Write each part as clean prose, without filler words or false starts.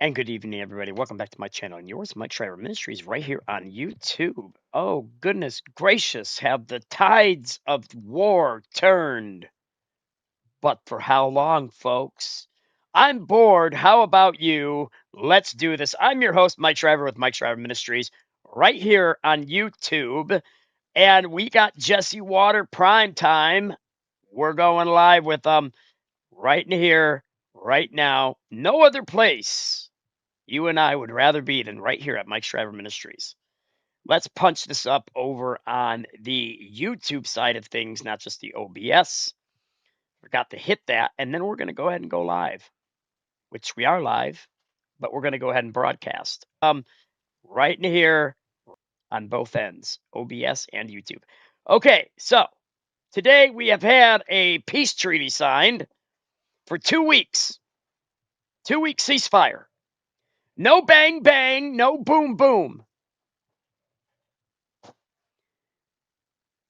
And good evening, everybody. Welcome back to my channel and yours, Mike Schreiber Ministries, right here on YouTube. Oh, goodness gracious, have the tides of war turned? But for how long, folks? I'm bored. How about you? Let's do this. I'm your host, Mike Schreiber with Mike Schreiber Ministries, right here on YouTube. And we got Jesse Water Prime Time. We're going live with right in here, right now. No other place you and I would rather be than right here at Mike Schreiber Ministries. Let's punch this up over on the YouTube side of things, not just the OBS. Forgot to hit that, and then we're going to go ahead and go live, which we are live, but we're going to go ahead and broadcast. Right in here on both ends, OBS and YouTube. Okay, so today we have had a peace treaty signed for 2 weeks. 2-week ceasefire. No bang bang, no boom boom.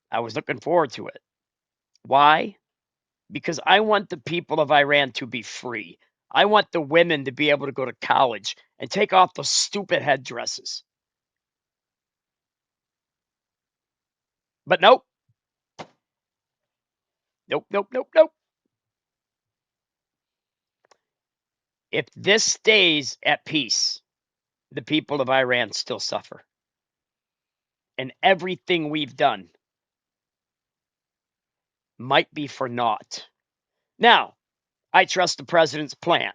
I was looking forward to it. Why? Because I want the people of Iran to be free. I want the women to be able to go to college and take off those stupid headdresses. But nope. Nope, nope, nope, nope. If this stays at peace, the people of Iran still suffer. And everything we've done might be for naught. Now, I trust the president's plan.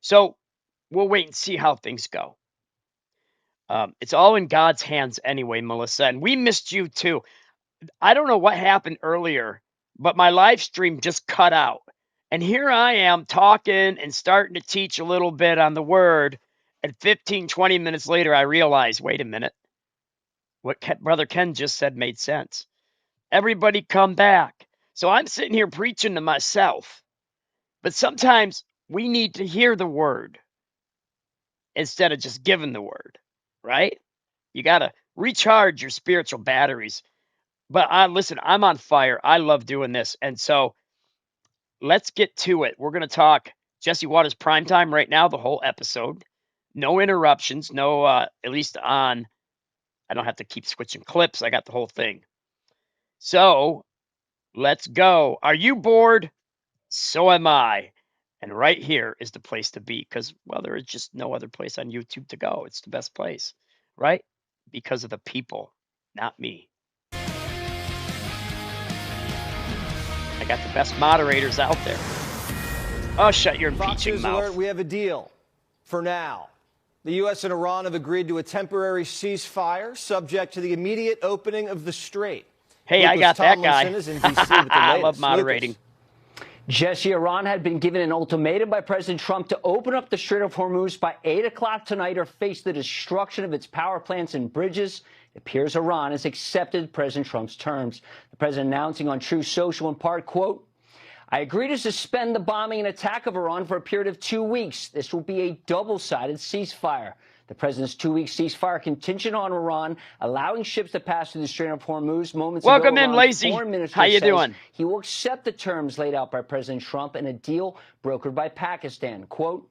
So we'll wait and see how things go. It's all in God's hands anyway, Melissa. And we missed you too. I don't know what happened earlier, but my live stream just cut out. And here I am talking and starting to teach a little bit on the word. And 15, 20 minutes later, I realized, wait a minute. What Brother Ken just said made sense. Everybody come back. So I'm sitting here preaching to myself. But sometimes we need to hear the word instead of just giving the word, right? You got to recharge your spiritual batteries. But listen, I'm on fire. I love doing this. And so let's get to it. We're going to talk Jesse Waters primetime right now, the whole episode. No interruptions. No, at least on. I don't have to keep switching clips. I got the whole thing. So let's go. Are you bored? So am I. And right here is the place to be because, well, there is just no other place on YouTube to go. It's the best place, right? Because of the people, not me. I got the best moderators out there. Oh, shut your impeaching mouth. Alert, we have a deal for now. The U.S. and Iran have agreed to a temporary ceasefire subject to the immediate opening of the strait. Hey, Lucas I got that guy. Tomlinson is in D.C. with the I latest. love moderating. Lucas. Jesse, Iran had been given an ultimatum by President Trump to open up the Strait of Hormuz by 8 o'clock tonight or face the destruction of its power plants and bridges. It appears Iran has accepted President Trump's terms. The president announcing on Truth Social in part, quote, I agree to suspend the bombing and attack of Iran for a period of 2 weeks. This will be a double-sided ceasefire. The president's 2-week ceasefire contingent on Iran allowing ships to pass through the Strait of Hormuz. Moments Welcome ago, in, Iran's Lazy. foreign minister How you says doing? he will accept the terms laid out by President Trump in a deal brokered by Pakistan. Quote,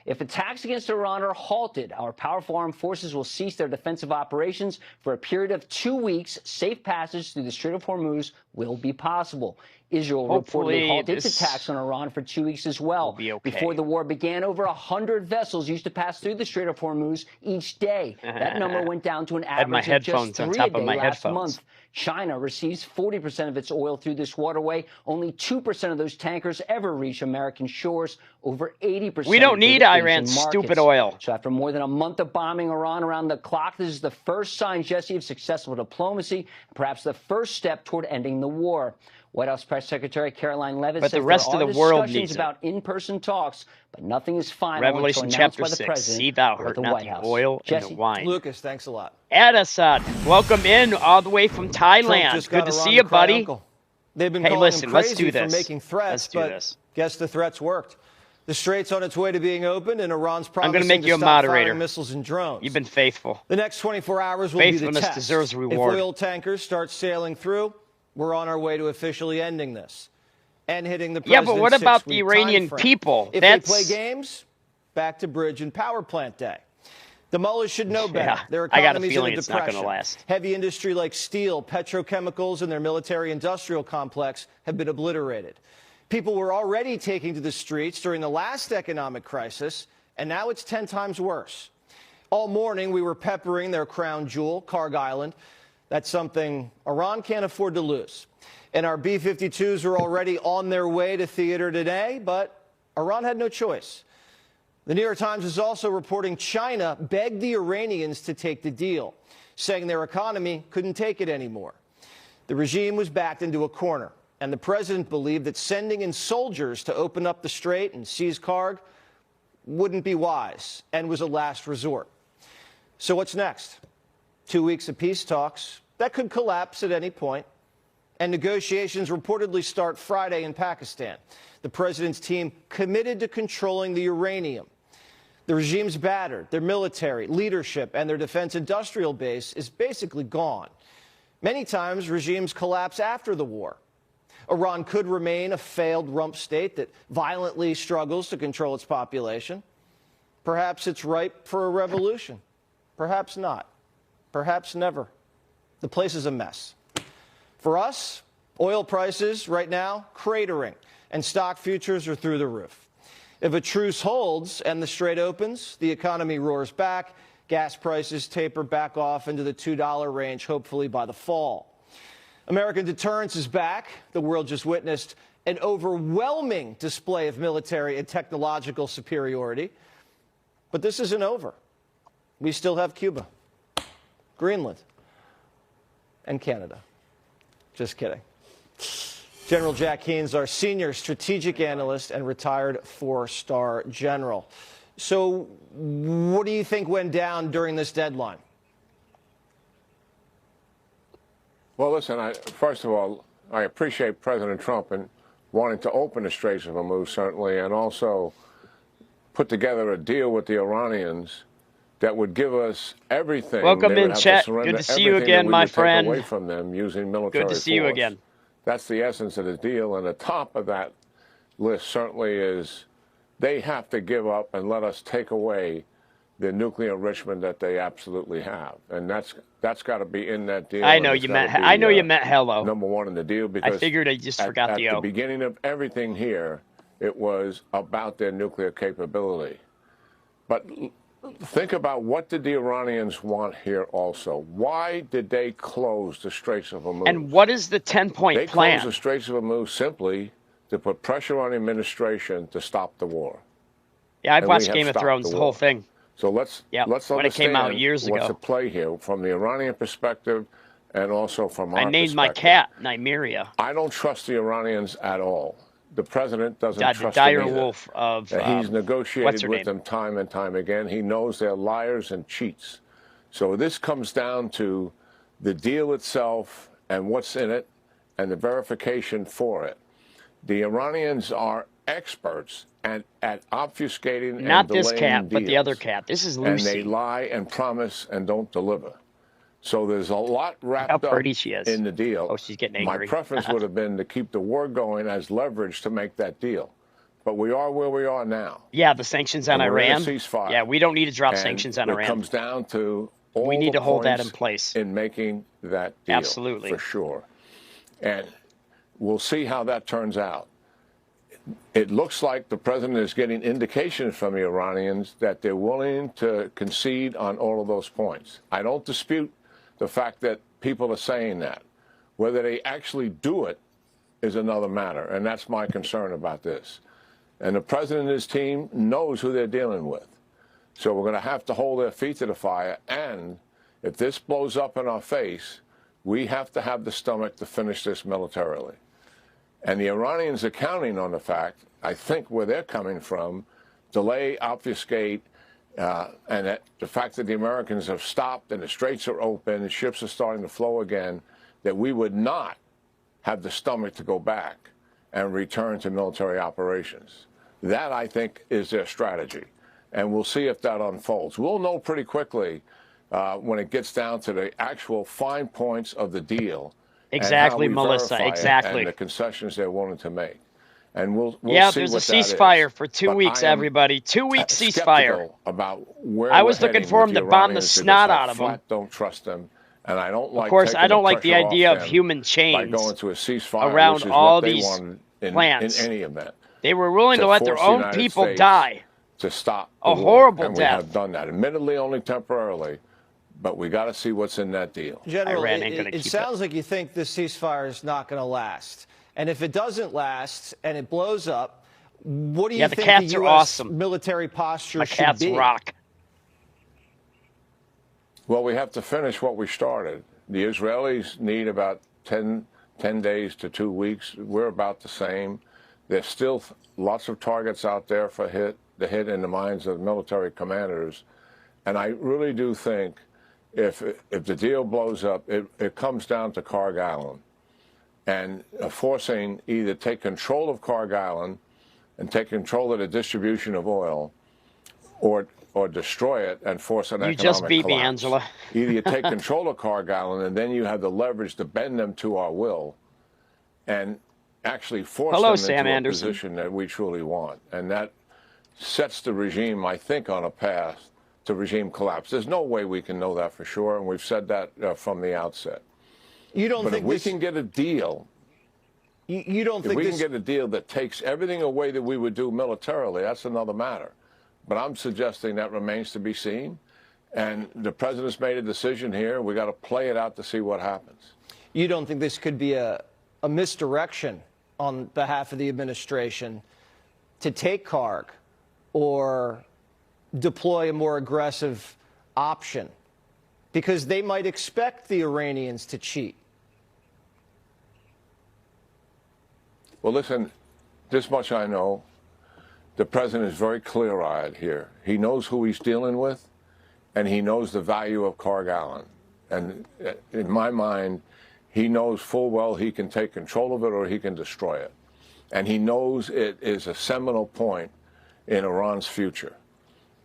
if attacks against Iran are halted, our powerful armed forces will cease their defensive operations for a period of 2 weeks. Safe passage through the Strait of Hormuz will be possible. Israel Hopefully reportedly halted its this attacks on Iran for 2 weeks as well. will be okay. Before the war began, over 100 vessels used to pass through the Strait of Hormuz each day. That number went down to an I had my average of just headphones on 3 top a of day my last headphones. month. China receives 40% of its oil through this waterway. Only 2% of those tankers ever reach American shores. Over 80%. We don't need go to Iran's Asian stupid markets. oil. So after more than a month of bombing Iran around the clock, this is the first sign, Jesse, of successful diplomacy, and perhaps the first step toward ending the war. White House Press Secretary Caroline Levin But says the rest there of are the world discussions needs it. about in-person talks, but nothing is final Revelation until announced chapter by the 6. president See thou or hurt the not White the House. oil and Jesse. the wine. Lucas, thanks a lot. Adasad, welcome in all the way from Trump Thailand. just Good got to Iran see you, cry buddy. uncle. They've been Hey, calling listen, him let's crazy do for this. making threats, Let's do but this. guess the threats worked. The strait's on its way to being opened, and Iran's I'm going promising to make you a stop moderator. firing missiles and drones. You've been faithful. The next 24 hours will be the Faithfulness test. deserves a reward. If oil tankers start sailing through, we're on our way to officially ending this and hitting the Yeah, president's but what about the 6-week Iranian timeframe. people? If That's they play games, back to bridge and power plant day. The mullahs should know better. Yeah, Their I got a economy's feeling in a it's not going to depression. last. Heavy industry like steel, petrochemicals, and their military-industrial complex have been obliterated. People were already taking to the streets during the last economic crisis, and now it's 10 times worse. All morning, we were peppering their crown jewel, Kharg Island. That's something Iran can't afford to lose. And our B-52s are already on their way to theater today, but Iran had no choice. The New York Times is also reporting China begged the Iranians to take the deal, saying their economy couldn't take it anymore. The regime was backed into a corner, and the president believed that sending in soldiers to open up the strait and seize Kharg wouldn't be wise and was a last resort. So what's next? 2 weeks of peace talks that could collapse at any point, and negotiations reportedly start Friday in Pakistan. The president's team committed to controlling the uranium. The regime's battered, their military, leadership, and their defense industrial base is basically gone. Many times, regimes collapse after the war. Iran could remain a failed rump state that violently struggles to control its population. Perhaps it's ripe for a revolution. Perhaps not. Perhaps never. The place is a mess. For us, oil prices right now cratering, and stock futures are through the roof. If a truce holds and the strait opens, the economy roars back, gas prices taper back off into the $2 range, hopefully by the fall. American deterrence is back. The world just witnessed an overwhelming display of military and technological superiority. But this isn't over. We still have Cuba, Greenland, and Canada. Just kidding. General Jack Keane's our senior strategic analyst and retired 4-star general. So what do you think went down during this deadline? Well, listen, first of all, I appreciate President Trump and wanting to open the Straits of Hormuz, certainly, and also put together a deal with the Iranians that would give us everything. Welcome in, Chet. Good to see you again, my friend. Away from them using military Good to see you again. That's the essence of the deal. And the top of that list certainly is they have to give up and let us take away the nuclear enrichment that they absolutely have. And that's got to be in that deal. I know you meant hello. Number one in the deal, because I figured I just forgot the O. At the beginning of everything here, it was about their nuclear capability. But think about, what did the Iranians want here also? Why did they close the Straits of Hormuz? And what is the 10-point plan? They closed the Straits of Hormuz simply to put pressure on the administration to stop the war. Yeah, I've watched Game of Thrones, the whole thing. So let's understand when it came out years ago. What's at play here from the Iranian perspective and also from our perspective. I named my cat Nymeria. I don't trust the Iranians at all. The president doesn't trust them the dire either. wolf of he's negotiated with name? them time and time again. He knows they're liars and cheats. So this comes down to the deal itself and what's in it and the verification for it. The Iranians are experts at obfuscating Not and delaying this cat, deals. but the other cat. This is Lucy. And they lie and promise and don't deliver. So there's a lot wrapped How up pretty she is. in the deal. Oh, she's getting angry. My preference would have been to keep the war going as leverage to make that deal. But we are where we are now. Yeah, the sanctions on Iran. Ceasefire. Yeah, we don't need to drop sanctions on Iran. It comes down to all we need the to hold that in points place. in making that deal. Absolutely. For sure. And we'll see how that turns out. It looks like the president is getting indications from the Iranians that they're willing to concede on all of those points. I don't dispute the fact that people are saying that. Whether they actually do it is another matter, and that's my concern about this. And the president and his team knows who they're dealing with. So we're going to have to hold their feet to the fire, and if this blows up in our face, we have to have the stomach to finish this militarily. And the Iranians are counting on the fact, I think where they're coming from, delay, obfuscate, and that the fact that the Americans have stopped and the straits are open and ships are starting to flow again, that we would not have the stomach to go back and return to military operations. That, I think, is their strategy. And we'll see if that unfolds. We'll know pretty quickly when it gets down to the actual fine points of the deal. Exactly, Melissa, exactly. And the concessions they're willing to make. and we'll Yeah, see there's a what that ceasefire is. for 2 But weeks, I am everybody. 2-week ceasefire. skeptical about where I we're was looking heading for with him the to bomb the Iranians snot because I out of them. flat don't trust them, and I don't Of like course, I taking the don't like the pressure off idea of them human by chains going to a ceasefire, around which is all what they these wanted in plants. any event. They were willing to let their force the own United people States die. to stop the A war, horrible and we death. have done that. Admittedly, only temporarily, but we got to see what's in that deal. General, Iran ain't gonna it keep sounds like you think this ceasefire is not going to last. And if it doesn't last and it blows up, what do you the think cats the are U.S. awesome. military posture My should cats be? rock. Well, we have to finish what we started. The Israelis need about 10 days to 2 weeks. We're about the same. There's still lots of targets out there for the hit in the minds of military commanders. And I really do think if the deal blows up, it comes down to Carg Island and forcing either take control of Carg Island and take control of the distribution of oil, or destroy it and force an You economic just beat me, collapse. Angela. Either you take control of Carg Island and then you have the leverage to bend them to our will and actually force them Sam into Anderson. a position that we truly want. And that sets the regime, I think, on a path to regime collapse. There's no way we can know that for sure, and we've said that from the outset. You don't But think if we can get a deal, you don't if think we this? can get a deal that takes everything away that we would do militarily, that's another matter. But I'm suggesting that remains to be seen. And the president's made a decision here. We got to play it out to see what happens. You don't think this could be a misdirection on behalf of the administration to take Carg or deploy a more aggressive option? Because they might expect the Iranians to cheat. Well, listen, this much I know. The president is very clear-eyed here. He knows who he's dealing with, and he knows the value of Carg Island. And in my mind, he knows full well he can take control of it or he can destroy it. And he knows it is a seminal point in Iran's future.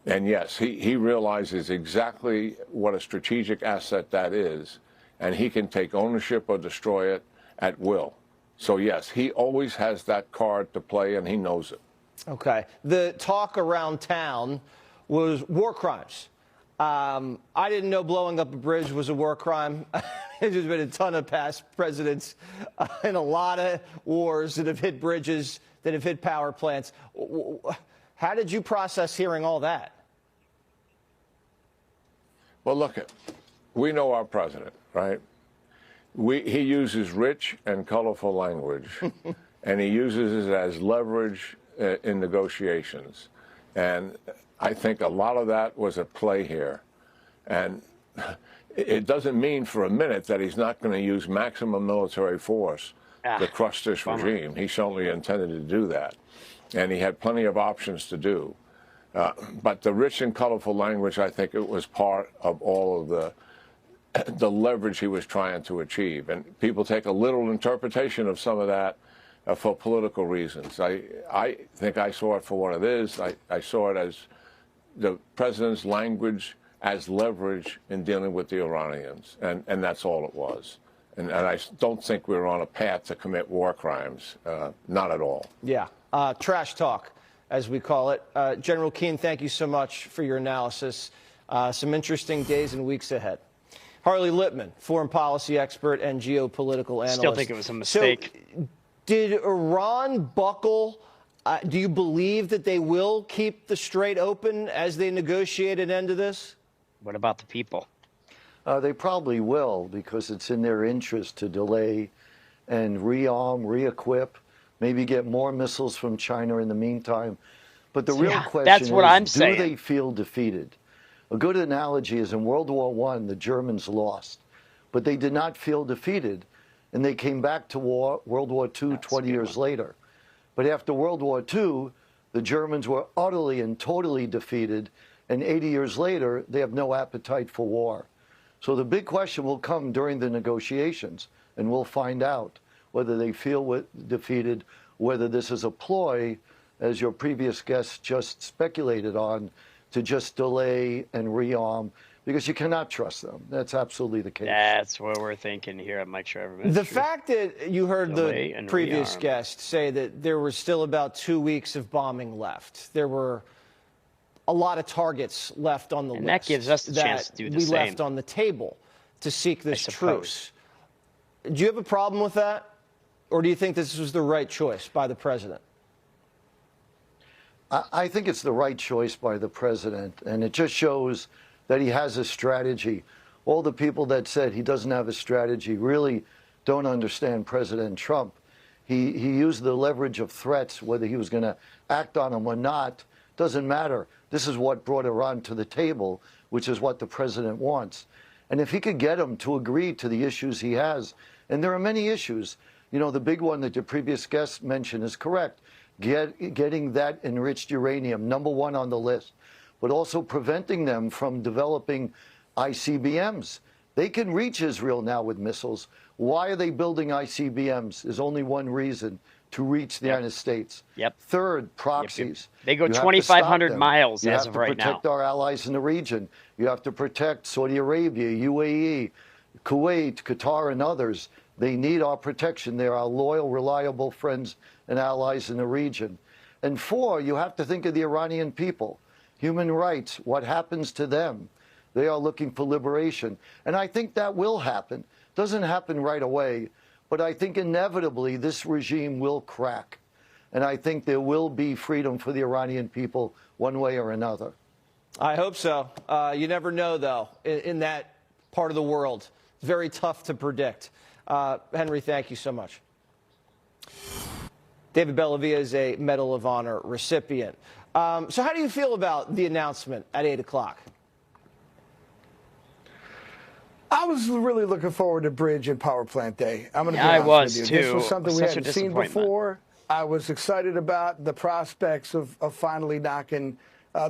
And yes, he realizes exactly what a strategic asset that is, and he can take ownership or destroy it at will. So yes, he always has that card to play, and he knows it. Okay. The talk around town was war crimes. I didn't know blowing up a bridge was a war crime. There's been a ton of past presidents and a lot of wars that have hit bridges, that have hit power plants. How did you process hearing all that? Well, look, we know our president, right? He uses rich and colorful language, and he uses it as leverage in negotiations. And I think a lot of that was at play here. And it doesn't mean for a minute that he's not going to use maximum military force to crush this regime. He certainly intended to do that. And he had plenty of options to do. But the rich and colorful language, I think it was part of all of the leverage he was trying to achieve. And people take a literal interpretation of some of that for political reasons. I think I saw it for what it is. I saw it as the president's language as leverage in dealing with the Iranians, and that's all it was. And I don't think we're on a path to commit war crimes, not at all. Yeah, trash talk, as we call it. General Keane, thank you so much for your analysis. Some interesting days and weeks ahead. Harley Lippman, foreign policy expert and geopolitical analyst. Still think it was a mistake. So, did Iran buckle? Do you believe that they will keep the Strait open as they negotiate an end to this? What about the people? They probably will, because it's in their interest to delay and rearm, re-equip, maybe get more missiles from China in the meantime. But the real question is, do they feel defeated? A good analogy is in World War I, the Germans lost, but they did not feel defeated, and they came back to World War II 20 years later. But after World War II, the Germans were utterly and totally defeated, and 80 years later, they have no appetite for war. So the big question will come during the negotiations, and we'll find out whether they feel defeated, whether this is a ploy, as your previous guest just speculated on, to just delay and rearm, because you cannot trust them. That's absolutely the case. That's what we're thinking here at Mike Shriver Ministries. The fact that you heard the previous guest say that there was still about 2 weeks of bombing left, there were a lot of targets left on the list. And that gives us the chance to do the same. We left on the table to seek this truce. Do you have a problem with that? Or do you think this was the right choice by the president? I think it's the right choice by the president, and it just shows that he has a strategy. All the people that said he doesn't have a strategy really don't understand President Trump. He used the leverage of threats, whether he was going to act on them or not, doesn't matter. This is what brought Iran to the table, which is what the president wants. And if he could get them to agree to the issues he has, and there are many issues, you know, the big one that the previous guest mentioned is correct. Getting that enriched uranium, #1 on the list, but also preventing them from developing ICBMs. They can reach Israel now with missiles. Why are they building ICBMs? There's only one reason: to reach the United States. Third, proxies. They go 2,500 miles as of right now. You have to protect our allies in the region. You have to protect Saudi Arabia, UAE, Kuwait, Qatar, and others. They need our protection. They're our loyal, reliable friends and allies in the region. And 4, you have to think of the Iranian people. Human rights, what happens to them? They are looking for liberation. And I think that will happen. Doesn't happen right away, but I think inevitably this regime will crack. And I think there will be freedom for the Iranian people one way or another. I hope so. You never know, though, in that part of the world. It's very tough to predict. Henry, thank you so much. David Bellavia is a Medal of Honor recipient. So how do you feel about the announcement at 8 o'clock? I was really looking forward to Bridge and Power Plant Day. I'm going to be with honest you. This was something we hadn't seen before. I was excited about the prospects of finally knocking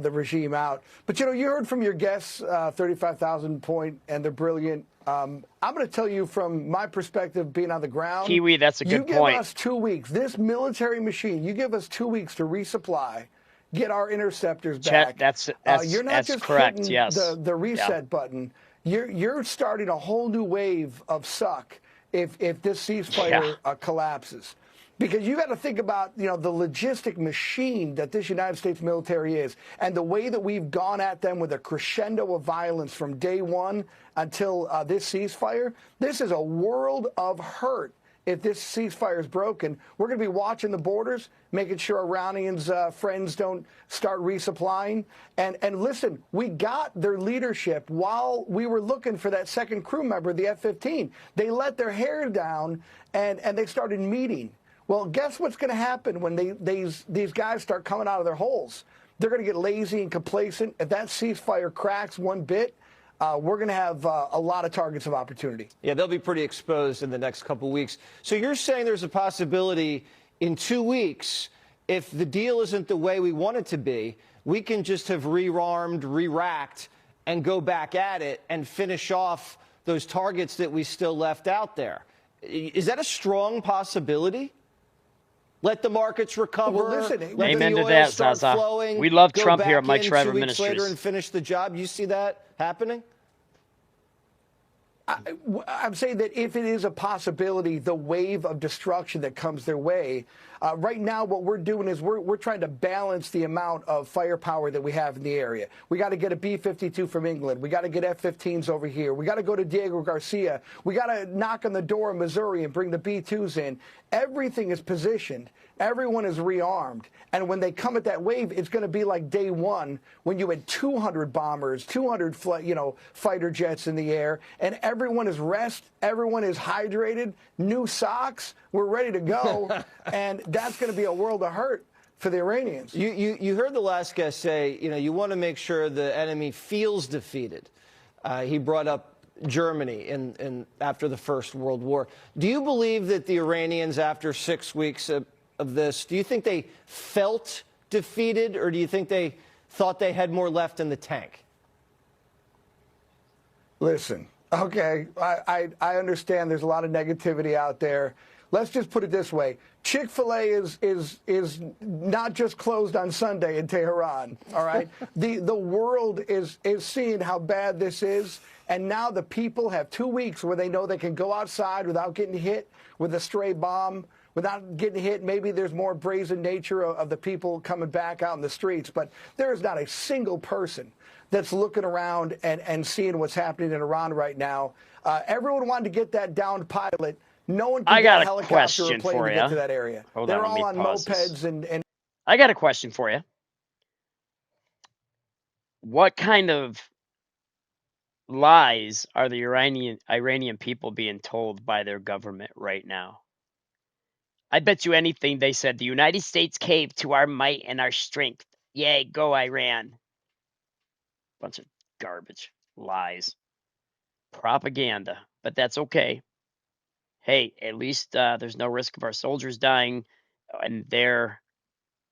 the regime out. But, you know, you heard from your guests, 35,000 point, and they're brilliant. I'm going to tell you from my perspective, being on the ground. Kiwi, that's a good point. You give us 2 weeks. This military machine, you give us 2 weeks to resupply, get our interceptors back. That's you're not just correct, hitting yes. the reset button. You're starting a whole new wave of suck if this ceasefire collapses. Because you got to think about, you know, the logistic machine that this United States military is, and the way that we've gone at them with a crescendo of violence from day one until this ceasefire. This is a world of hurt. If this ceasefire is broken, we're going to be watching the borders, making sure Iranians' friends don't start resupplying. And listen, we got their leadership while we were looking for that second crew member, the F-15. They let their hair down and they started meeting. Well, guess what's going to happen when these guys start coming out of their holes? They're going to get lazy and complacent. If that ceasefire cracks one bit, we're going to have a lot of targets of opportunity. Yeah, they'll be pretty exposed in the next couple weeks. So you're saying there's a possibility in 2 weeks, if the deal isn't the way we want it to be, we can just have rearmed, re-racked, and go back at it and finish off those targets that we still left out there. Is that a strong possibility? Let the markets recover. Well, listen, let amen the to oil that, start Zaza. flowing. We love go Trump back here at Mike in Shriver 2 weeks later Ministries. and finish the job. You see that happening? I'm saying that if it is a possibility, the wave of destruction that comes their way, right now what we're doing is we're trying to balance the amount of firepower that we have in the area. We got to get a B-52 from England. We got to get F-15s over here. We got to go to Diego Garcia. We got to knock on the door in Missouri and bring the B-2s in. Everything is positioned. Everyone is rearmed. And when they come at that wave, it's going to be like day one when you had 200 bombers, 200 fighter jets in the air, and everyone is rest, everyone is hydrated, new socks, we're ready to go. And that's going to be a world of hurt for the Iranians. You heard the last guest say, you know, you want to make sure the enemy feels defeated. He brought up Germany after the First World War. Do you believe that the Iranians, after 6 weeks of this, do you think they felt defeated, or do you think they thought they had more left in the tank? Listen, okay, I understand there's a lot of negativity out there. let's just put it this way. Chick-fil-A is not just closed on Sunday in Tehran, all right? The world is seeing how bad this is, and now the people have 2 weeks where they know they can go outside without getting hit with a stray bomb, without getting hit. Maybe there's more brazen nature of the people coming back out in the streets, but there is not a single person that's looking around and seeing what's happening in Iran right now. Everyone wanted to get that downed pilot. No one can get a helicopter or plane to get to that area. They're all on mopeds and I got a question for you. What kind of lies are the Iranian people being told by their government right now? I bet you anything they said the United States caved to our might and our strength. Yay, go Iran. Bunch of garbage. Lies. Propaganda. But that's okay. Hey, at least there's no risk of our soldiers dying and their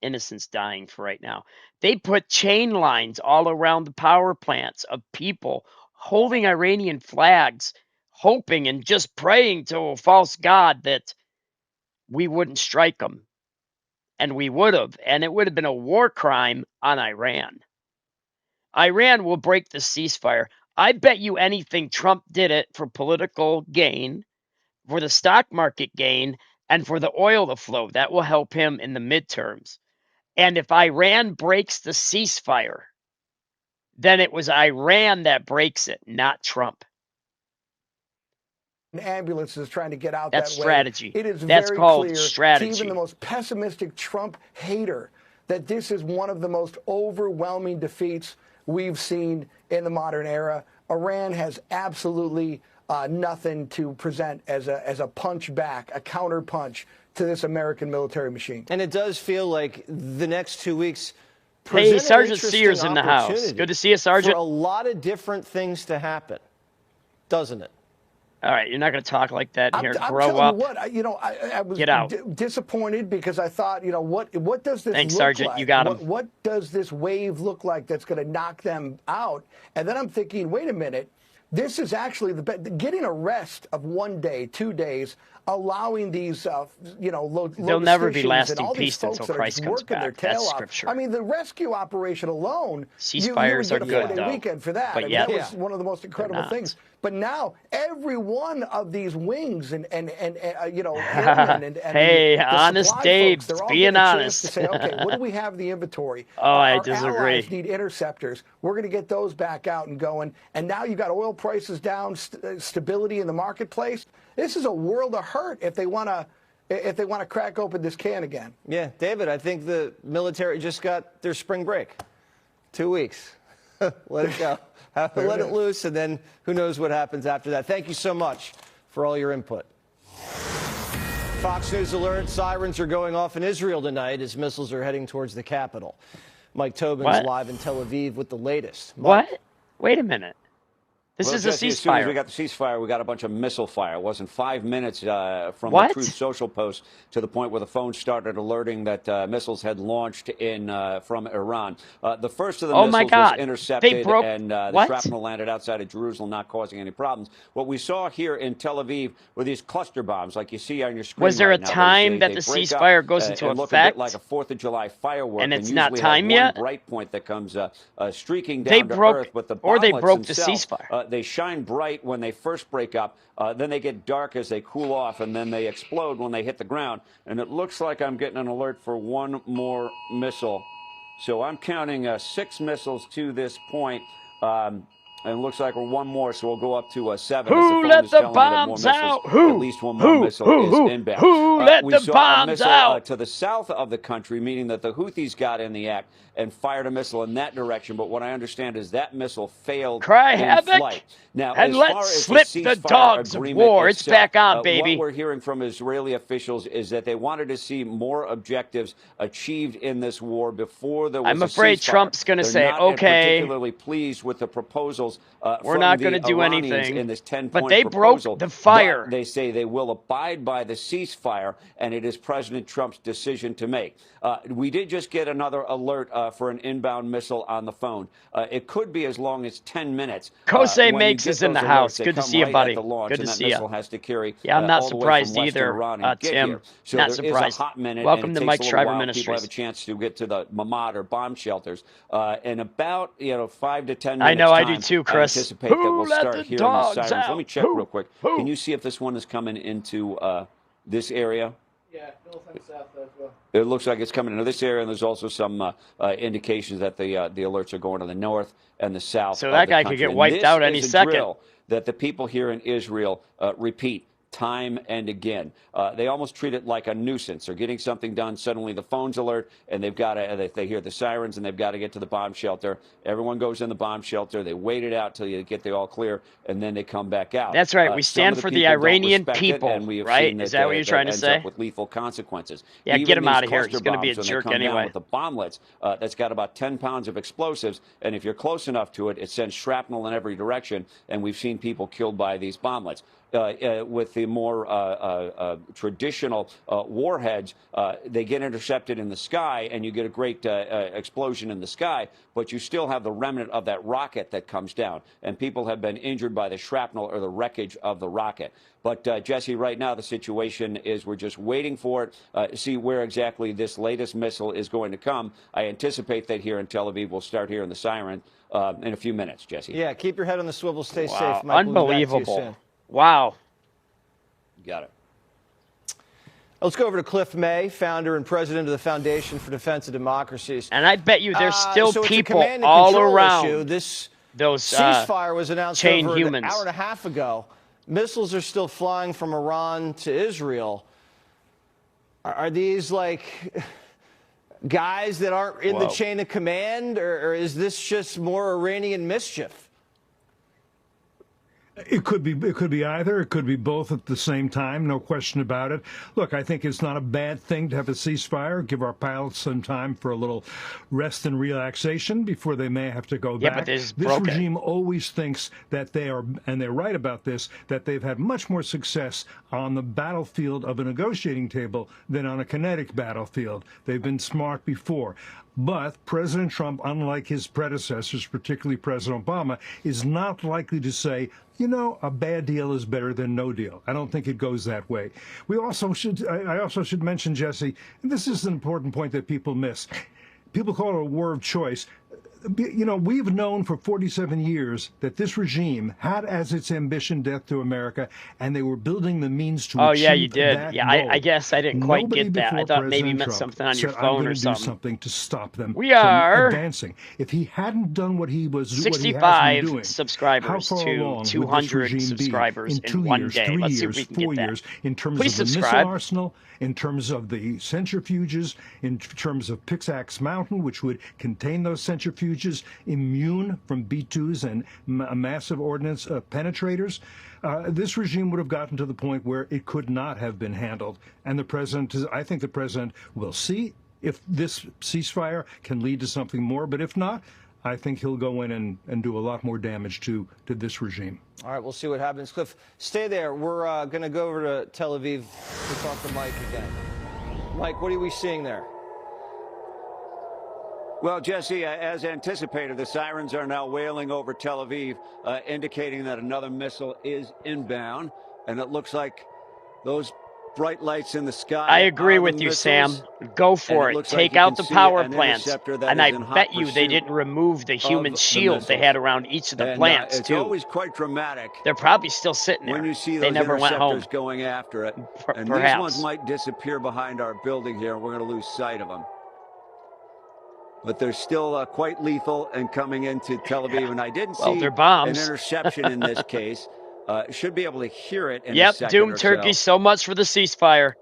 innocents dying for right now. They put chain lines all around the power plants of people holding Iranian flags, hoping and just praying to a false god that we wouldn't strike them. And we would have. And it would have been a war crime on Iran. Iran will break the ceasefire. I bet you anything Trump did it for political gain, for the stock market gain, and for the oil to flow. That will help him in the midterms. And if Iran breaks the ceasefire, then it was Iran that breaks it, not Trump. Ambulances trying to get out That's that strategy. way. It is That's very called clear strategy. to even the most pessimistic Trump hater that this is one of the most overwhelming defeats we've seen in the modern era. Iran has absolutely nothing to present as a punch back, a counter punch to this American military machine. And it does feel like the next 2 weeks. Hey, Sergeant Sears in the house. Good to see you, Sergeant. For a lot of different things to happen, doesn't it? All right, you're not going to talk like that here. Grow up. What, I was Get out. Disappointed because I thought, what does this Thanks, look Sergeant. like? You got him. What does this wave look like that's going to knock them out? And then I'm thinking, wait a minute. This is actually getting a rest of 1 day, 2 days, allowing these, there'll never be lasting peace until Christ comes back. That's scripture. I mean, the rescue operation alone, ceasefires you are would good, get a 4-day weekend for that. But yet, that was one of the most incredible things. But now, every one of these wings and airmen and hey, the honest Dave, folks, they're all being honest. To say, okay, what do we have in the inventory? I disagree. Our allies need interceptors. We're going to get those back out and going. And now you've got oil prices down, stability in the marketplace. This is a world of hurt if they want to crack open this can again. Yeah, David, I think the military just got their spring break. 2 weeks. Let it go. Let it loose, and then who knows what happens after that. Thank you so much for all your input. Fox News alert, sirens are going off in Israel tonight as missiles are heading towards the capital. Mike Tobin's live in Tel Aviv with the latest. Mike. What? Wait a minute. This is a ceasefire. As soon as we got the ceasefire, we got a bunch of missile fire. It wasn't 5 minutes from the Truth Social post to the point where the phone started alerting that missiles had launched from Iran. The first of the missiles was intercepted, and the shrapnel landed outside of Jerusalem, not causing any problems. What we saw here in Tel Aviv were these cluster bombs, like you see on your screen. Was there right a now. time that the ceasefire goes into effect? Look a bit like a 4th of July firework, and it's not time yet. One bright point that comes streaking down to earth, but the or they broke the themselves, ceasefire. They shine bright when they first break up, then they get dark as they cool off, and then they explode when they hit the ground. And it looks like I'm getting an alert for one more missile. So I'm counting 6 missiles to this point. And it looks like we're one more, so we'll go up to 7. Who let the bombs out? Who? At least one more missile is inbound. Who let the bombs out? To the south of the country, meaning that the Houthis got in the act and fired a missile in that direction. But what I understand is that missile failed in flight. Now, and let's slip the dogs of war. It's back on, baby. What we're hearing from Israeli officials is that they wanted to see more objectives achieved in this war before there was I'm afraid Trump's going to say, okay. Particularly pleased with the proposals missiles we're not going to do anything in this 10-point but they proposal. broke the fire. But they say they will abide by the ceasefire, and it is President Trump's decision to make. We did just get another alert for an inbound missile on the phone. It could be as long as 10 minutes. Kosei Makes is in the house. Good to see you, buddy. At the launch, Good to and that see missile you. has to carry Yeah, I'm not all the way from surprised Western either, Iran and get Tim. here. So Not there surprised. is a hot minute. Welcome and it to takes Mike a little Shriver while. Ministries. People have a chance to get to the Mamad or bomb shelters. In about 5 to 10 minutes. I know, I do too, Chris. I anticipate that we'll start hearing the sirens. Out? Let me check real quick. Can you see if this one is coming into this area? Yeah, north and south as well. It looks like it's coming into this area, and there's also some indications that the alerts are going to the north and the south. So that guy could get wiped out any second. Drill that the people here in Israel repeat time and again. They almost treat it like a nuisance. They're getting something done. Suddenly the phones alert, and they've got to. They hear the sirens, and they've got to get to the bomb shelter. Everyone goes in the bomb shelter. They wait it out till you get the all clear, and then they come back out. That's right. We stand for the Iranian people, right? Is that what you're trying to say? With lethal consequences. Yeah, Even get him out of these here. He's going to be a cluster bombs, jerk when they come down anyway. with the bomblets, that's got about 10 pounds of explosives, and if you're close enough to it, it sends shrapnel in every direction, and we've seen people killed by these bomblets. With the more traditional warheads, they get intercepted in the sky, and you get a great explosion in the sky, but you still have the remnant of that rocket that comes down, and people have been injured by the shrapnel or the wreckage of the rocket. But, Jesse, right now the situation is we're just waiting for it to see where exactly this latest missile is going to come. I anticipate that here in Tel Aviv we'll start hearing the siren in a few minutes, Jesse. Yeah, keep your head on the swivel. Stay Wow. safe, Mike. Unbelievable. We'll be back to you soon. Wow. Got it. Let's go over to Cliff May, founder and president of the Foundation for Defense of Democracies. And I bet you there's still so people all around issue. This those ceasefire was announced chain over humans. an hour and a half ago. Missiles are still flying from Iran to Israel. Are these like guys that aren't in the chain of command, or is this just more Iranian mischief? It could be either. It could be both at the same time, no question about it. Look, I think it's not a bad thing to have a ceasefire, give our pilots some time for a little rest and relaxation before they may have to go back. But this regime always thinks that they are, and they're right about this, that they've had much more success on the battlefield of a negotiating table than on a kinetic battlefield. They've been smart before. But President Trump, unlike his predecessors, particularly President Obama, is not likely to say, you know, a bad deal is better than no deal. I don't think it goes that way. I also should mention, Jesse, and this is an important point that people miss. People call it a war of choice. You know, we've known for 47 years that this regime had as its ambition death to America, and they were building the means to achieve yeah, you did. that Yeah, goal. I guess I didn't quite Nobody get that. I before thought maybe you President meant Trump something on your said, phone I'm or do something. something to stop them We from are advancing. If he hadn't done what he was 65 doing, subscribers how far to along would this 200 regime subscribers be in 2 in 1 years, day. 3 Let's see if years, we can 4 get that. years, in terms Please of the subscribe. missile arsenal, in terms of the centrifuges, in terms of Pickaxe Mountain, which would contain those centrifuges, immune from B-2s and massive ordnance penetrators. This regime would have gotten to the point where it could not have been handled. And the president, I think the president will see if this ceasefire can lead to something more. But if not, I think he'll go in and do a lot more damage to this regime. All right, we'll see what happens. Cliff, stay there. We're going to go over to Tel Aviv to talk to Mike again. Mike, what are we seeing there? Well, Jesse, as anticipated, the sirens are now wailing over Tel Aviv, indicating that another missile is inbound. And it looks like those bright lights in the sky. I agree with you, Sam. Go for it. Take out the power plants. And I bet you they didn't remove the human shield they had around each of the plants, it's too. always quite dramatic. They're probably still sitting there. When you see they those never went home. interceptors going after it. And Perhaps. these ones might disappear behind our building here, and we're going to lose sight of them. But they're still quite lethal and coming into Tel Aviv. And I didn't see they're bombs. an interception in this case. Should be able to hear it in a Yep, second Doom or Turkey, so. so much for the ceasefire.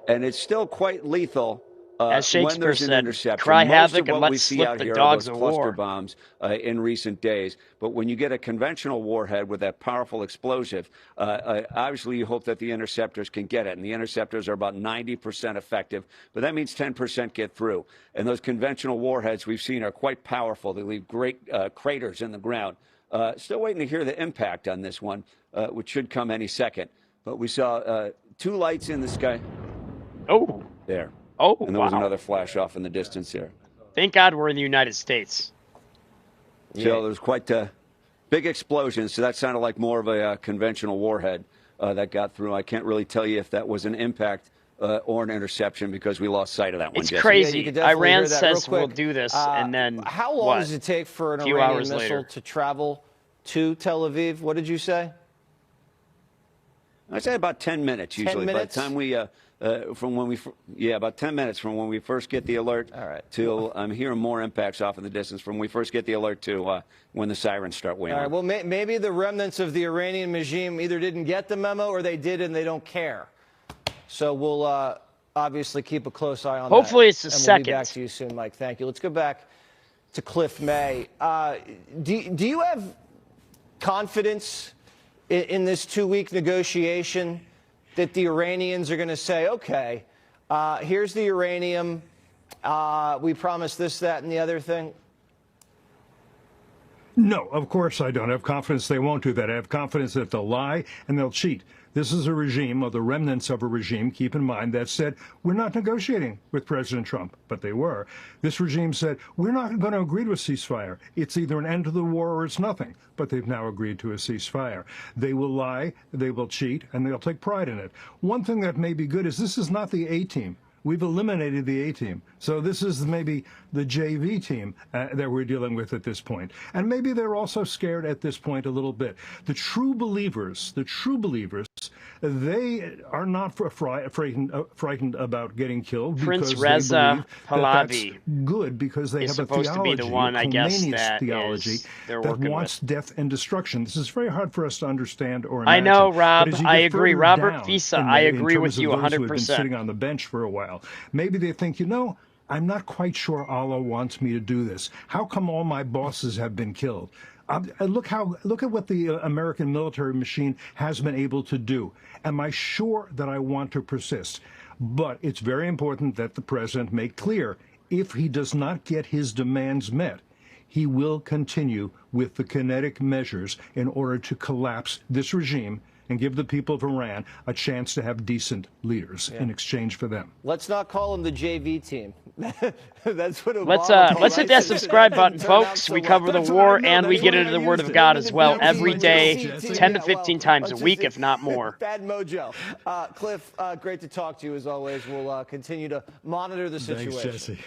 And it's still quite lethal As when Shakespeare there's an said, interception. cry Most havoc of and what let we see slip out the here dogs are of those cluster war. bombs in recent days. But when you get a conventional warhead with that powerful explosive, obviously you hope that the interceptors can get it. And the interceptors are about 90% effective, but that means 10% get through. And those conventional warheads we've seen are quite powerful. They leave great craters in the ground. Still waiting to hear the impact on this one, which should come any second. But we saw 2 lights in the sky. Oh. There. Oh, and there was another flash off in the distance there. Thank God we're in the United States. So there's quite a big explosion. So that sounded like more of a conventional warhead that got through. I can't really tell you if that was an impact or an interception because we lost sight of that one. It's Jesse. crazy. Yeah, Iran says we'll do this, and then how long does it take for an Iranian missile later to travel to Tel Aviv? What did you say? I'd say about 10 minutes usually. 10 minutes? By the time we, about 10 minutes from when we first get the alert till I'm hearing more impacts off in the distance from when we first get the alert to when the sirens start wailing. All right, well, maybe the remnants of the Iranian regime either didn't get the memo or they did and they don't care. So we'll obviously keep a close eye on that. Hopefully it's the We'll second. be back to you soon, Mike. Thank you. Let's go back to Cliff May. Do you have confidence in this 2-week negotiation that the Iranians are going to say, okay, here's the uranium, we promised this, that, and the other thing? No, of course I don't have confidence they won't do that. I have confidence that they'll lie and they'll cheat. This is a regime, or the remnants of a regime, keep in mind, that said, we're not negotiating with President Trump, but they were. This regime said, we're not going to agree to a ceasefire. It's either an end to the war or it's nothing. But they've now agreed to a ceasefire. They will lie, they will cheat, and they'll take pride in it. One thing that may be good is this is not the A-team. We've eliminated the A-team. So this is maybe the JV team that we're dealing with at this point. And maybe they're also scared at this point a little bit. The true believers, they are not frightened about getting killed Prince because Reza they believe Pahlavi that's good because they have a supposed to be the one, I guess, that theology they're that working wants with. death and destruction. This is very hard for us to understand or I imagine. know, Rob. But as you I get agree. further Robert down Fisa, in I in agree with terms of you those who have been 100%. sitting on the bench for a while, maybe they think, I'm not quite sure Allah wants me to do this. How come all my bosses have been killed? Look at what the American military machine has been able to do. Am I sure that I want to persist? But it's very important that the president make clear if he does not get his demands met, he will continue with the kinetic measures in order to collapse this regime and give the people of Iran a chance to have decent leaders in exchange for them. Let's not call them the JV team. That's what let's hit that subscribe button, folks. We cover the war and we get into the Word of God as well every day, 10 to 15 times a week, if not more. Bad mojo. Cliff, great to talk to you as always. We'll continue to monitor the situation. Thanks, Jesse.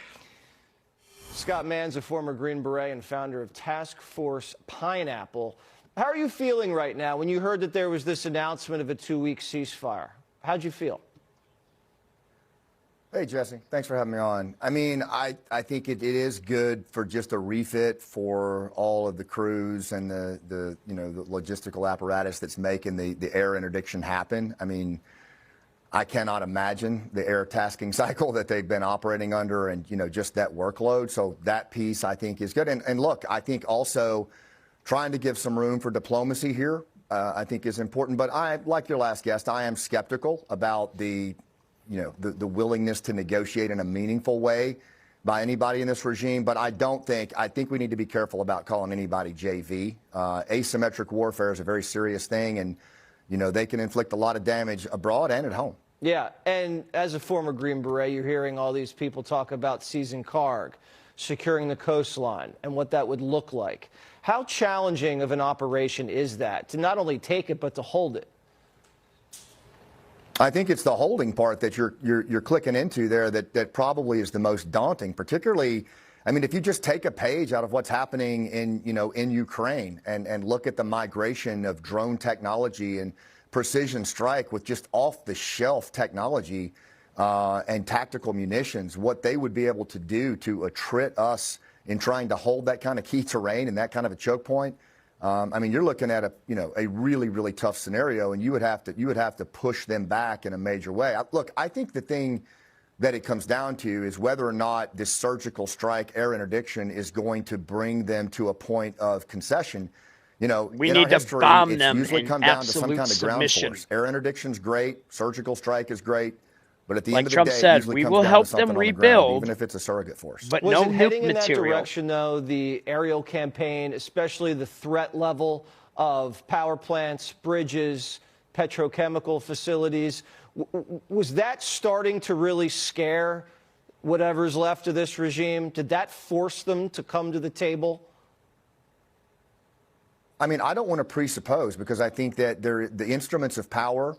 Scott Mann's a former Green Beret and founder of Task Force Pineapple. How are you feeling right now when you heard that there was this announcement of a 2-week ceasefire? How'd you feel? Hey, Jesse. Thanks for having me on. I mean, I think it is good for just a refit for all of the crews and the logistical apparatus that's making the air interdiction happen. I mean, I cannot imagine the air tasking cycle that they've been operating under and, just that workload. So that piece, I think, is good. And look, I think also trying to give some room for diplomacy here, I think is important. But like your last guest, I am skeptical about the willingness to negotiate in a meaningful way by anybody in this regime. But I think we need to be careful about calling anybody JV. Asymmetric warfare is a very serious thing, and, they can inflict a lot of damage abroad and at home. Yeah, and as a former Green Beret, you're hearing all these people talk about seizing Karg, securing the coastline, and what that would look like. How challenging of an operation is that, to not only take it, but to hold it? I think it's the holding part that you're clicking into there that probably is the most daunting, particularly, I mean, if you just take a page out of what's happening in Ukraine and look at the migration of drone technology and precision strike with just off-the-shelf technology and tactical munitions, what they would be able to do to attrit us in trying to hold that kind of key terrain and that kind of a choke point. I mean, you're looking at a really, really tough scenario, and you would have to push them back in a major way. Look, I think the thing that it comes down to is whether or not this surgical strike air interdiction is going to bring them to a point of concession. We need to bomb them usually in come down to some absolute kind of ground submission. force. Air interdiction's great. Surgical strike is great. But at the like end of Trump the day, said, it usually we comes will down help to something them on the ground, rebuild, even if it's a surrogate force. but Was no it heading nuke in that material. direction, though, the aerial campaign, especially the threat level of power plants, bridges, petrochemical facilities? Was that starting to really scare whatever's left of this regime? Did that force them to come to the table? I mean, I don't want to presuppose, because I think that the instruments of power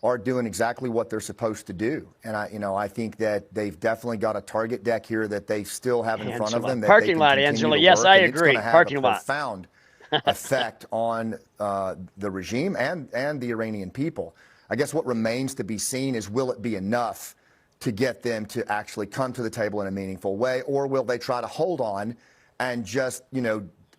are doing exactly what they're supposed to do. And I think that they've definitely got a target deck here that they still have in front of them. That Parking they can lot, continue Angela. to Yes, work, I and it's agree. going to have Parking a lot. profound effect on the regime and the Iranian people. I guess what remains to be seen is, will it be enough to get them to actually come to the table in a meaningful way, or will they try to hold on and just,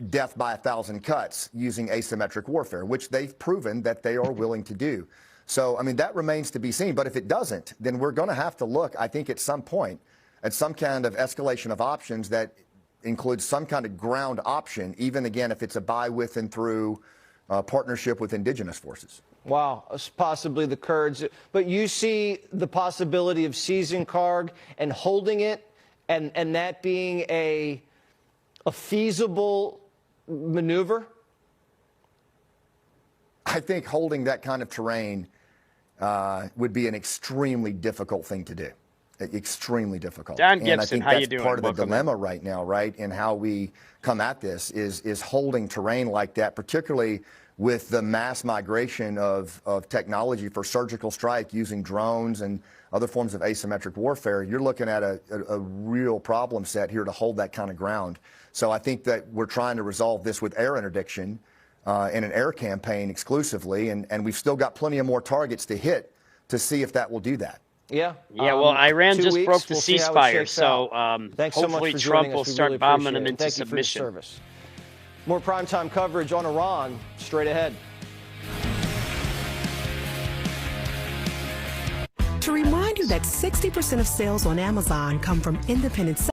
death by 1,000 cuts using asymmetric warfare, which they've proven that they are willing to do. So, I mean, that remains to be seen. But if it doesn't, then we're going to have to look, I think, at some point at some kind of escalation of options that includes some kind of ground option, even, again, if it's a by, with, and through partnership with indigenous forces. Wow, possibly the Kurds. But you see the possibility of seizing Karg and holding it, and that being a feasible maneuver? I think holding that kind of terrain would be an extremely difficult thing to do. Extremely difficult. John And Gibson, I think how that's you doing? part of the Welcome dilemma right now, right, in how we come at this is holding terrain like that, particularly with the mass migration of technology for surgical strike using drones and other forms of asymmetric warfare. You're looking at a real problem set here to hold that kind of ground. So I think that we're trying to resolve this with air interdiction in an air campaign exclusively, and we've still got plenty of more targets to hit to see if that will do that. Yeah. Well, Iran just broke the ceasefire, so Thanks so much hopefully for Trump joining will us. We start really bombing appreciate them it. into Thank you for your submission. service. More primetime coverage on Iran straight ahead. To remind you that 60% of sales on Amazon come from independent sellers.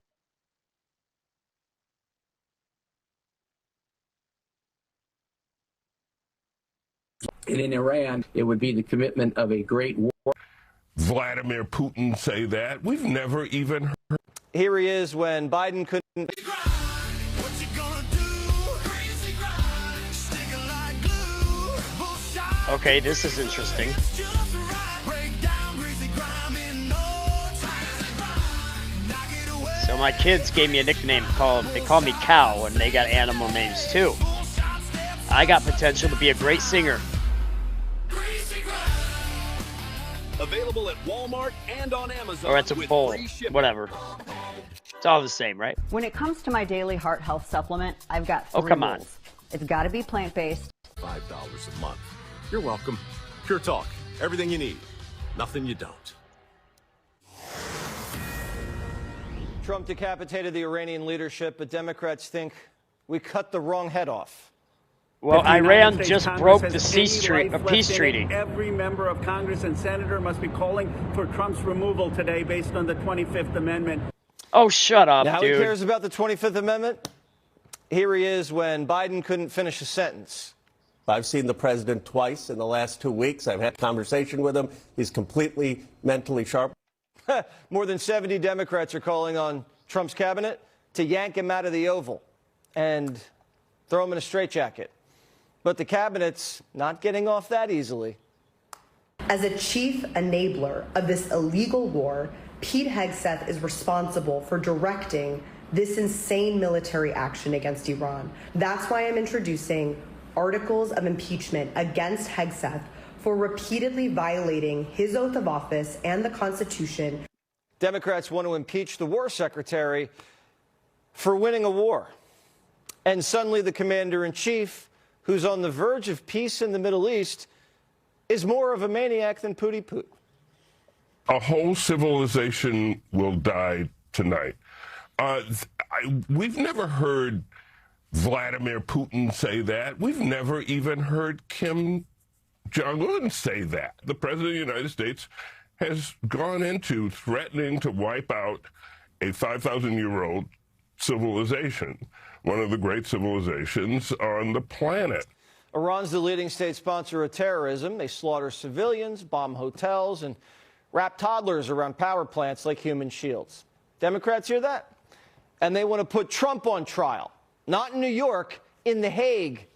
And in Iran, it would be the commitment of a great war. Vladimir Putin say that. We've never even heard. Here he is when Biden couldn't. Okay, this is interesting. So my kids gave me a nickname. They call me Cow, and they got animal names too. I got potential to be a great singer. Available at Walmart and on Amazon. Or it's a bowl, whatever. It's all the same, right? When it comes to my daily heart health supplement, I've got 3 come on. rules. It's got to be plant-based. $5 a month. You're welcome. Pure Talk. Everything you need. Nothing you don't. Trump decapitated the Iranian leadership, but Democrats think we cut the wrong head off. Well, Iran just broke the peace treaty. Every member of Congress and senator must be calling for Trump's removal today based on the 25th Amendment. Oh, shut up, now, dude. Who cares about the 25th Amendment? Here he is when Biden couldn't finish a sentence. I've seen the president twice in the last 2 weeks. I've had a conversation with him. He's completely mentally sharp. More than 70 Democrats are calling on Trump's cabinet to yank him out of the Oval and throw him in a straitjacket. But the cabinet's not getting off that easily. As a chief enabler of this illegal war, Pete Hegseth is responsible for directing this insane military action against Iran. That's why I'm introducing articles of impeachment against Hegseth for repeatedly violating his oath of office and the Constitution. Democrats want to impeach the war secretary for winning a war. And suddenly the commander-in-chief, who's on the verge of peace in the Middle East, is more of a maniac than Pootie Poot. A whole civilization will die tonight. We've never heard Vladimir Putin say that. We've never even heard Kim Jong-un say that. The President of the United States has gone into threatening to wipe out a 5,000-year-old civilization, one of the great civilizations on the planet. Iran's the leading state sponsor of terrorism. They slaughter civilians, bomb hotels, and wrap toddlers around power plants like human shields. Democrats hear that? And they want to put Trump on trial, not in New York, in The Hague.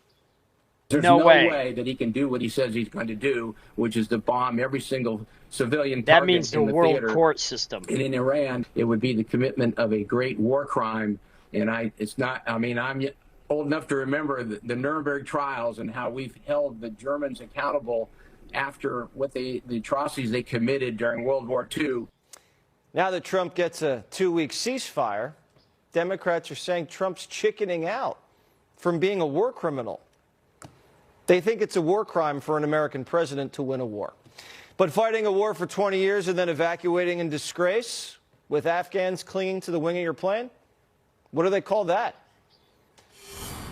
There's no way that he can do what he says he's going to do, which is to bomb every single civilian target. That means the world court system. And in Iran, it would be the commitment of a great war crime. And it's not, I mean, I'm old enough to remember the Nuremberg trials and how we've held the Germans accountable after what the atrocities they committed during World War II. Now that Trump gets a 2-week ceasefire, Democrats are saying Trump's chickening out from being a war criminal. They think it's a war crime for an American president to win a war. But fighting a war for 20 years and then evacuating in disgrace with Afghans clinging to the wing of your plane? What do they call that?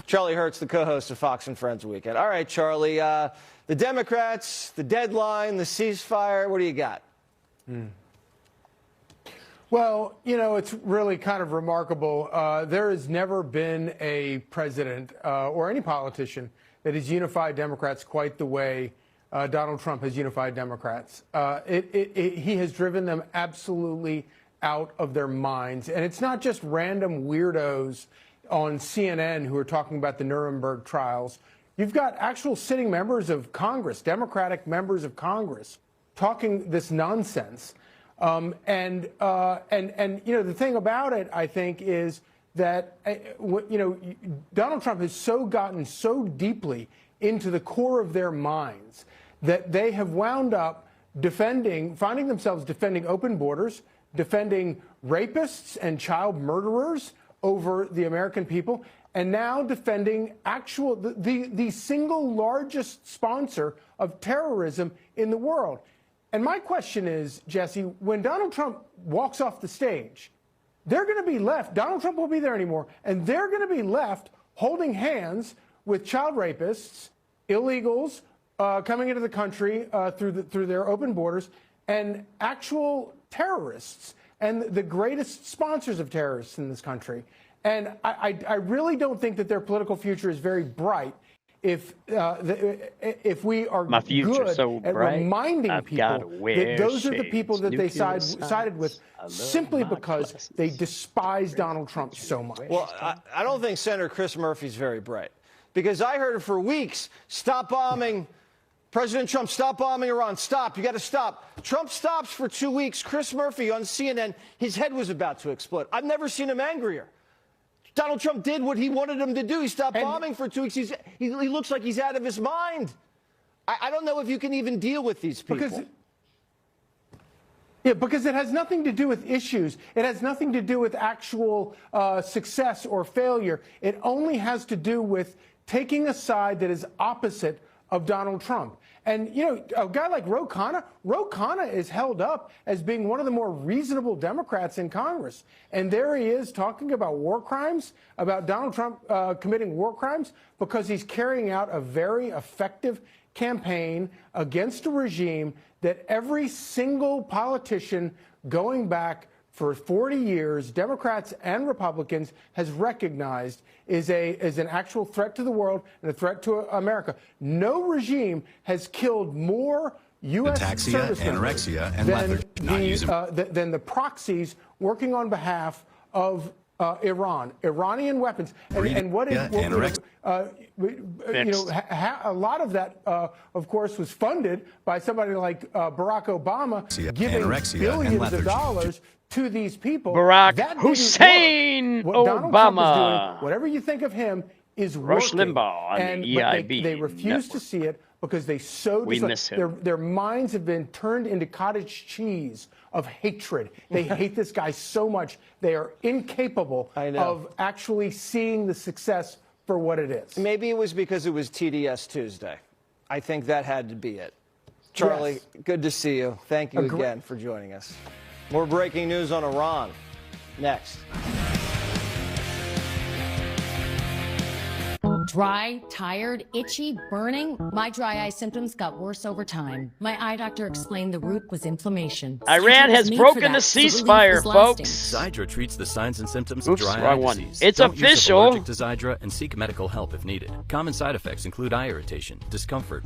Charlie Hertz, the co-host of Fox and Friends Weekend. All right, Charlie, the Democrats, the deadline, the ceasefire, what do you got? Well, you know, it's really kind of remarkable. There has never been a president or any politician that has unified Democrats quite the way Donald Trump has unified Democrats. He has driven them absolutely out of their minds. And it's not just random weirdos on CNN who are talking about the Nuremberg trials. You've got actual sitting members of Congress, Democratic members of Congress, talking this nonsense. And you know, the thing about it, I think, is that, you know, Donald Trump has gotten so deeply into the core of their minds that they have wound up finding themselves defending open borders, defending rapists and child murderers over the American people, and now defending the single largest sponsor of terrorism in the world. And my question is, Jesse, when Donald Trump walks off the stage, they're going to be left, Donald Trump won't be there anymore, and they're going to be left holding hands with child rapists, illegals coming into the country through their open borders, and actual terrorists, and the greatest sponsors of terrorists in this country. And I really don't think that their political future is very bright if we are good at reminding people that those are the people that they sided with simply because they despise Donald Trump so much. Well, I don't think Senator Chris Murphy's very bright, because I heard for weeks, stop bombing. President Trump, stop bombing Iran. Stop. You got to stop. Trump stops for 2 weeks. Chris Murphy on CNN, his head was about to explode. I've never seen him angrier. Donald Trump did what he wanted him to do. He stopped bombing for 2 weeks. He looks like he's out of his mind. I don't know if you can even deal with these people. Because it has nothing to do with issues. It has nothing to do with actual success or failure. It only has to do with taking a side that is opposite of Donald Trump. And, you know, a guy like Ro Khanna is held up as being one of the more reasonable Democrats in Congress. And there he is talking about war crimes, about Donald Trump committing war crimes, because he's carrying out a very effective campaign against a regime that every single politician going back for 40 years, Democrats and Republicans, has recognized is an actual threat to the world and a threat to America. No regime has killed more U.S. service members than the proxies working on behalf of Iran, Iranian weapons, and what is a lot of that, of course, was funded by somebody like Barack Obama, giving billions of dollars to these people. Barack Hussein Obama. Doing, whatever you think of him, is Rush working. Limbaugh on and the EIB they refuse to see it because they their minds have been turned into cottage cheese of hatred. They hate this guy so much they are incapable of actually seeing the success for what it is. Maybe it was because it was TDS Tuesday. I think that had to be it. Charlie, good to see you. Thank you again for joining us. More breaking news on Iran next. Dry, tired, itchy, burning? My dry eye symptoms got worse over time. My eye doctor explained the root was inflammation. Iran has broken the ceasefire, folks. Xiidra treats the signs and symptoms of dry eye disease. It's official. Allergic to Xiidra and seek medical help if needed. Common side effects include eye irritation, discomfort,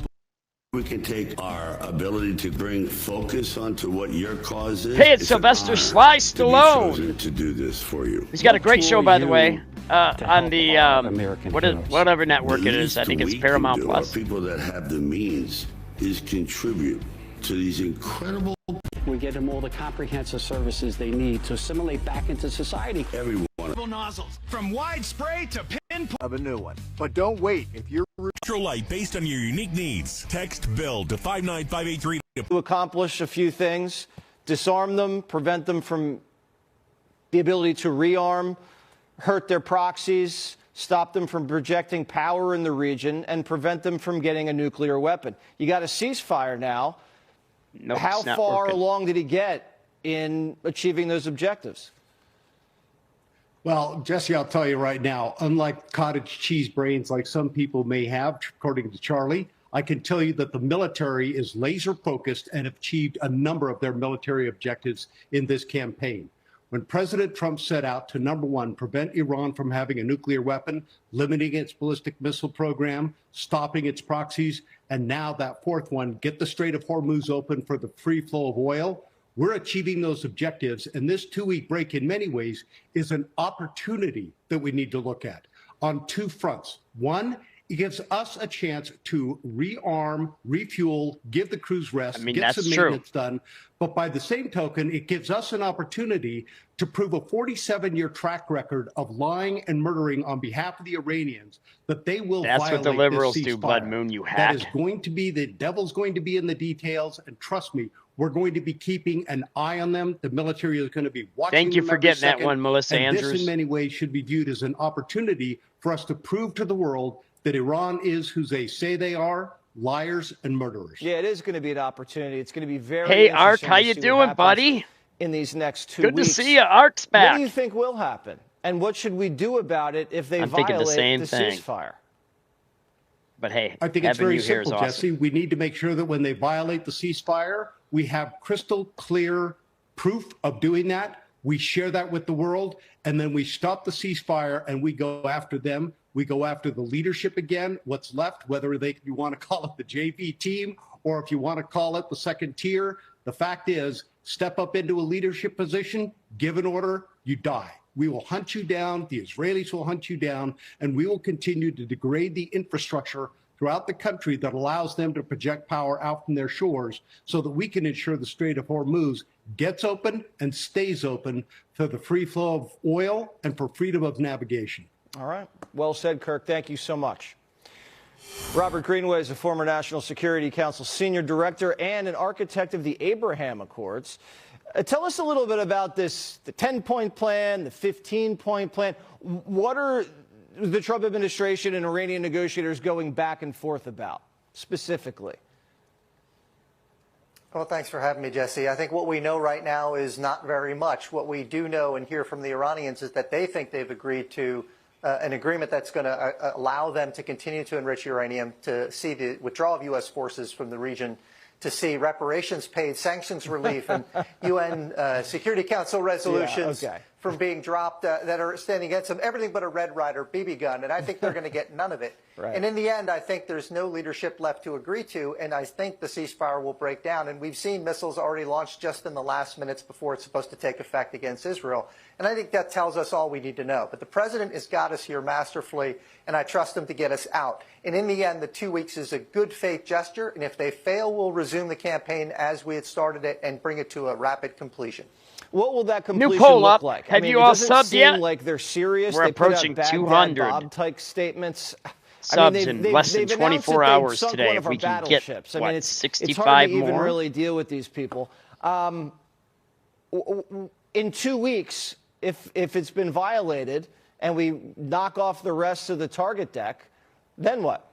We can take our ability to bring focus onto what your cause is. Hey, it's Sylvester Sly Stallone. To do this for you. He's got a great show, by the way, on the whatever network it is. I think it's Paramount Plus. People that have the means is contribute to these incredible. We get them all the comprehensive services they need to assimilate back into society. Everyone. Nozzles from wide spray to pin of a new one. But don't wait. If you're Electrolyte based on your unique needs, text BUILD to 59583 to accomplish a few things: disarm them, prevent them from the ability to rearm, hurt their proxies, stop them from projecting power in the region, and prevent them from getting a nuclear weapon. You got a ceasefire now. Nope, how far along did he get in achieving those objectives? Well, Jesse, I'll tell you right now, unlike cottage cheese brains like some people may have, according to Charlie, I can tell you that the military is laser focused and have achieved a number of their military objectives in this campaign. When President Trump set out to, number one, prevent Iran from having a nuclear weapon, limiting its ballistic missile program, stopping its proxies, and now that fourth one, get the Strait of Hormuz open for the free flow of oil, we're achieving those objectives. And this 2-week break, in many ways, is an opportunity that we need to look at on two fronts. One, it gives us a chance to rearm, refuel, give the crews rest, get some maintenance done. But by the same token, it gives us an opportunity to prove a 47-year track record of lying and murdering on behalf of the Iranians, that they will violate this ceasefire. That's what the liberals do, Blood Moon, you hack. That is going to be, the devil's going to be in the details. And trust me, we're going to be keeping an eye on them. The military is going to be watching. Thank you for getting that one, Melissa and Andrews. This, in many ways, should be viewed as an opportunity for us to prove to the world that Iran is who they say they are, liars and murderers. Yeah, it is going to be an opportunity. It's going to be very Hey, Ark, how you doing, buddy? In these next 2 weeks. Good to see you. Ark's back. What do you think will happen? And what should we do about it if they violate the ceasefire? But hey, I think it's very simple, Jesse. We need to make sure that when they violate the ceasefire, we have crystal clear proof of doing that. We share that with the world, and then we stop the ceasefire and we go after them. We go after the leadership again, what's left, whether you want to call it the JV team or if you want to call it the second tier. The fact is, step up into a leadership position, give an order, you die. We will hunt you down, the Israelis will hunt you down, and we will continue to degrade the infrastructure throughout the country that allows them to project power out from their shores so that we can ensure the Strait of Hormuz gets open and stays open for the free flow of oil and for freedom of navigation. All right. Well said, Kirk. Thank you so much. Robert Greenway is a former National Security Council senior director and an architect of the Abraham Accords. Tell us a little bit about this, the 10-point plan, the 15-point plan. What are the Trump administration and Iranian negotiators going back and forth about specifically? Well, thanks for having me, Jesse. I think what we know right now is not very much. What we do know and hear from the Iranians is that they think they've agreed to an agreement that's going to allow them to continue to enrich uranium, to see the withdrawal of U.S. forces from the region, to see reparations paid, sanctions relief, and UN Security Council resolutions from being dropped that are standing against them, everything but a Red Ryder BB gun. And I think they're going to get none of it. Right. And in the end, I think there's no leadership left to agree to, and I think the ceasefire will break down. And we've seen missiles already launched just in the last minutes before it's supposed to take effect against Israel. And I think that tells us all we need to know. But the president has got us here masterfully, and I trust him to get us out. And in the end, the 2 weeks is a good faith gesture. And if they fail, we'll resume the campaign as we had started it and bring it to a rapid completion. What will that completion New poll look up. like? Have you all subbed yet? Like they're serious. We're approaching 200 Baghdad-Bob-type statements. Subs in less than 24 hours today. If we can get it's 65 it's hard to more. even really deal with these people. In 2 weeks, if it's been violated and we knock off the rest of the target deck, then what?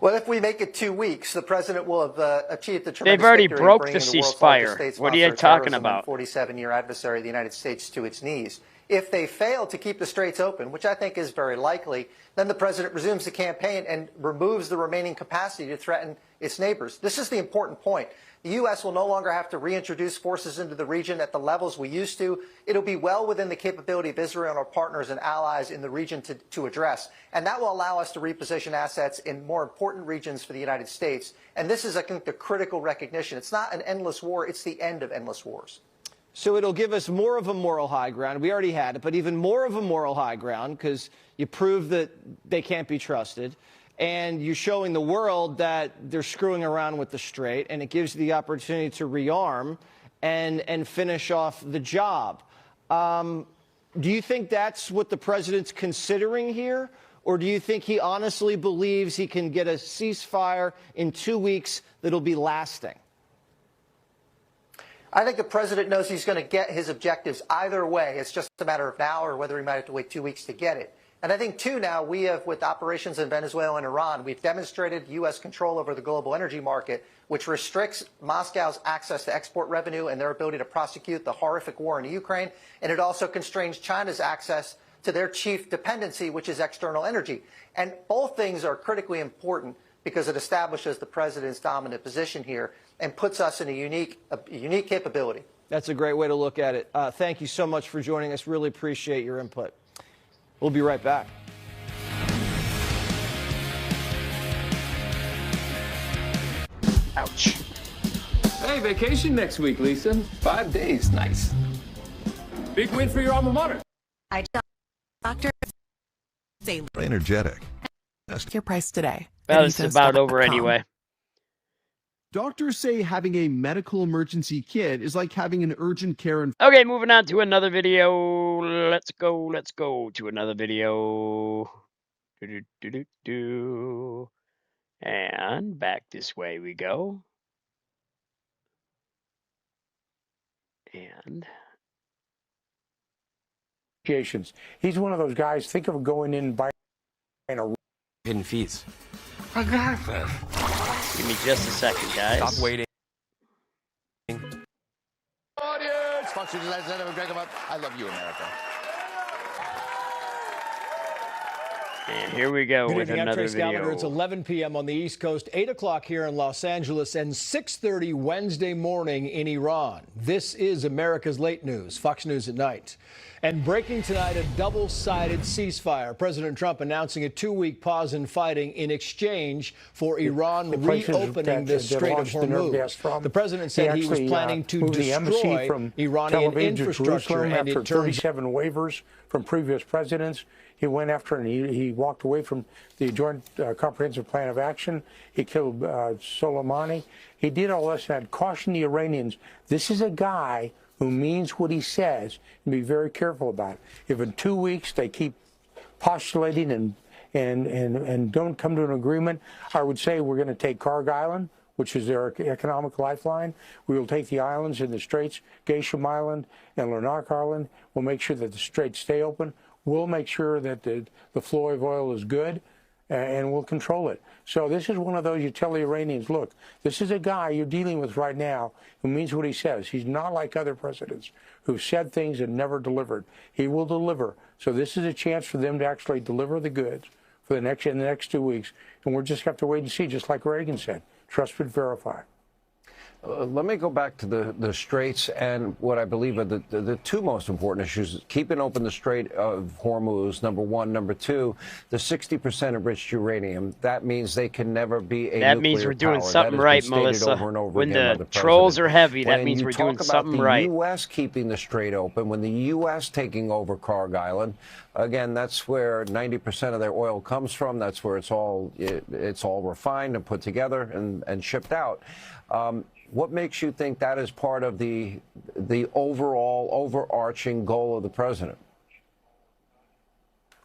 Well, if we make it 2 weeks, the president will have achieved the tremendous They've already victory broke in the bringing the world's ceasefire. largest What are you talking terrorism about? and 47-year adversary of the United States to its knees. If they fail to keep the straits open, which I think is very likely, then the president resumes the campaign and removes the remaining capacity to threaten its neighbors. This is the important point. The U.S. will no longer have to reintroduce forces into the region at the levels we used to. It'll be well within the capability of Israel and our partners and allies in the region to address. And that will allow us to reposition assets in more important regions for the United States. And this is, I think, the critical recognition. It's not an endless war. It's the end of endless wars. So it'll give us more of a moral high ground. We already had it, but even more of a moral high ground because you prove that they can't be trusted. And you're showing the world that they're screwing around with the Strait, and it gives you the opportunity to rearm and finish off the job. Do you think that's what the president's considering here? Or do you think he honestly believes he can get a ceasefire in 2 weeks that'll be lasting? I think the president knows he's going to get his objectives either way. It's just a matter of now or whether he might have to wait 2 weeks to get it. And I think, too, now we have, with operations in Venezuela and Iran, we've demonstrated U.S. control over the global energy market, which restricts Moscow's access to export revenue and their ability to prosecute the horrific war in Ukraine. And it also constrains China's access to their chief dependency, which is external energy. And both things are critically important because it establishes the president's dominant position here and puts us in a unique capability. That's a great way to look at it. Thank you so much for joining us. Really appreciate your input. We'll be right back. Ouch. Hey, vacation next week, Lisa. 5 days. Nice. Big win for your alma mater. Doctor, energetic. your price today. Well, it's about over anyway. Doctors say having a medical emergency kit is like having an urgent care. Okay, moving on to another video. Let's go to another video. And back this way we go. And he's one of those guys. Think of going in and buying a hidden fees. I got this. Give me just a second, guys. Stop waiting. Audience, I love you, America. And here we go with another video. It's 11 p.m. on the East Coast, 8 o'clock here in Los Angeles, and 6:30 Wednesday morning in Iran. This is America's Late News, Fox News at Night. And breaking tonight, a double-sided ceasefire. President Trump announcing a 2-week pause in fighting in exchange for Iran reopening the Strait of Hormuz. The president said he was planning to destroy Iranian infrastructure, and after it turns 37 waivers from previous presidents. He went after and he walked away from the Joint Comprehensive Plan of Action. He killed Soleimani. He did all this and had cautioned the Iranians. This is a guy who means what he says, and be very careful about it. If in 2 weeks they keep postulating and don't come to an agreement, I would say we're going to take Karg Island, which is their economic lifeline. We will take the islands in the Straits, Geisham Island and Larnaca Island. We'll make sure that the Straits stay open. We'll make sure that the flow of oil is good, and we'll control it. So this is one of those you tell the Iranians, look, this is a guy you're dealing with right now who means what he says. He's not like other presidents who've said things and never delivered. He will deliver. So this is a chance for them to actually deliver the goods in the next 2 weeks. And we'll just have to wait and see, just like Reagan said. Trust but verify. Let me go back to the Straits and what I believe are the two most important issues. Keeping open the Strait of Hormuz, number one. Number two, the 60% enriched uranium. That means they can never be a That means we're doing something right, Melissa. When the trolls are heavy, that means we're doing something right. When the U.S. keeping the Strait open, when the U.S. taking over Karg Island, again, that's where 90% of their oil comes from. That's where it's all refined and put together and shipped out. What makes you think that is part of the overall overarching goal of the president?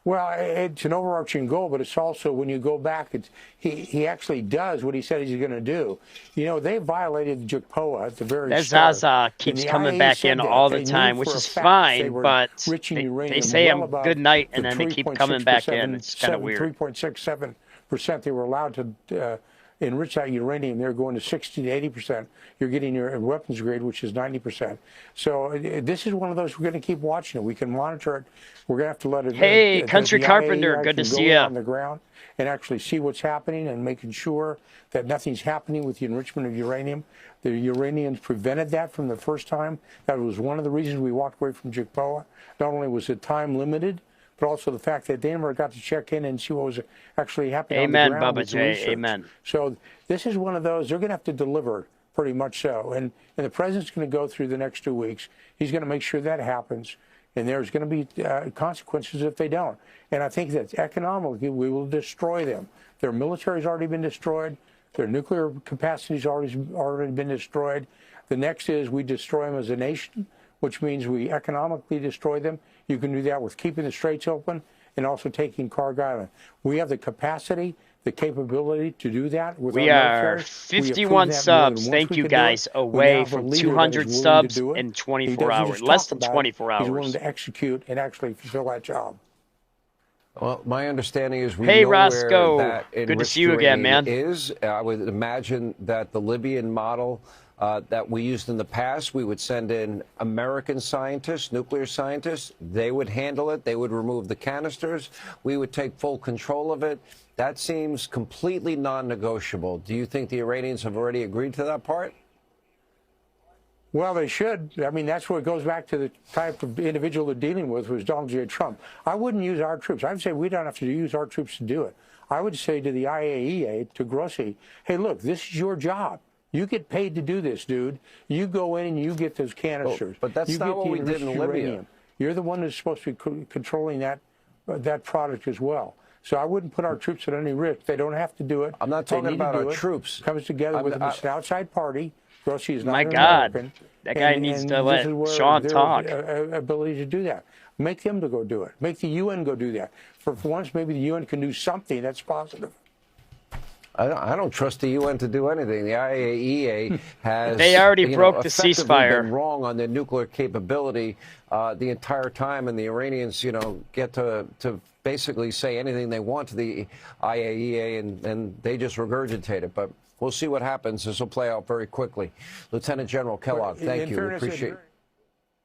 Well, it's an overarching goal, but it's also, when you go back, he actually does what he said he's going to do. You know, they violated JCPOA at the very start. Zaza keeps coming back in all the time, which is fine, but they say good night, and then they keep coming back in. It's kind of weird. 3.67% they were allowed to enrich that uranium, they're going to 60 to 80%. You're getting your weapons grade, which is 90%. So this is one of those we're going to keep watching it. We can monitor it. We're going to have to let it. Hey, Country Carpenter, good to see you. On the ground and actually see what's happening and making sure that nothing's happening with the enrichment of uranium. The Iranians prevented that from the first time. That was one of the reasons we walked away from JCPOA. Not only was it time limited, but also the fact that they never got to check in and see what was actually happening on the ground. Amen, Bubba J. Amen. So this is one of those, they're going to have to deliver pretty much so. And the president's going to go through the next 2 weeks. He's going to make sure that happens. And there's going to be consequences if they don't. And I think that economically, we will destroy them. Their military's already been destroyed. Their nuclear capacity's already been destroyed. The next is we destroy them as a nation, which means we economically destroy them. You can do that with keeping the straits open and also taking Carg Island. We have the capacity, the capability to do that. With we are 51 subs. Thank you guys. Away from 200 subs in 24 hours. Less than 24 hours. He's willing to execute and actually fulfill that job. Well, my understanding is we hey, know Roscoe. where that good to see you again, man. Is. I would imagine that the Libyan model that we used in the past, we would send in American scientists, nuclear scientists. They would handle it. They would remove the canisters. We would take full control of it. That seems completely non-negotiable. Do you think the Iranians have already agreed to that part? Well, they should. I mean, that's where it goes back to the type of individual they're dealing with, was Donald J. Trump. I wouldn't use our troops. I would say we don't have to use our troops to do it. I would say to the IAEA, to Grossi, hey, look, this is your job. You get paid to do this, dude. You go in and you get those canisters. But that's not what we did in Libya. You're the one who's supposed to be controlling that product as well. So I wouldn't put our troops at any risk. They don't have to do it. I'm not talking about our troops. Comes together with an outside party. Grossi is not my an God. American. That guy needs to let Sean talk. Ability to do that. Make them to go do it. Make the UN go do that. For once, maybe the UN can do something that's positive. I don't trust the UN to do anything. The IAEA has they already broke the ceasefire. Been wrong on their nuclear capability the entire time, and the Iranians, get to basically say anything they want to the IAEA, and they just regurgitate it. But we'll see what happens. This will play out very quickly. Lieutenant General Kellogg, thank you. We appreciate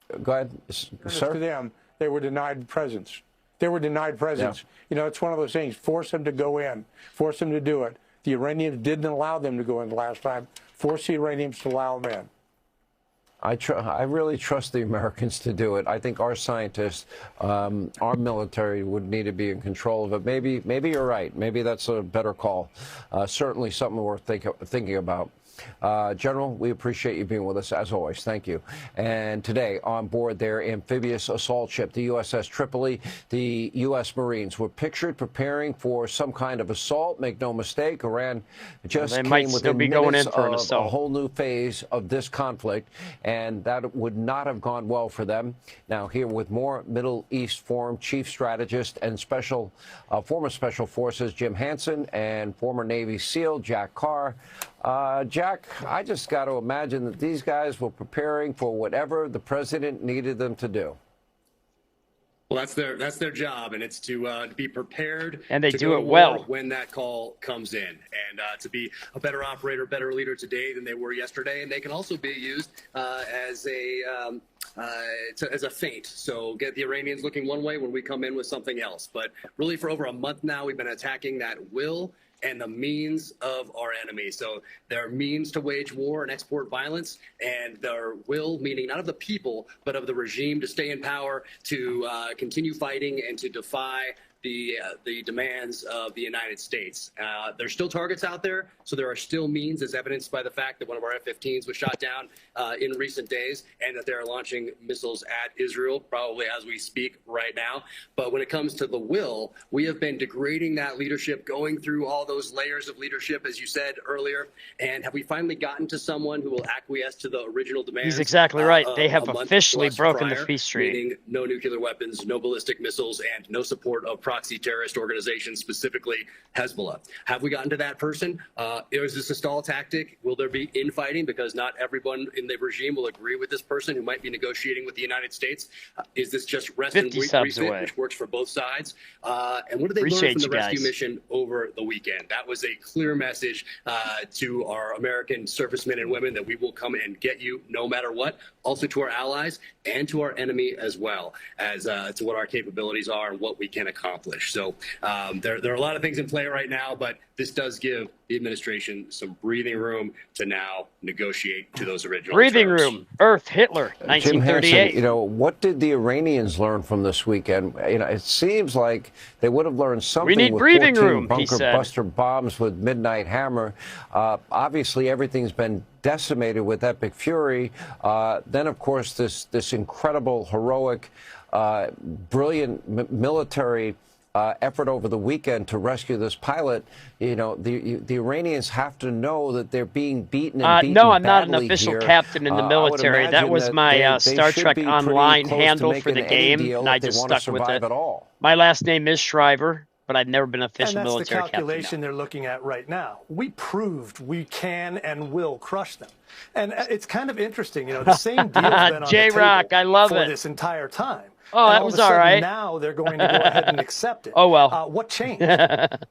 it. Go ahead, sir. To them, they were denied presence. They were denied presence. Yeah. It's one of those things. Force them to go in. Force them to do it. The Iranians didn't allow them to go in the last time. Force the Iranians to allow them in. I really trust the Americans to do it. I think our scientists, our military would need to be in control of it. Maybe you're right. Maybe that's a better call. Certainly something worth thinking about. General, we appreciate you being with us, as always. Thank you. And today, on board their amphibious assault ship, the USS Tripoli, the U.S. Marines were pictured preparing for some kind of assault. Make no mistake, Iran just came within minutes of a whole new phase of this conflict, and that would not have gone well for them. Now, here with more, Middle East Forum Chief Strategist and former Special Forces Jim Hansen and former Navy SEAL Jack Carr. Jack, I just got to imagine that these guys were preparing for whatever the president needed them to do. Well, that's their job, and it's to be prepared. And they to do go it to well war when that call comes in, and to be a better operator, better leader today than they were yesterday. And they can also be used as a feint. So get the Iranians looking one way when we come in with something else. But really, for over a month now, we've been attacking that will and the means of our enemy. So their means to wage war and export violence, and their will, meaning not of the people, but of the regime to stay in power, to continue fighting and to defy the demands of the United States. There's still targets out there, so there are still means, as evidenced by the fact that one of our F-15s was shot down in recent days, and that they're launching missiles at Israel, probably as we speak right now. But when it comes to the will, we have been degrading that leadership, going through all those layers of leadership, as you said earlier, and have we finally gotten to someone who will acquiesce to the original demands? He's exactly right. They have officially broken the peace treaty. Meaning no nuclear weapons, no ballistic missiles, and no support of proxy terrorist organizations, specifically Hezbollah. Have we gotten to that person? Is this a stall tactic? Will there be infighting because not everyone in the regime will agree with this person who might be negotiating with the United States? Is this just rest and refit, which works for both sides? And what did they learn from the rescue mission over the weekend? That was a clear message to our American servicemen and women that we will come and get you no matter what. Also to our allies and to our enemy as well, as to what our capabilities are and what we can accomplish. So there are a lot of things in play right now, but this does give the administration some breathing room to now negotiate to those original breathing terms. room. Earth, Hitler, 1938. Jim Hansen, what did the Iranians learn from this weekend? It seems like they would have learned something. We need with breathing 14 room, bunker buster bombs with Midnight Hammer. Obviously, everything's been decimated with Epic Fury. Then, of course, this incredible, heroic, brilliant military effort over the weekend to rescue this pilot. The Iranians have to know that they're being beaten and beaten no, I'm not an badly official here. captain in the military. That was my Star Trek Online handle for the game, and I just stuck with it. My last name is Shriver, but I've never been official military captain. And that's the calculation they're looking at right now. We proved we can and will crush them. And it's kind of interesting, the same deal's been on the J-Rock, table I love for it. this entire time. Oh, that was all right. Now they're going to go ahead and accept it. Oh, well. What changed?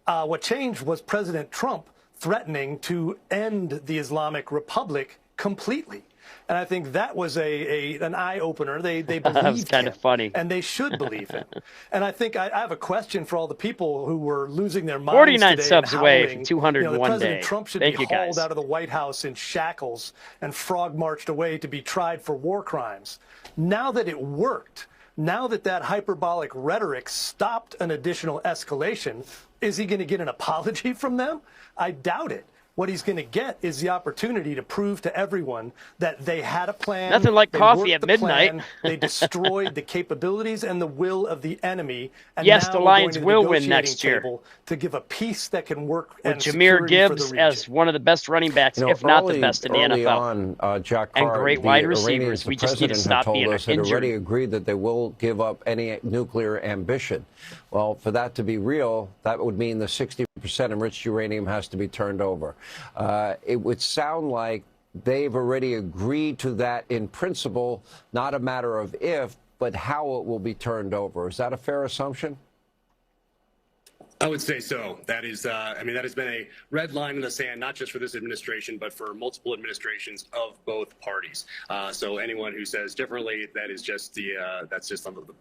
What changed was President Trump threatening to end the Islamic Republic completely. And I think that was an eye-opener. They believed that was kind of funny. And they should believe him. And I think I have a question for all the people who were losing their minds 49 today subs and away howling. from 201 President days. Trump should Thank be you, hauled guys. out of the White House in shackles and frog-marched away to be tried for war crimes. Now that it worked, now that that hyperbolic rhetoric stopped an additional escalation, is he going to get an apology from them? I doubt it. What he's going to get is the opportunity to prove to everyone that they had a plan. Nothing like they coffee worked at the midnight. plan, they destroyed the capabilities and the will of the enemy. And Yes, now the we're Lions going to the will win negotiating next year. table to give a peace that can work With and Jahmyr security for the Gibbs region. as one of the best running backs, if not the best in the early NFL. On, Jack and Carr, great the wide Iranians, receivers. the We just need to president had stop told being us had injured. already agreed that they will give up any nuclear ambition. Well, for that to be real, that would mean the 60% enriched uranium has to be turned over. It would sound like they've already agreed to that in principle, not a matter of if, but how it will be turned over. Is that a fair assumption? I would say so. That is, that has been a red line in the sand, not just for this administration, but for multiple administrations of both parties. So anyone who says differently, that is just that's just on the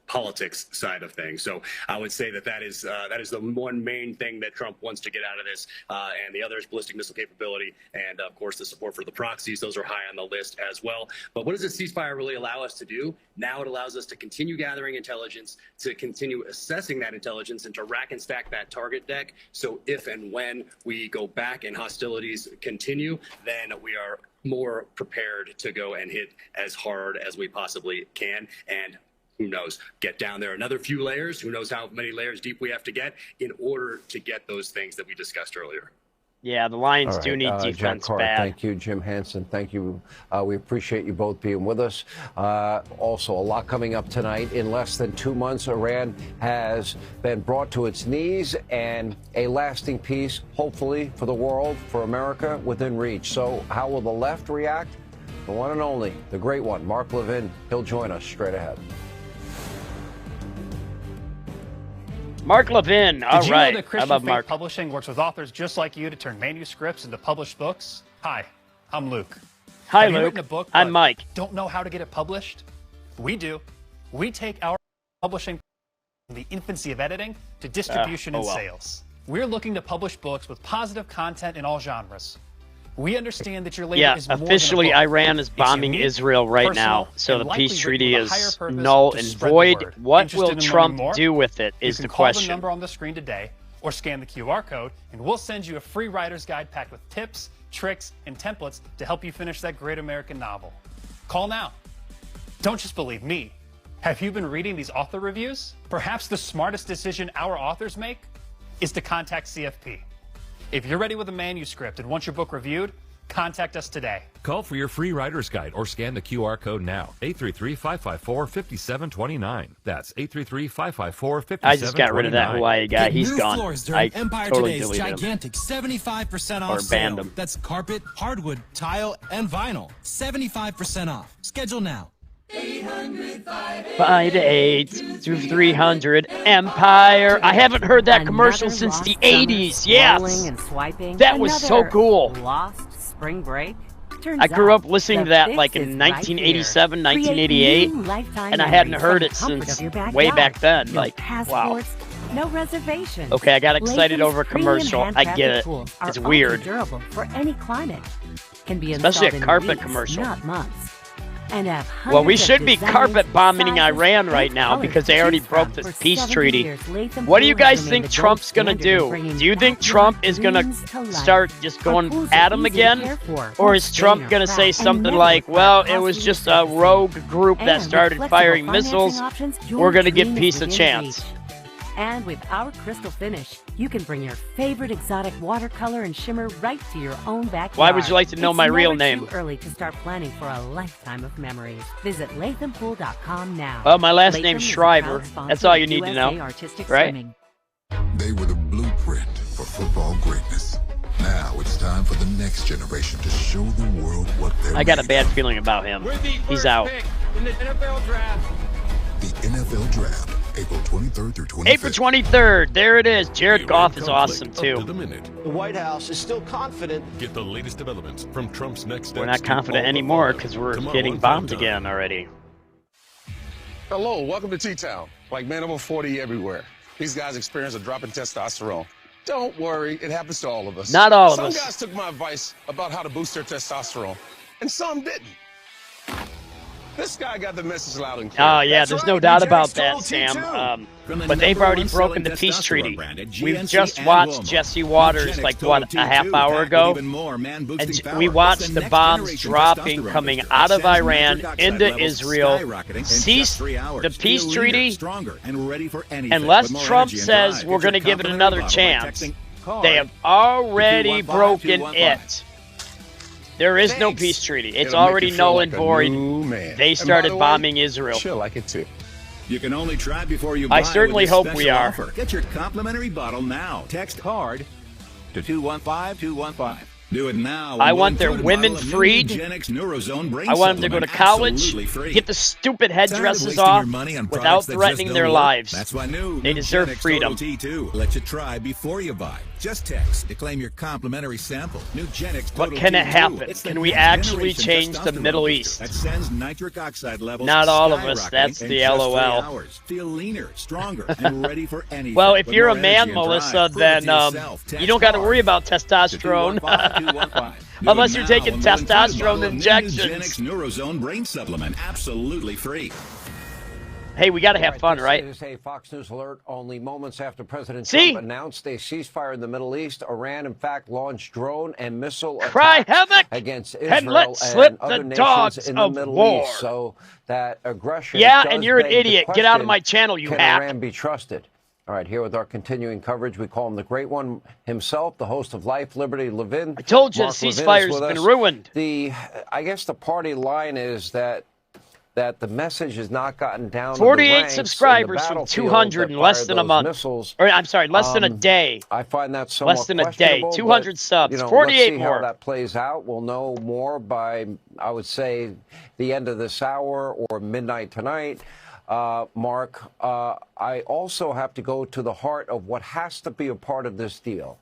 politics side of things. So I would say that is the one main thing that Trump wants to get out of this, and the other is ballistic missile capability, and of course the support for the proxies. Those are high on the list as well. But what does this ceasefire really allow us to do? Now it allows us to continue gathering intelligence, to continue assessing that intelligence, and to rack and stack that target deck. So if and when we go back and hostilities continue, then we are more prepared to go and hit as hard as we possibly can. And who knows, get down there another few layers. Who knows how many layers deep we have to get in order to get those things that we discussed earlier. Yeah, the Lions do need defense Jack Carr, bad. thank you. Jim Hansen, thank you. We appreciate you both being with us. Also, a lot coming up tonight. In less than 2 months, Iran has been brought to its knees, and a lasting peace, hopefully, for the world, for America, within reach. So how will the left react? The one and only, the great one, Mark Levin. He'll join us straight ahead. Mark Levin, all Did you right. know that I Christian love Faith Mark. Publishing works with authors just like you to turn manuscripts into published books? Hi, I'm Luke. Hi, Have you Luke. written a book I'm but Mike. Don't know how to get it published? We do. We take our publishing from the infancy of editing to distribution and sales. We're looking to publish books with positive content in all genres. We understand that your labor is more than a officially book. Iran is It's bombing unique, Israel right personal, now, so and the likely peace written treaty with a higher is purpose null to and spread the void. word. What Interested will in learning Trump more? do with it is You the can call the question. number on the screen today or scan the QR code, and we'll send you a free writer's guide packed with tips, tricks, and templates to help you finish that great American novel. Call now. Don't just believe me. Have you been reading these author reviews? Perhaps the smartest decision our authors make is to contact CFP. If you're ready with a manuscript and want your book reviewed, Contact us today. Call for your free rider's guide or scan the QR code now. 833-554-5729. That's 833-554-5729. I just got rid of that Hawaii guy. He's gone. I Empire totally Today's deleted him. gigantic 75% off Or banned sale. him. That's carpet, hardwood, tile, and vinyl. 75% off. Schedule now. 5-8-300 Empire. I haven't heard that commercial since the 80s. Yes. And swiping. That was so cool. Lost spring break. I grew up listening to that like in 1987, 1988, and I hadn't heard it since way back then. Like, wow. No reservations. Okay, I got excited Latham's over a commercial. I get it. tools are It's weird. Durable for any climate. Can be Especially installed a carpet in weeks, commercial. Not months. And have Well, we hundreds of should be designs, carpet bombing sizes, Iran right and now colors because they to already choose broke from. this For peace 70 treaty. years, Latham What do you Pool has guys remained think the gold Trump's going to standard in do? bringing Do you think backyard Trump is going dreams to to life. start just Our going pools at are him easy to again? care for, Or won't is stain Trump or going to crack, say and something never like, require well, it costly was just a surfaces. rogue group that And with started flexible firing financing missiles. options, your We're going to give dream is peace a within chance. reach. And with our crystal finish, you can bring your favorite exotic watercolor and shimmer right to your own backyard. Why would you like to know It's my real never name? too early to start planning for a lifetime of memories. Visit lathampool.com now. Oh, my last Latham name's is a Shriver. proud sponsor That's all you of need to USA know. Artistic Right? Swimming. They were the blueprint for football greatness. Now it's time for the next generation to show the world what they're I got a made bad of. feeling about him. He's out. The NFL Draft, April 23rd through 25th. April 23rd. There it is. Jared Goff is awesome, too. The White House is still confident. Get the latest developments from Trump's next We're not confident anymore because we're getting bombed again already. Hello, welcome to T-Town. Like man over 40 everywhere. These guys experience a drop in testosterone. Don't worry, it happens to all of us. Not all of us. Some guys took my advice about how to boost their testosterone, and some didn't. This guy got the message loud and clear. Oh, yeah, That's there's right, no doubt Eugenics about total that, Sam. T2. But they've already broken the peace treaty. We've just watched Jesse Waters, like, what, a half hour ago? And we watched the bombs dropping coming out of Iran into Israel. Cease the peace treaty. Unless Trump says we're going to give it another chance, they have already broken it. There is no peace treaty. It's It'll make already you feel null like and a void. new man. They And by started the way, bombing Israel. She'll like it too. You can only try before you buy. I certainly with this hope special we are. offer. Get your complimentary bottle now. Text HARD to 215-215. Do it now. I want their women freed. I want them to go to college, get the stupid headdresses off without threatening their lives. That's why new They deserve Nugenix freedom. Total T2 let you try before you buy. Just text to claim your complimentary sample. Nugenix Total But can it T2. happen? It's the Can we next actually generation change the testosterone Middle booster East? That sends nitric oxide levels Not all of us. skyrocketing That's in the just 3 LOL. hours. Feel leaner, stronger, and ready for anything. Well, if With you're more a man, energy and Melissa, drive. Prove it then to yourself. you Text don't got to HARD worry about testosterone. 215-215. Do Unless it you're now taking and we'll include a testosterone bottle of injections. Nugenix Neurozone Brain Supplement, absolutely free. Hey, we got to have fun, right? This is a Fox News alert. Only moments after President See? Trump announced a ceasefire in the Middle East, Iran, in fact, launched drone and missile Cry attacks havoc against and Israel let slip and other the nations dogs in the of Middle war. East. So that aggression. Yeah, does and you're an beg the idiot. Get out of question, my channel, you can hack. Iran be trusted? All right, here with our continuing coverage, we call him the Great One himself, the host of Life, Liberty, Levin. I told you Mark the Levin is ceasefire's with been us. ruined. I guess the party line is that the message has not gotten down. 48 subscribers from 200 in less than a month. Missiles. Or I'm sorry, less than a day. I find that somewhat Less than a day. questionable, 200 but, subs. you know, 48 let's see more. how that plays out. We'll know more by, I would say, the end of this hour or midnight tonight. Mark, I also have to go to the heart of what has to be a part of this deal.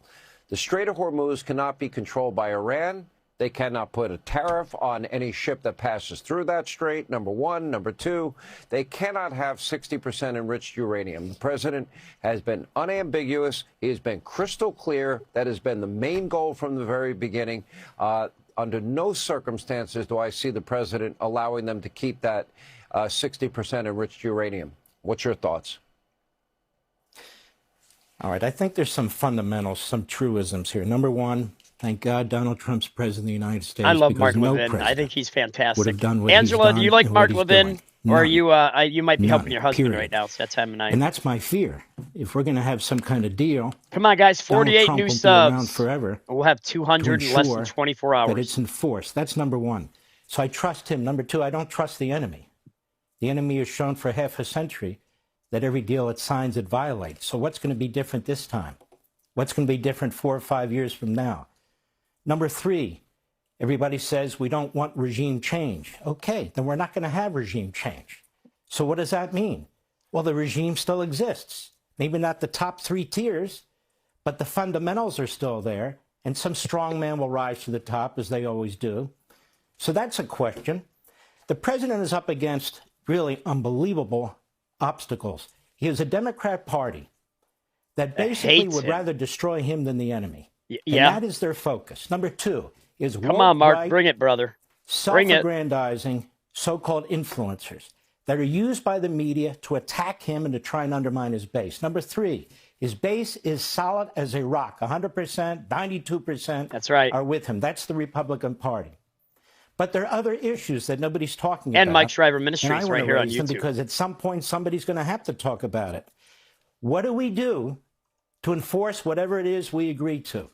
The Strait of Hormuz cannot be controlled by Iran. They cannot put a tariff on any ship that passes through that strait, number one. Number two, they cannot have 60% enriched uranium. The president has been unambiguous. He has been crystal clear. That has been the main goal from the very beginning. Under no circumstances do I see the president allowing them to keep that 60% enriched uranium. What's your thoughts? All right, I think there's some fundamentals, some truisms here. Number one, thank God Donald Trump's president of the United States. I love because Mark no Levin. I president think he's would fantastic. have done what Angela, he's do you done like and Mark what he's Levin? doing. Or None. you might be helping None, your husband period. right now. It's that time of night. And that's my fear. If we're going to have some kind of deal, Come on, guys. Donald 48 Trump new won't be around subs. forever. We'll have 200 in less than 24 hours. That it's enforced. That's number one. So I trust him. Number two, I don't trust the enemy. The enemy has shown for half a century that every deal it signs, it violates. So what's going to be different this time? What's going to be different 4 or 5 years from now? Number three, everybody says we don't want regime change. Okay, then we're not going to have regime change. So what does that mean? Well, the regime still exists. Maybe not the top 3 tiers, but the fundamentals are still there, and some strong man will rise to the top, as they always do. So that's a question. The president is up against really unbelievable obstacles. He has a Democrat Party that basically would rather destroy him than the enemy. Yeah. And that is their focus. Number two is come on, Mark, bring it, brother. Self-aggrandizing so-called influencers that are used by the media to attack him and to try and undermine his base. Number three, his base is solid as a rock. 100%, 92% That's right. are with him. That's the Republican Party. But there are other issues that nobody's talking about. And Mike Shriver Ministries right here on YouTube. Because at some point, somebody's going to have to talk about it. What do we do to enforce whatever it is we agree to?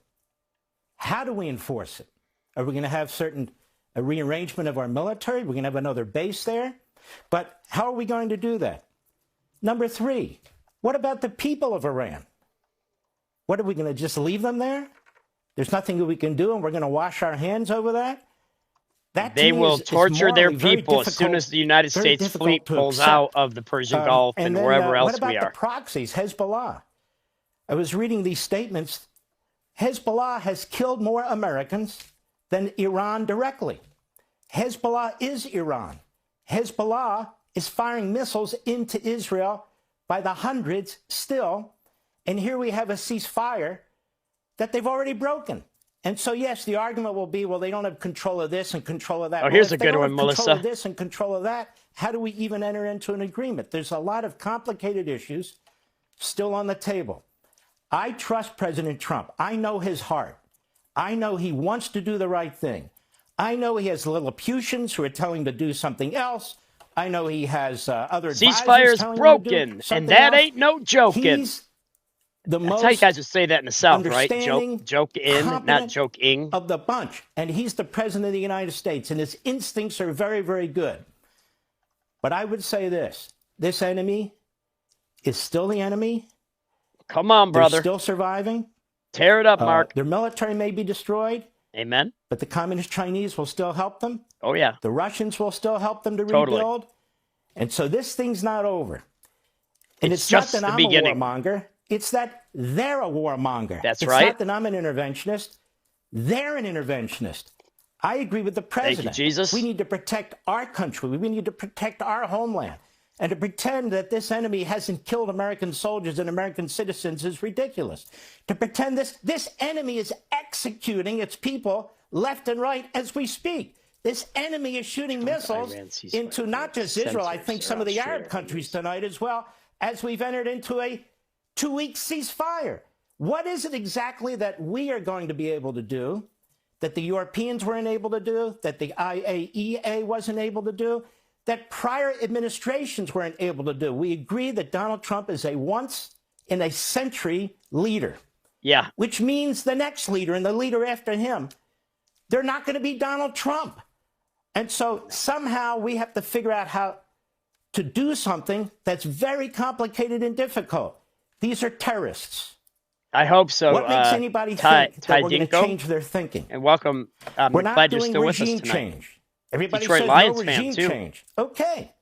How do we enforce it? Are we going to have a rearrangement of our military? We're going to have another base there? But how are we going to do that? Number three, what about the people of Iran? What are we going to just leave them there? There's nothing that we can do and we're going to wash our hands over that? They will torture their people as soon as the United States fleet pulls out of the Persian Gulf and wherever else we are. What about the proxies, Hezbollah? I was reading these statements. Hezbollah has killed more Americans than Iran directly. Hezbollah is Iran. Hezbollah is firing missiles into Israel by the hundreds still. And here we have a ceasefire that they've already broken. And so, yes, the argument will be, well, they don't have control of this and control of that. Oh, here's a good one, Melissa. Control of this and control of that. How do we even enter into an agreement? There's a lot of complicated issues still on the table. I trust President Trump. I know his heart. I know he wants to do the right thing. I know he has Lilliputians who are telling him to do something else. I know he has other advisors Ceasefire's telling broken, him to do and that else. ain't no joking. He's the That's most how you guys would say that in the South, right? understanding, Joke in, not competent joking. of the bunch. And he's the president of the United States, and his instincts are very, very good. But I would say this enemy is still the enemy. Come on, brother. They're still surviving. Tear it up, Mark. Their military may be destroyed. Amen. But the communist Chinese will still help them. Oh, yeah. The Russians will still help them to Totally. rebuild. And so this thing's not over. And It's it's not just that the I'm beginning. a warmonger. It's that they're a warmonger. That's it's right. not that I'm an interventionist. They're an interventionist. I agree with the president. Thank you, Jesus. We need to protect our country. We need to protect our homeland. And to pretend that this enemy hasn't killed American soldiers and American citizens is ridiculous. To pretend this enemy is executing its people left and right as we speak. This enemy is shooting missiles into not just Israel, I think some of the Arab countries tonight as well, as we've entered into a 2-week ceasefire. What is it exactly that we are going to be able to do that the Europeans weren't able to do, that the IAEA wasn't able to do, that prior administrations weren't able to do? We agree that Donald Trump is a once-in-a-century leader. Yeah. Which means the next leader and the leader after him, they're not going to be Donald Trump. And so somehow we have to figure out how to do something that's very complicated and difficult. These are terrorists. I hope so. What makes anybody think that we're going to change their thinking? And welcome. We're glad not you're doing still with us regime tonight. change. Everybody Detroit says Lions no fan, regime too. change. Okay.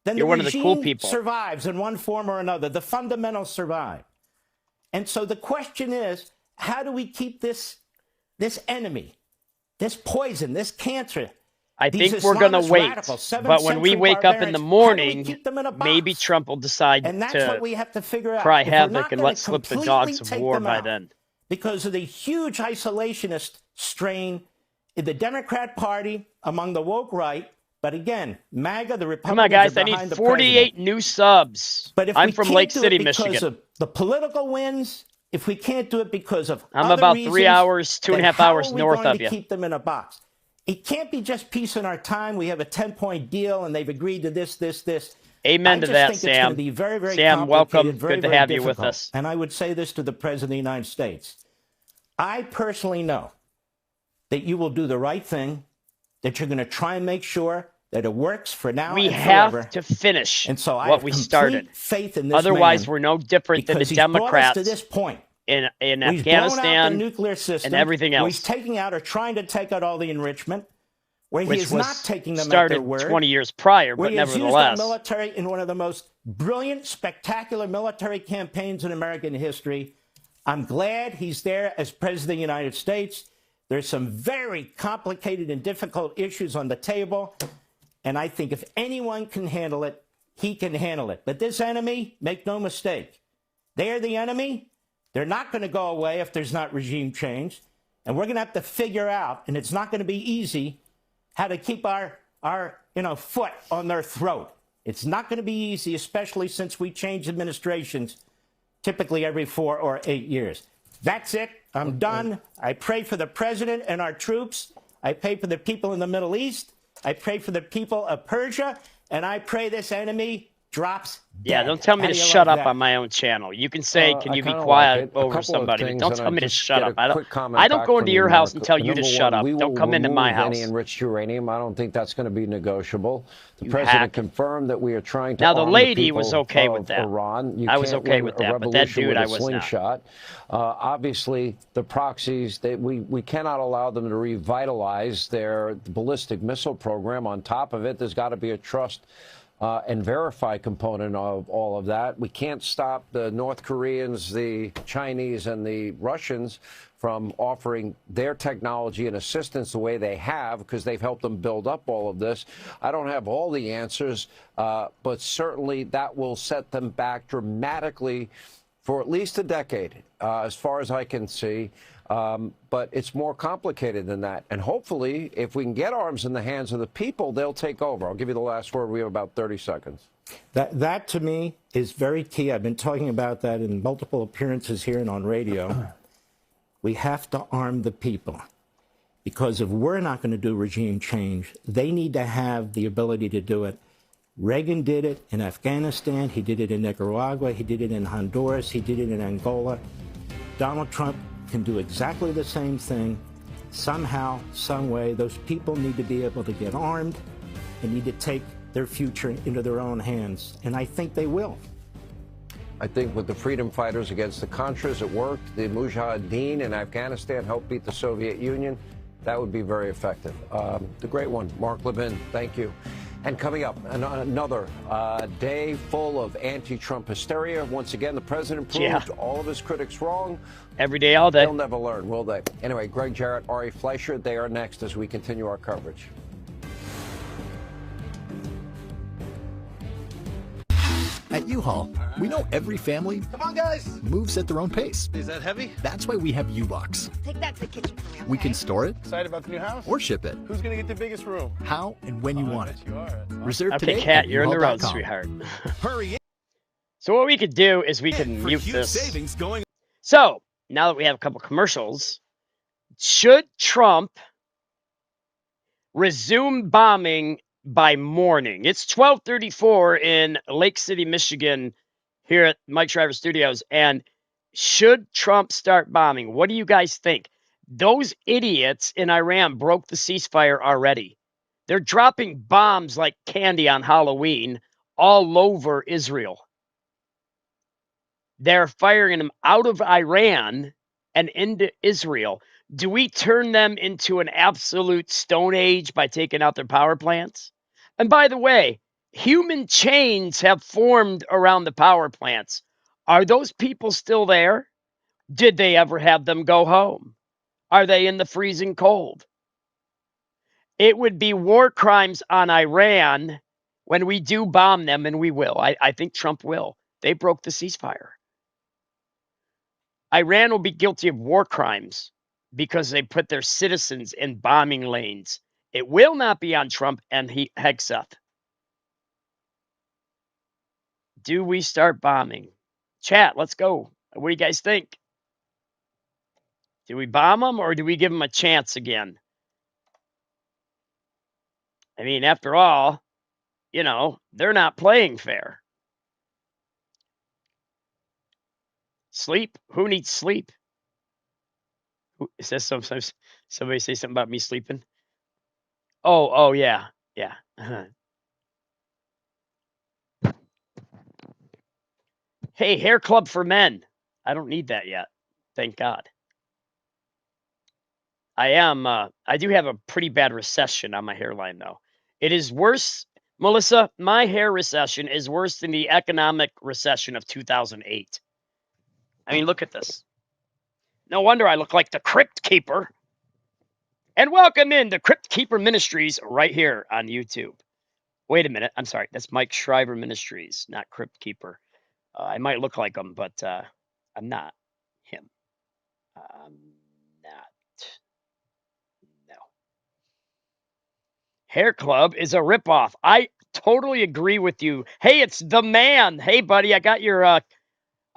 Then You're the one of the regime cool people. survives in one form or another. The fundamentals survive. And so the question is, how do we keep this enemy, this poison, this cancer? I these think we're going to Islamist wait. radicals, But when we 7th-century wake up in the barbarians, how do we morning, keep them in a box? maybe Trump will decide And that's to what we have to figure out. cry If we're havoc not and gonna let slip the completely dogs of take war them by out then. because of the huge isolationist strain in the Democrat Party among the woke right. But again, MAGA, the Republicans Come on, guys. are I behind need the 48 president. new subs. But if I'm we from can't Lake do City, it because Michigan. of the political wins, if we can't do it because of I'm other about reasons, 3 hours, 2.5 then how hours are we north going of to you. keep them in a box? It can't be just peace in our time. We have a 10-point deal, and they've agreed to this. Amen to that, I just think it's going to Sam. be very, very Sam, complicated, welcome. very, Good to very have difficult. you with us. And I would say this to the President of the United States. I personally know that you will do the right thing, that you're going to try and make sure that it works for now We and have forever. to finish And so I what have we complete started. faith in this Otherwise, man, we're no different than the because he's brought us Democrats to this point. in He's blown out Afghanistan the nuclear system, and everything where else. he's taking out or trying to take out all the enrichment, where he Which is was not taking them at started their word. 20 years prior, where but he has used our nevertheless. military in one of the most brilliant, spectacular military campaigns in American history. I'm glad he's there as President of the United States. There's some very complicated and difficult issues on the table, and I think if anyone can handle it, he can handle it. But this enemy, make no mistake, they are the enemy. They're not going to go away if there's not regime change, and we're going to have to figure out, and it's not going to be easy, how to keep our foot on their throat. It's not going to be easy, especially since we change administrations typically every 4 or 8 years. That's it. I'm done. I pray for the president and our troops. I pray for the people in the Middle East. I pray for the people of Persia. And I pray this enemy drops dead. Yeah, don't tell me How to do you shut like up that? on my own channel. You can say, can I you be kinda quiet like it. A over couple of somebody, but things, don't and tell I me to just shut get up. a quick comment I don't back go from into you, your house and Mark. tell you to Number shut one, up. we will Don't come into my remove house. any enriched uranium. I don't think that's going to be negotiable. The You president hack. confirmed that we are trying to Now, the arm lady people was okay of with that. Iran. You I was can't okay win with a that, but that revolution dude with a I was not. slingshot. Obviously, the proxies, we cannot allow them to revitalize their ballistic missile program. On top of it, there's got to be a trust and verify component of all of that. We can't stop the North Koreans, the Chinese, and the Russians from offering their technology and assistance the way they have, because they've helped them build up all of this. I don't have all the answers, but certainly that will set them back dramatically for at least a decade, as far as I can see. But it's more complicated than that. And hopefully, if we can get arms in the hands of the people, they'll take over. I'll give you the last word. We have about 30 seconds. That to me is very key. I've been talking about that in multiple appearances here and on radio. We have to arm the people, because if we're not going to do regime change, they need to have the ability to do it. Reagan did it in Afghanistan. He did it in Nicaragua. He did it in Honduras. He did it in Angola. Donald Trump can do exactly the same thing. Somehow, some way, those people need to be able to get armed and need to take their future into their own hands. And I think they will. I think with the freedom fighters against the Contras, it worked. The Mujahideen in Afghanistan helped beat the Soviet Union. That would be very effective. The great one, Mark Levin, thank you. And coming up, another day full of anti-Trump hysteria. Once again, the president proved all of his critics wrong. Every day, all day. They'll never learn, will they? Anyway, Greg Jarrett, Ari Fleischer, they are next as we continue our coverage. At U-Haul, we know every family moves at their own pace. Is that heavy? That's why we have U-Box. Take that to the kitchen. We can store it Excited about the new house? or ship it, Who's gonna get the biggest room? how and when you want it. Reserve Okay, today Kat, at you're in the road, U-Haul.com. sweetheart. Hurry! So what we could do is we can For mute huge this. savings going. So now that we have a couple commercials, should Trump resume bombing by morning? It's 12:34 in Lake City, Michigan, here at Mike Shriver Studios. And should Trump start bombing? What do you guys think? Those idiots in Iran broke the ceasefire already. They're dropping bombs like candy on Halloween all over Israel. They're firing them out of Iran and into Israel. Do we turn them into an absolute stone age by taking out their power plants? And by the way, human chains have formed around the power plants. Are those people still there? Did they ever have them go home? Are they in the freezing cold? It would be war crimes on Iran when we do bomb them, and we will. I think Trump will. They broke the ceasefire. Iran will be guilty of war crimes because they put their citizens in bombing lanes. It will not be on Trump and Hegseth. Do we start bombing? Chat, let's go. What do you guys think? Do we bomb them or do we give them a chance again? I mean, after all, you know, they're not playing fair. Sleep? Who needs sleep? It says sometimes somebody say something about me sleeping. Oh, yeah, yeah. Hey, hair club for men. I don't need that yet. Thank God. I do have a pretty bad recession on my hairline, though. It is worse, Melissa, my hair recession is worse than the economic recession of 2008. I mean, look at this. No wonder I look like the Crypt Keeper. And welcome in to Crypt Keeper Ministries right here on YouTube. Wait a minute. I'm sorry. That's Mike Shriver Ministries, not Crypt Keeper. I might look like him, but I'm not him. I'm not. No. Hair Club is a ripoff. I totally agree with you. Hey, it's the man. Hey, buddy, I got your.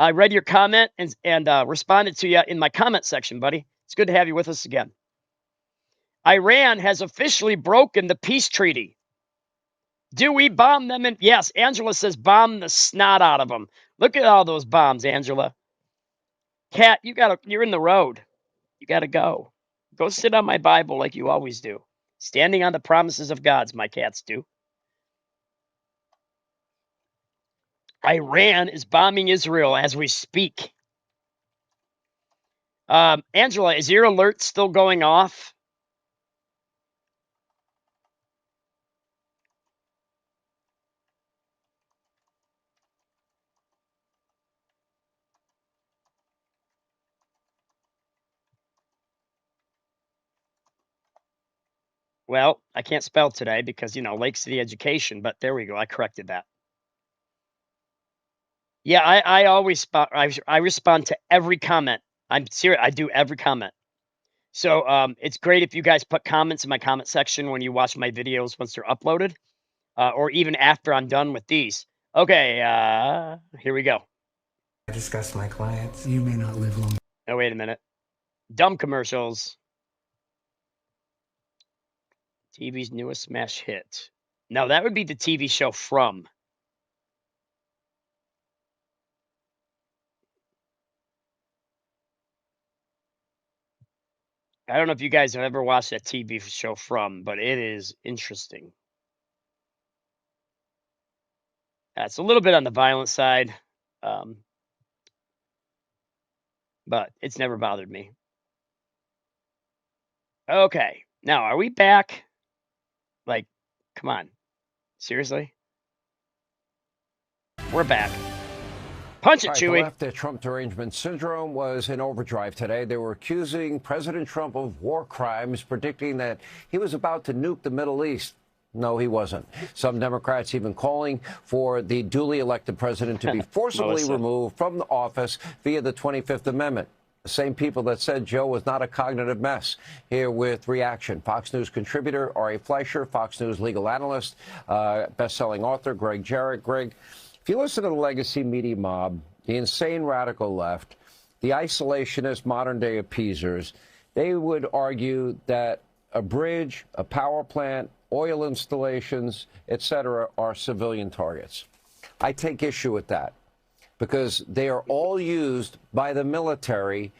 I read your comment and responded to you in my comment section, buddy. It's good to have you with us again. Iran has officially broken the peace treaty. Do we bomb them? Yes, Angela says bomb the snot out of them. Look at all those bombs, Angela. Kat, you're in the road. You gotta go. Go sit on my Bible like you always do. Standing on the promises of God's, my cats do. Iran is bombing Israel as we speak. Angela, is your alert still going off? Well, I can't spell today because, you know, Lake City Education, but there we go. I corrected that. Yeah, I always I respond to every comment. I'm serious. I do every comment. So it's great if you guys put comments in my comment section when you watch my videos once they're uploaded, or even after I'm done with these. Okay, here we go. I discuss my clients. You may not live long. Oh, wait a minute. Dumb commercials. TV's newest smash hit. No, that would be the TV show From. I don't know if you guys have ever watched that TV show From, but it is interesting. It's a little bit on the violent side, but it's never bothered me. Okay, now are we back? Like, come on. Seriously? We're back. Punch it, All right, Chewie. the left at Trump derangement syndrome was in overdrive today. They were accusing President Trump of war crimes, predicting that he was about to nuke the Middle East. No, he wasn't. Some Democrats even calling for the duly elected president to be forcibly removed from the office via the 25th Amendment. The same people that said Joe was not a cognitive mess. Here with reaction, Fox News contributor Ari Fleischer, Fox News legal analyst, best-selling author Greg Jarrett. Greg, if you listen to the legacy media mob, the insane radical left, the isolationist modern-day appeasers, they would argue that a bridge, a power plant, oil installations, etc., are civilian targets. I take issue with that because they are all used by the military,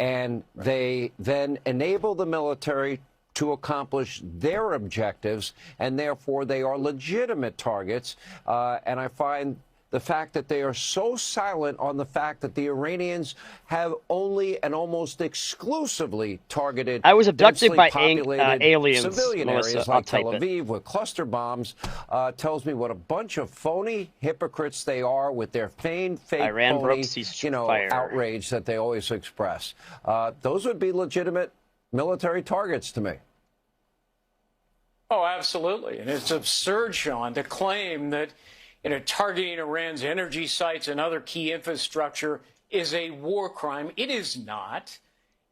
and they then enable the military to accomplish their objectives, and therefore they are legitimate targets. And I find the fact that they are so silent on the fact that the Iranians have only and almost exclusively targeted I was abducted by populated aliens, civilian Melissa. areas I'll like Tel type it. Aviv with cluster bombs tells me what a bunch of phony hypocrites they are with their fake, Iran broke phony, ceasefire. outrage that they always express. Those would be legitimate military targets to me. Oh, absolutely. And it's absurd, Sean, to claim that targeting Iran's energy sites and other key infrastructure is a war crime. It is not.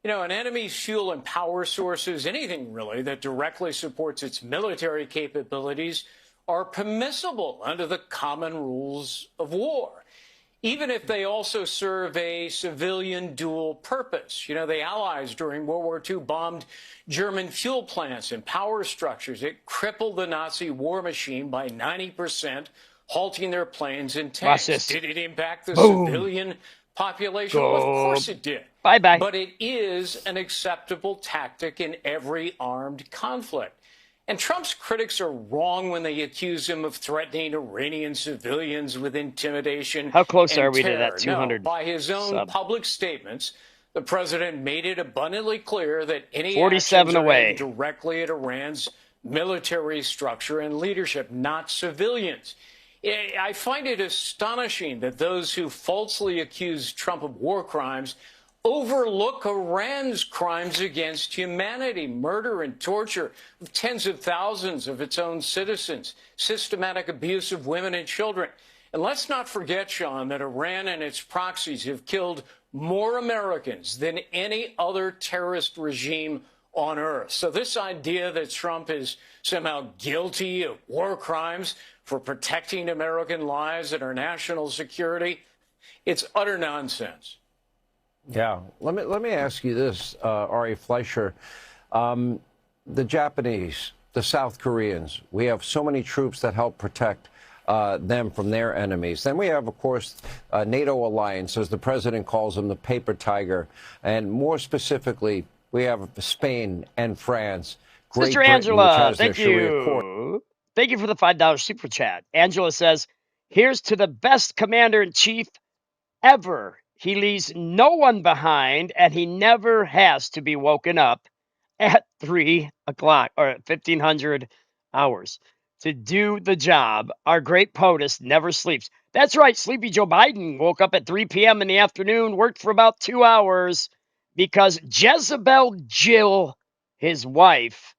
An enemy's fuel and power sources, anything really that directly supports its military capabilities, are permissible under the common rules of war. even if they also serve a civilian dual purpose. You know, the Allies during World War II bombed German fuel plants and power structures. It crippled the Nazi war machine by 90%, halting their planes and tanks. Did it impact the civilian population? Well, of course it did. Bye-bye. But it is an acceptable tactic in every armed conflict. And Trump's critics are wrong when they accuse him of threatening Iranian civilians with intimidation. How close and are we to terror. that 200 No, by his own public statements, the president made it abundantly clear that any 47 actions are away. aimed directly at Iran's military structure and leadership, not civilians. I find it astonishing that those who falsely accuse Trump of war crimes overlook Iran's crimes against humanity, murder and torture of tens of thousands of its own citizens, systematic abuse of women and children. And let's not forget, Sean, that Iran and its proxies have killed more Americans than any other terrorist regime on earth. So this idea that Trump is somehow guilty of war crimes for protecting American lives and our national security, it's utter nonsense. Yeah. Let me ask you this, Ari Fleischer. The Japanese, the South Koreans, we have so many troops that help protect them from their enemies. Then we have, of course, NATO alliance, as the president calls them, the paper tiger. And more specifically, we have Spain and France. Great Sister Britain, Angela, which has thank their Sharia court. you. Thank you for the $5 super chat. Angela says, here's to the best commander-in-chief ever. He leaves no one behind, and he never has to be woken up at 3 o'clock or at 1500 hours to do the job. Our great POTUS never sleeps. That's right. Sleepy Joe Biden woke up at 3 p.m. in the afternoon, worked for about 2 hours because Jezebel Jill, his wife,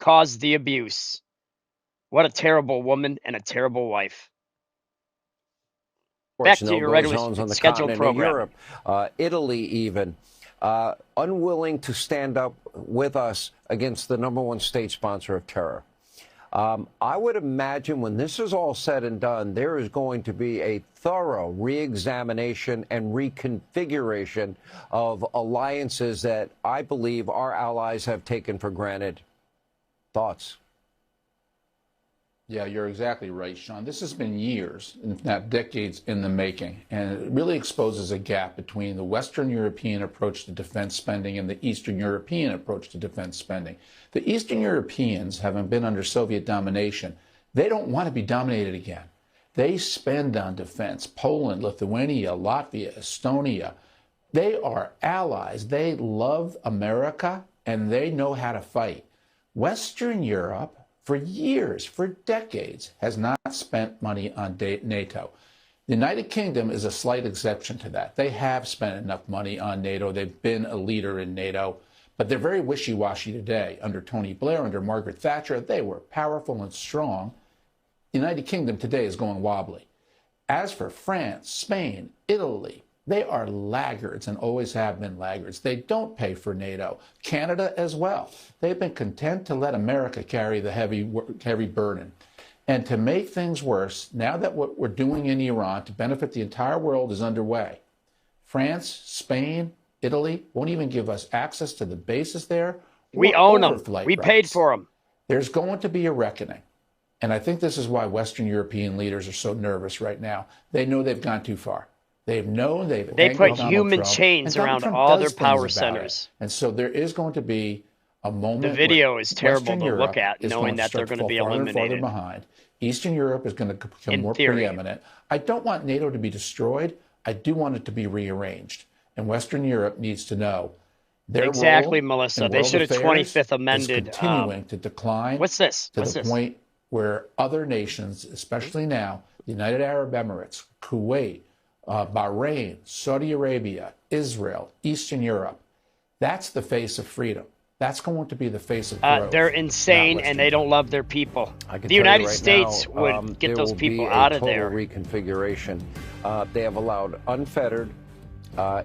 caused the abuse. What a terrible woman and a terrible wife. Back to your regularly zones on the scheduled continent program. of Europe, Italy even, unwilling to stand up with us against the #1 state sponsor of terror. I would imagine when this is all said and done, there is going to be a thorough reexamination and reconfiguration of alliances that I believe our allies have taken for granted. Thoughts? Yeah, you're exactly right, Sean. This has been years, if not decades, in the making, and it really exposes a gap between the Western European approach to defense spending and the Eastern European approach to defense spending. The Eastern Europeans, having been under Soviet domination, they don't want to be dominated again. They spend on defense. Poland, Lithuania, Latvia, Estonia, they are allies. They love America, and they know how to fight. Western Europe, for years, for decades, has not spent money on NATO. The United Kingdom is a slight exception to that. They have spent enough money on NATO. They've been a leader in NATO, but they're very wishy-washy today. Under Tony Blair, under Margaret Thatcher, they were powerful and strong. The United Kingdom today is going wobbly. As for France, Spain, Italy, they are laggards and always have been laggards. They don't pay for NATO. Canada as well. They've been content to let America carry the heavy burden. And to make things worse, now that what we're doing in Iran to benefit the entire world is underway, France, Spain, Italy won't even give us access to the bases there. We own them. We paid for them. There's going to be a reckoning. And I think this is why Western European leaders are so nervous right now. They know they've gone too far. They put human chains around all their power centers. And so there is going to be a moment. The video is terrible to look at, knowing that they're going to be eliminated. Behind. Eastern Europe is going to become more preeminent. I don't want NATO to be destroyed. I do want it to be rearranged. And Western Europe needs to know their exactly, role Melissa. in They world should have affairs 25th amended. is continuing to decline. What's this? To the point where other nations, especially now, the United Arab Emirates, Kuwait, Bahrain, Saudi Arabia, Israel, Eastern Europe. That's the face of freedom. That's going to be the face of growth. They're insane and they don't love their people. The United States would get those people out of there. Reconfiguration. They have allowed unfettered,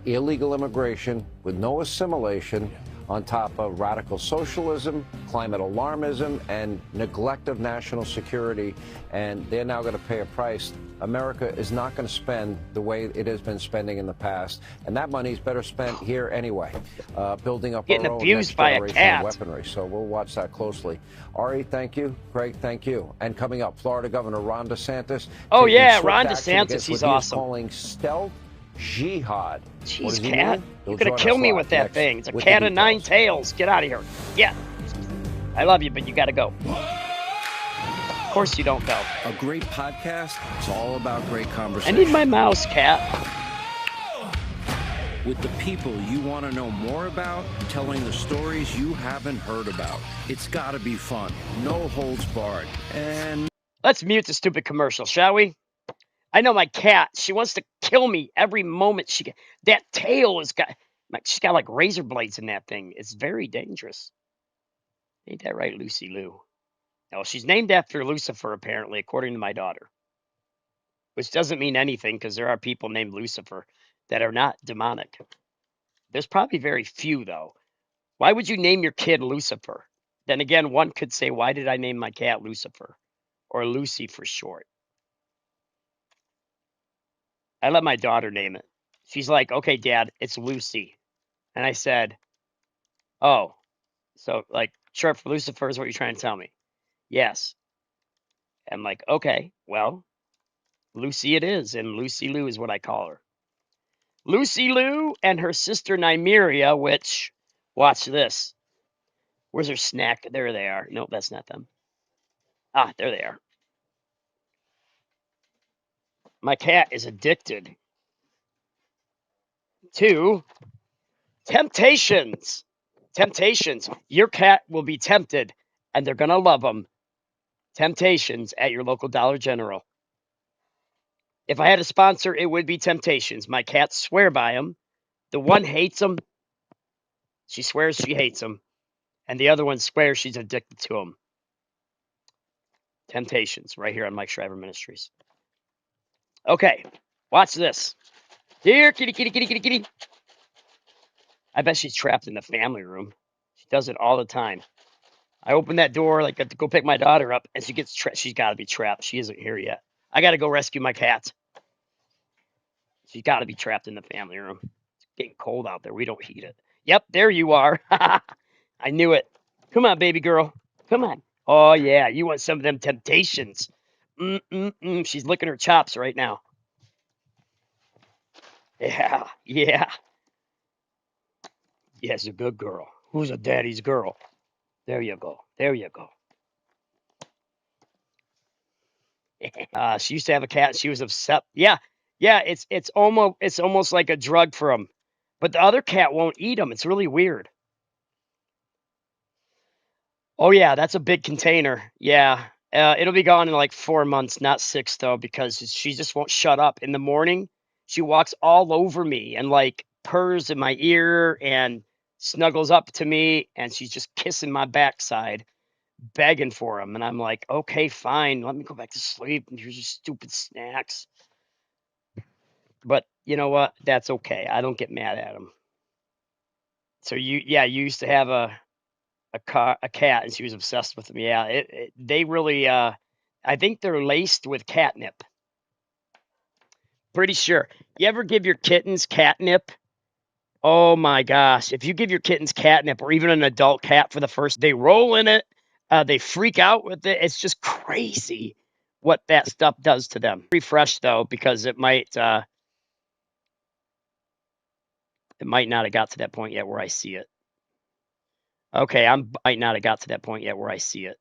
illegal immigration with no assimilation, on top of radical socialism, climate alarmism, and neglect of national security. And they're now going to pay a price. America is not going to spend the way it has been spending in the past, and that money's better spent here anyway, building up Getting our own abused next by a generation cat. of weaponry. So we'll watch that closely. Ari, thank you. Greg, thank you. And coming up, Florida Governor Ron DeSantis. Oh taking yeah, swift Ron action DeSantis, against he's what he is awesome. calling stealth jihad. What Jeez, does he cat. mean? You're He'll gonna join kill us me live with that next thing. It's a with the cat of 9 details. tails. Get out of here. Yeah. I love you, but you gotta go. Of course you don't go. A great podcast. It's all about great I conversation. need my mouse, cat. With the people you want to know more about, telling the stories you haven't heard about. It's got to be fun. No holds barred. And Let's mute the stupid commercial, shall we? I know my cat. She wants to kill me every moment she gets. That tail has got. She's got like razor blades in that thing. It's very dangerous. Ain't that right, Lucy Lou? No, she's named after Lucifer, apparently, according to my daughter. Which doesn't mean anything because there are people named Lucifer that are not demonic. There's probably very few, though. Why would you name your kid Lucifer? Then again, one could say, why did I name my cat Lucifer? Or Lucy for short. I let my daughter name it. She's like, okay, Dad, it's Lucy. And I said, oh, so like short for Lucifer is what you're trying to tell me? Yes. I'm like, okay, well, Lucy it is, and Lucy Lou is what I call her. Lucy Lou and her sister Nymeria, which, watch this. Where's her snack? There they are. Nope, that's not them. Ah, there they are. My cat is addicted to temptations. Temptations. Your cat will be tempted, and they're going to love them. Temptations at your local Dollar General. If I had a sponsor, it would be Temptations. My cats swear by them. The one hates them. She swears she hates them. And the other one swears she's addicted to them. Temptations, right here on Mike Shriver Ministries. Okay, watch this. Here, kitty, kitty, kitty, kitty, kitty. I bet she's trapped in the family room. She does it all the time. I open that door, like, to go pick my daughter up, and she gets trapped. She's got to be trapped. She isn't here yet. I got to go rescue my cat. She's got to be trapped in the family room. It's getting cold out there. We don't heat it. Yep, there you are. I knew it. Come on, baby girl. Come on. Oh, yeah, you want some of them temptations. She's licking her chops right now. Yeah, yeah. Yes, a good girl. Who's a daddy's girl? There you go. There you go. She used to have a cat. She was upset. Yeah, yeah. It's almost like a drug for him. But the other cat won't eat them. It's really weird. Oh yeah, that's a big container. Yeah, it'll be gone in like 4 months, not 6 though, because she just won't shut up. In the morning, she walks all over me and like purrs in my ear and snuggles up to me, and she's just kissing my backside, begging for him. And I'm like, okay, fine, let me go back to sleep. And here's your stupid snacks. But you know what? That's okay. I don't get mad at him. So you used to have a cat, and she was obsessed with them. Yeah, they really, I think they're laced with catnip. Pretty sure. You ever give your kittens catnip? Oh my gosh. If you give your kittens catnip or even an adult cat for the first, they roll in it. They freak out with it. It's just crazy what that stuff does to them. Refresh though, because it might not have got to that point yet where I see it. Okay, might not have got to that point yet where I see it.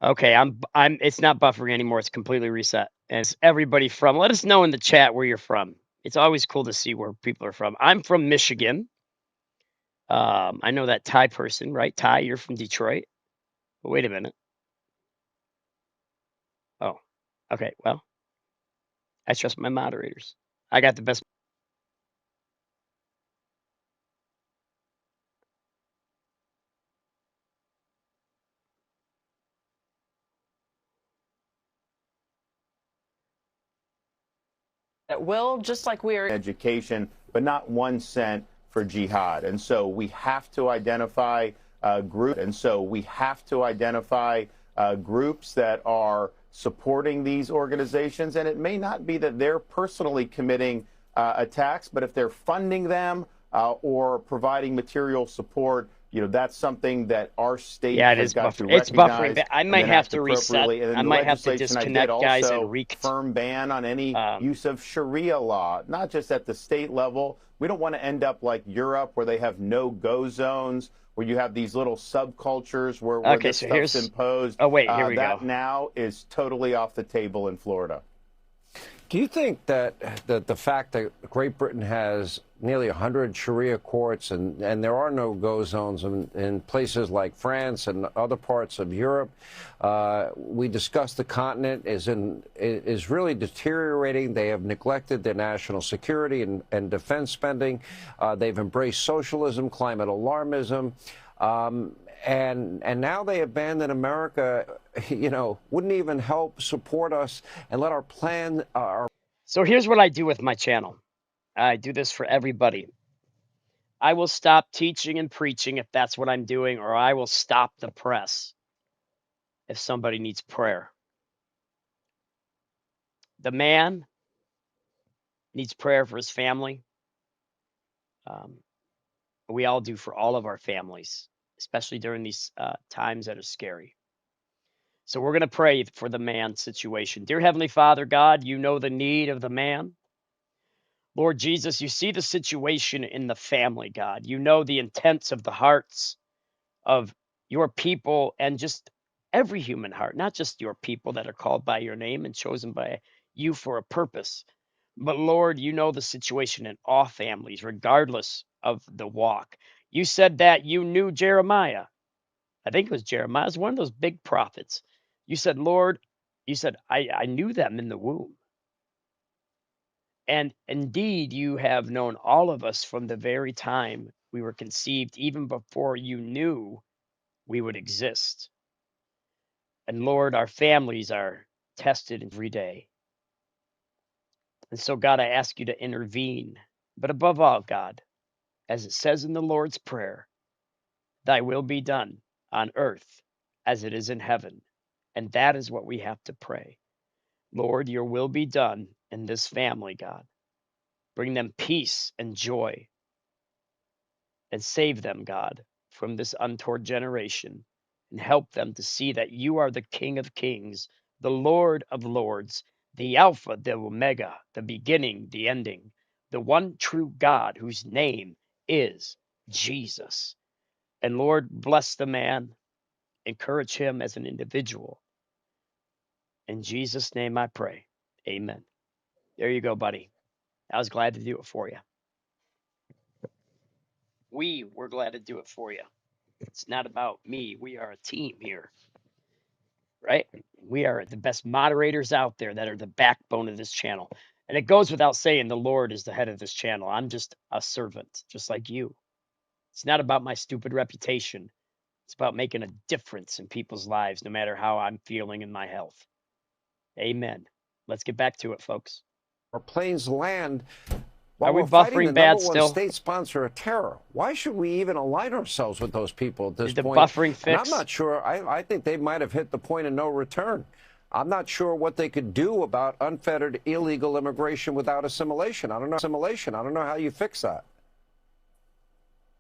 Okay, it's not buffering anymore. It's completely reset. And it's everybody from. Let us know in the chat where you're from. It's always cool to see where people are from. I'm from Michigan. I know that Ty person, right? Ty, you're from Detroit. But wait a minute. Oh, okay. Well, I trust my moderators. I got the best. That will, just like we are education, but not 1 cent for jihad. And so we have to identify groups that are supporting these organizations. And it may not be that they're personally committing attacks, but if they're funding them or providing material support, that's something that our state has got to recognize. It's buffering. I might have to reset. And I might have to disconnect, guys, and firm ban on any use of Sharia law, not just at the state level. We don't want to end up like Europe, where they have no-go zones, where you have these little subcultures where this stuff's imposed. Oh, wait, here we go. That now is totally off the table in Florida. Do you think that the fact that Great Britain has nearly 100 Sharia courts and there are no-go zones in places like France and other parts of Europe, we discussed the continent is really deteriorating. They have neglected their national security and defense spending. They've embraced socialism, climate alarmism. And now they abandon America, wouldn't even help support us and let our plan. So here's what I do with my channel. I do this for everybody. I will stop teaching and preaching if that's what I'm doing, or I will stop the press if somebody needs prayer. The man needs prayer for his family. We all do for all of our families, especially during these times that are scary. So we're going to pray for the man situation. Dear Heavenly Father, God, you know the need of the man. Lord Jesus, you see the situation in the family, God. You know the intents of the hearts of your people and just every human heart, not just your people that are called by your name and chosen by you for a purpose. But Lord, you know the situation in all families, regardless of the walk. You said that you knew Jeremiah. I think it was Jeremiah. It was one of those big prophets. You said, Lord, you said, I knew them in the womb. And indeed, you have known all of us from the very time we were conceived, even before you knew we would exist. And Lord, our families are tested every day. And so, God, I ask you to intervene. But above all, God, as it says in the Lord's Prayer, thy will be done on earth as it is in heaven. And that is what we have to pray. Lord, your will be done in this family, God. Bring them peace and joy. And save them, God, from this untoward generation. And help them to see that you are the King of Kings, the Lord of Lords, the Alpha, the Omega, the beginning, the ending, the one true God whose name is Jesus. And Lord, bless the man. Encourage him as an individual. In Jesus' name I pray. Amen. There you go, buddy. I was glad to do it for you. We were glad to do it for you. It's not about me. We are a team here, right? We are the best moderators out there that are the backbone of this channel. And it goes without saying the Lord is the head of this channel. I'm just a servant, just like you. It's not about my stupid reputation. It's about making a difference in people's lives, no matter how I'm feeling in my health. Amen. Let's get back to it, folks. Our planes land while we're buffering fighting the bad number one still? state sponsor of terror. Why should we even align ourselves with those people at this Is the point? buffering And fix? I'm not sure. I think they might have hit the point of no return. I'm not sure what they could do about unfettered illegal immigration without assimilation. I don't know how you fix that.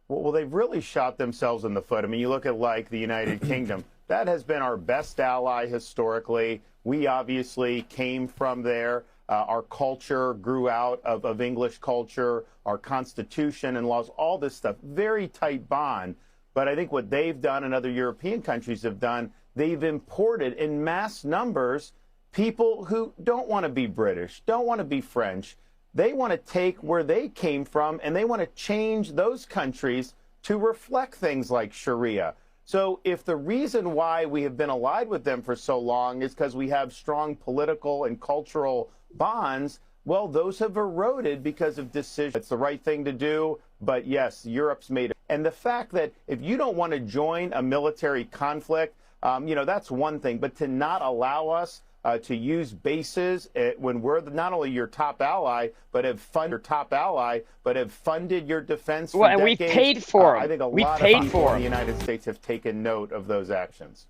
Well, they've really shot themselves in the foot. I mean, you look at like the United Kingdom. That has been our best ally historically. We obviously came from there. Our culture grew out of English culture, our constitution and laws, all this stuff. Very tight bond. But I think what they've done and other European countries have done, they've imported in mass numbers people who don't want to be British, don't want to be French. They want to take where they came from and they want to change those countries to reflect things like Sharia. So if the reason why we have been allied with them for so long is because we have strong political and cultural bonds, well, those have eroded because of decisions. It's the right thing to do, but yes, Europe's made it. And the fact that if you don't want to join a military conflict, that's one thing, but to not allow us to use bases when we're not only your top ally, but have funded your defense for Well, and decades. we've paid for them. I think a We've lot paid of people for in the 'em. United States have taken note of those actions.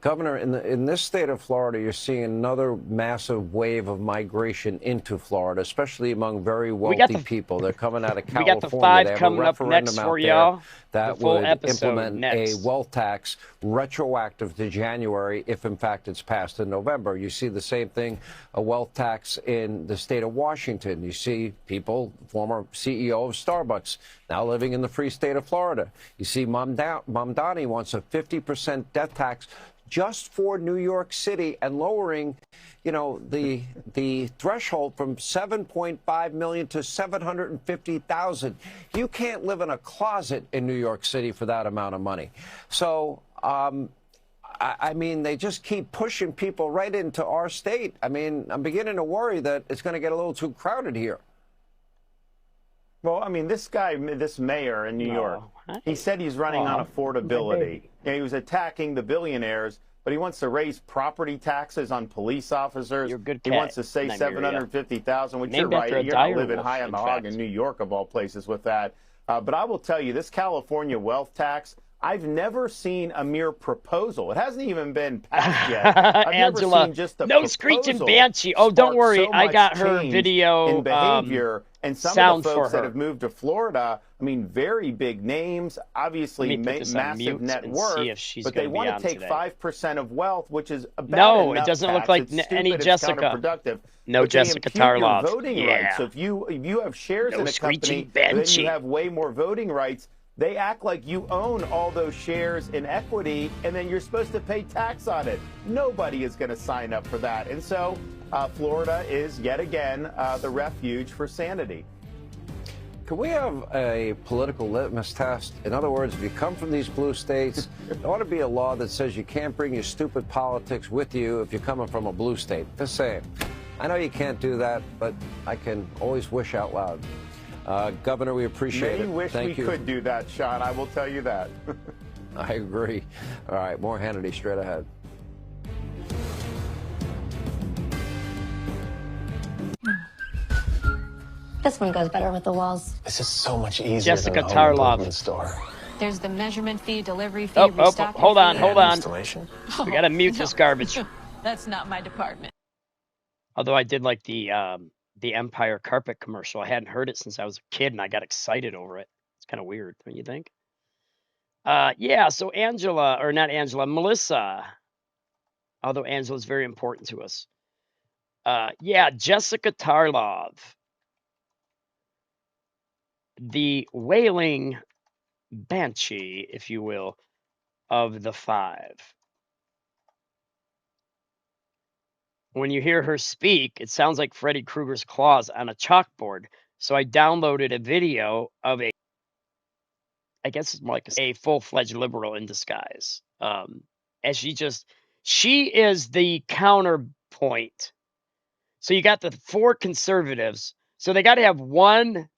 Governor, in this state of Florida, you're seeing another massive wave of migration into Florida, especially among very wealthy people. They're coming out of We California. got the 5 they have coming a up referendum next out for there y'all. that The full would episode implement next. a wealth tax retroactive to January if, in fact, it's passed in November. You see the same thing, a wealth tax in the state of Washington. You see people, former CEO of Starbucks, now living in the free state of Florida. You see Mamdani wants a 50% death tax just for New York City and lowering, the threshold from 7.5 million to 750,000. You can't live in a closet in New York City for that amount of money. So, I mean, they just keep pushing people right into our state. I mean, I'm beginning to worry that it's going to get a little too crowded here. Well, I mean, this mayor in New York, he said he's running on affordability. He was attacking the billionaires, but he wants to raise property taxes on police officers. He wants to say 750,000, which you're right. You're not living high on the hog in New York, of all places, with that. But I will tell you, this California wealth tax, I've never seen a mere proposal. It hasn't even been passed yet. I've Angela, never seen just a no screeching proposal banshee. Oh, don't spark worry. so I much got her change video in behavior. And some sound of the for folks that her. have moved to Florida, I mean, very big names, obviously massive net worth, but they want to take 5% of wealth, which is a bad No, it enough doesn't look tax. like It's any stupid, it's Jessica. counterproductive. No But they Jessica impute your Tarlov. voting Yeah. rights. So if you have shares No in a company, screeching then banshee. you have way more voting rights. They act like you own all those shares in equity, and then you're supposed to pay tax on it. Nobody is going to sign up for that. And so Florida is yet again the refuge for sanity. Can we have a political litmus test? In other words, if you come from these blue states, there ought to be a law that says you can't bring your stupid politics with you if you're coming from a blue state. Just saying. I know you can't do that, but I can always wish out loud. Governor, we appreciate it. Many wish we could do that, Sean. I will tell you that. I agree. All right, more Hannity straight ahead. This one goes better with the walls. This is so much easier Jessica than the home Tarlov. improvement store. There's the measurement fee, delivery fee, Oh, restocking hold on, fee. hold on. Installation? We got to mute this garbage. That's not my department. Although I did like the Empire carpet commercial. I hadn't heard it since I was a kid, and I got excited over it. It's kind of weird, don't you think? Yeah, so Melissa. Although Angela's very important to us. Yeah, Jessica Tarlov. The wailing banshee, if you will, of the 5. When you hear her speak, it sounds like Freddy Krueger's claws on a chalkboard. So I downloaded a video of I guess it's more like a full-fledged liberal in disguise. As she is the counterpoint. So you got the 4 conservatives. So they got to have one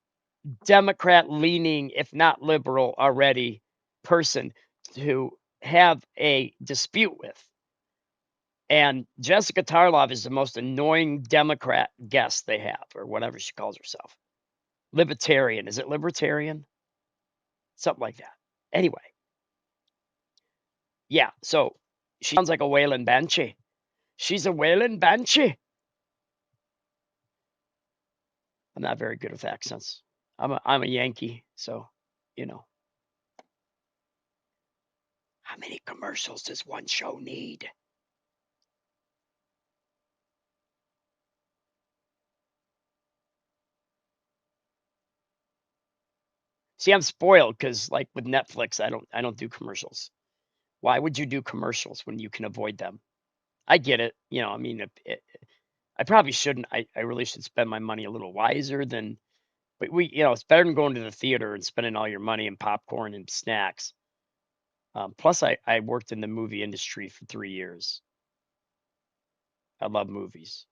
Democrat-leaning, if not liberal already, person to have a dispute with. And Jessica Tarlov is the most annoying Democrat guest they have, or whatever she calls herself. Libertarian. Is it libertarian? Something like that. Anyway. Yeah, so she sounds like a wailing banshee. She's a wailing banshee. I'm not very good with accents. I'm a Yankee, so, you know. How many commercials does one show need? See, I'm spoiled because, like with Netflix, I don't do commercials. Why would you do commercials when you can avoid them? I get it. You know, I mean, I probably shouldn't. I really should spend my money a little wiser than. But it's better than going to the theater and spending all your money in popcorn and snacks. Plus, I worked in the movie industry for 3 years. I love movies.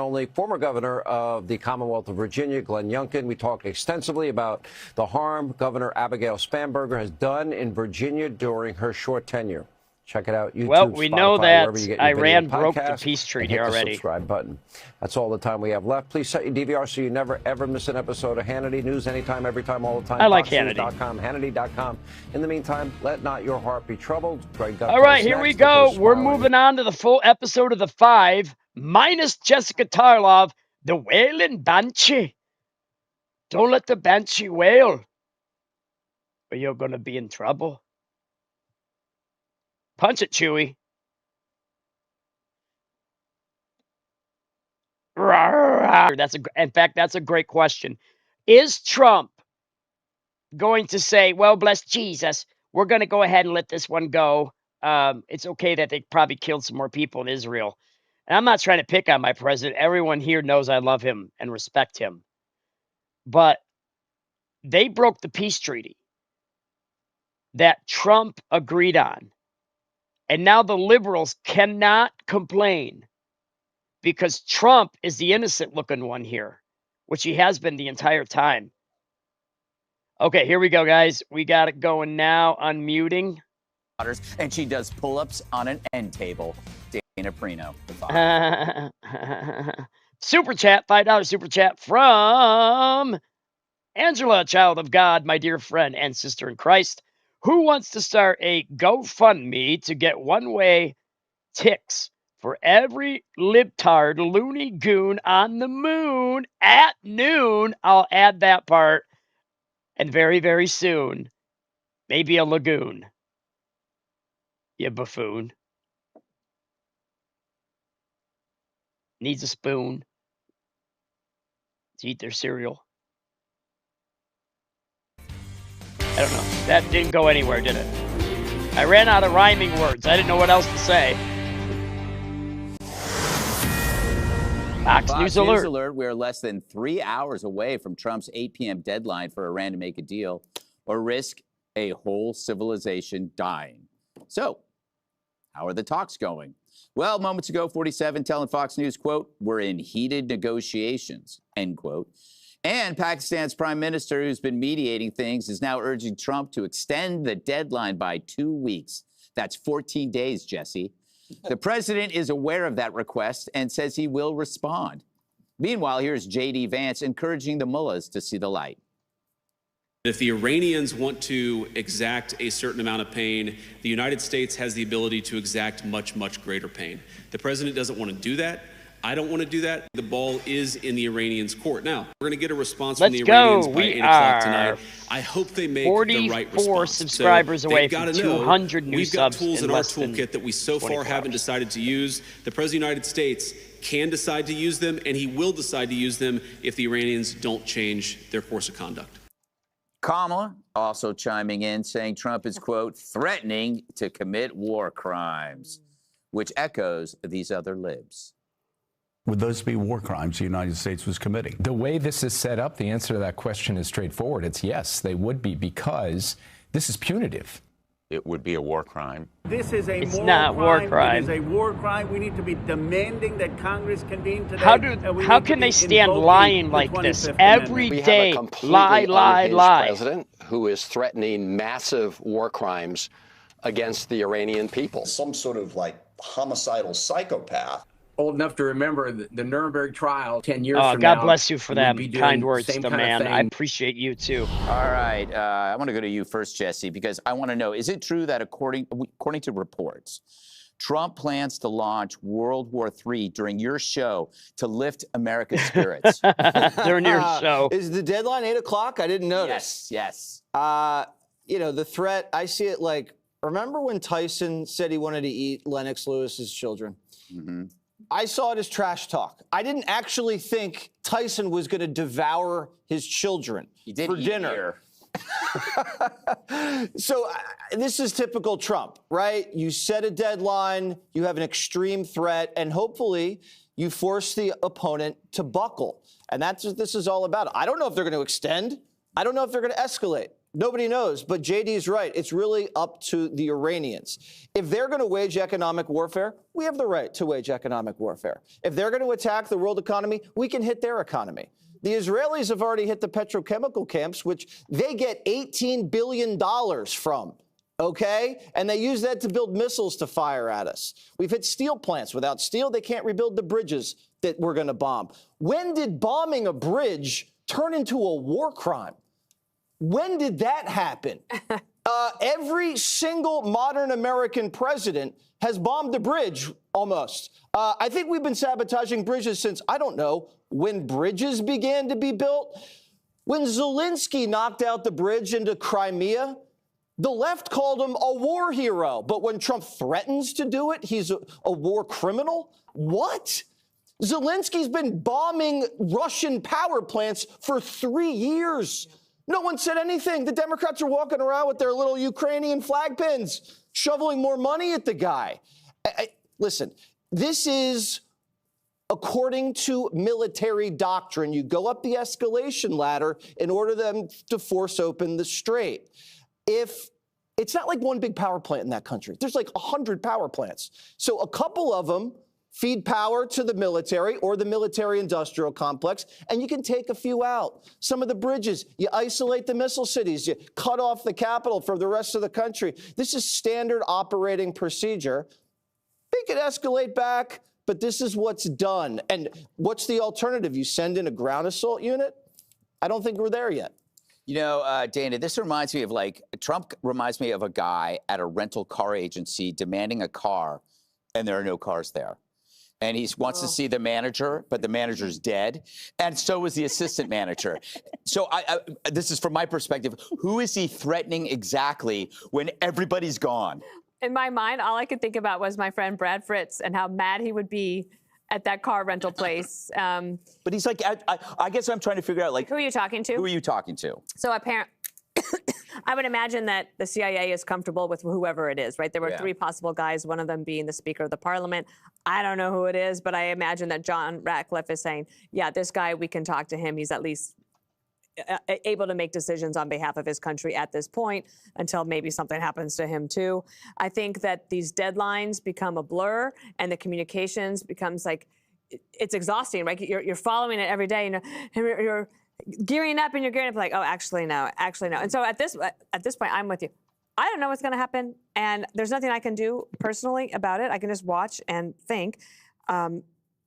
only former governor of the Commonwealth of Virginia, Glenn Youngkin. We talked extensively about the harm Governor Abigail Spanberger has done in Virginia during her short tenure. Check it out, YouTube, Well, we Spotify, know wherever that you get your Iran video broke the podcast, peace and treaty hit the already. subscribe button. That's all the time we have left. Please set your DVR so you never, ever miss an episode of Hannity News anytime, every time, all the time. I like Hannity. FoxNews.com, Hannity.com. In the meantime, let not your heart be troubled. Greg Gutfeld All right, is here next. we The go. first We're smiling moving on to the full episode of The Five, minus Jessica Tarlov, the wailing banshee. Don't let the banshee wail, or you're going to be in trouble. Punch it, Chewie. In fact, that's a great question. Is Trump going to say, well, bless Jesus, we're going to go ahead and let this one go? It's okay that they probably killed some more people in Israel. And I'm not trying to pick on my president. Everyone here knows I love him and respect him. But they broke the peace treaty that Trump agreed on. And now the liberals cannot complain because Trump is the innocent looking one here, which he has been the entire time. Okay, here we go, guys. We got it going now. Unmuting. And she does pull-ups on an end table. Dana Prino. Super chat, $5 super chat from Angela, child of God, my dear friend and sister in Christ, who wants to start a GoFundMe to get one-way ticks for every libtard loony goon on the moon at noon. I'll add that part. And very, very soon, maybe a lagoon. You buffoon. Needs a spoon to eat their cereal. I don't know. That didn't go anywhere, did it? I ran out of rhyming words. I didn't know what else to say. Fox News alert. We are less than 3 hours away from Trump's 8 p.m. deadline for Iran to make a deal or risk a whole civilization dying. So, how are the talks going? Well, moments ago, 47 telling Fox News, quote, we're in heated negotiations, end quote. And Pakistan's prime minister, who's been mediating things, is now urging Trump to extend the deadline by 2 weeks. That's 14 days, Jesse. The president is aware of that request and says he will respond. Meanwhile, here's J.D. Vance encouraging the mullahs to see the light. If the Iranians want to exact a certain amount of pain, the United States has the ability to exact much, much greater pain. The president doesn't want to do that. I don't want to do that. The ball is in the Iranians' court. Now, we're going to get a response from the Iranians by 8 o'clock tonight. I hope they make the right response. 44 subscribers away from 200 new we've got subs tools in our toolkit that we so far 24 haven't decided to use. The President of the United States can decide to use them, and he will decide to use them if the Iranians don't change their course of conduct. Kamala also chiming in, saying Trump is, quote, threatening to commit war crimes, which echoes these other libs. Would those be war crimes the United States was committing? The way this is set up, the answer to that question is straightforward. It's yes, they would be, because this is punitive. It would be a war crime. This is a not war crime. It is a war crime. We need to be demanding that Congress convene today. How can they stand lying like this every day? Lie, lie, lie. President who is threatening massive war crimes against the Iranian people. Some sort of like homicidal psychopath. Old enough to remember the Nuremberg trial 10 years from now. God bless you for them. Kind words to man. I appreciate you too. All right. I want to go to you first, Jesse, because I want to know, is it true that according to reports, Trump plans to launch World War III during your show to lift America's spirits? During your show. Is the deadline 8 o'clock? I didn't notice. Yes. You know, the threat, I see it like, remember when Tyson said he wanted to eat Lennox Lewis's children? Mm-hmm. I saw it as trash talk. I didn't actually think Tyson was going to devour his children for dinner. So this is typical Trump, right? You set a deadline, you have an extreme threat, and hopefully you force the opponent to buckle. And that's what this is all about. I don't know if they're going to extend. I don't know if they're going to escalate. Nobody knows, but JD's right. It's really up to the Iranians. If they're going to wage economic warfare, we have the right to wage economic warfare. If they're going to attack the world economy, we can hit their economy. The Israelis have already hit the petrochemical camps, which they get $18 billion from. Okay? And they use that to build missiles to fire at us. We've hit steel plants. Without steel, they can't rebuild the bridges that we're going to bomb. When did bombing a bridge turn into a war crime? When did that happen? Every single modern American president has bombed a bridge, almost. I think we've been sabotaging bridges since, I don't know, when bridges began to be built. When Zelensky knocked out the bridge into Crimea, the left called him a war hero. But when Trump threatens to do it, he's a war criminal? What? Zelensky's been bombing Russian power plants for 3 years. No one said anything. The Democrats are walking around with their little Ukrainian flag pins, shoveling more money at the guy. Listen, this is according to military doctrine. You go up the escalation ladder in order them to force open the strait. If it's not like one big power plant in that country, there's like 100 power plants. So a couple of them feed power to the military or the military-industrial complex, and you can take a few out. Some of the bridges, you isolate the missile cities, you cut off the capital for the rest of the country. This is standard operating procedure. They could escalate back, but this is what's done. And what's the alternative? You send in a ground assault unit? I don't think we're there yet. You know, Dana, this reminds me of Trump reminds me of a guy at a rental car agency demanding a car, and there are no cars there. And he wants to see the manager, but the manager's dead. And so is the assistant manager. So this is from my perspective. Who is he threatening exactly when everybody's gone? In my mind, all I could think about was my friend Brad Fritz and how mad he would be at that car rental place. But he's like, I guess I'm trying to figure out, like, who are you talking to? Who are you talking to? So apparently, I would imagine that the CIA is comfortable with whoever it is, right? There were three possible guys, one of them being the Speaker of the Parliament. I don't know who it is, but I imagine that John Ratcliffe is saying, yeah, this guy, we can talk to him. He's at least able to make decisions on behalf of his country at this point until maybe something happens to him too. I think that these deadlines become a blur and the communications becomes like, it's exhausting, right? You're following it every day, you know, you're gearing up and you're gearing up like, oh, actually no. And so at this point, I'm with you. I don't know what's going to happen, and there's nothing I can do personally about it. I can just watch and think. And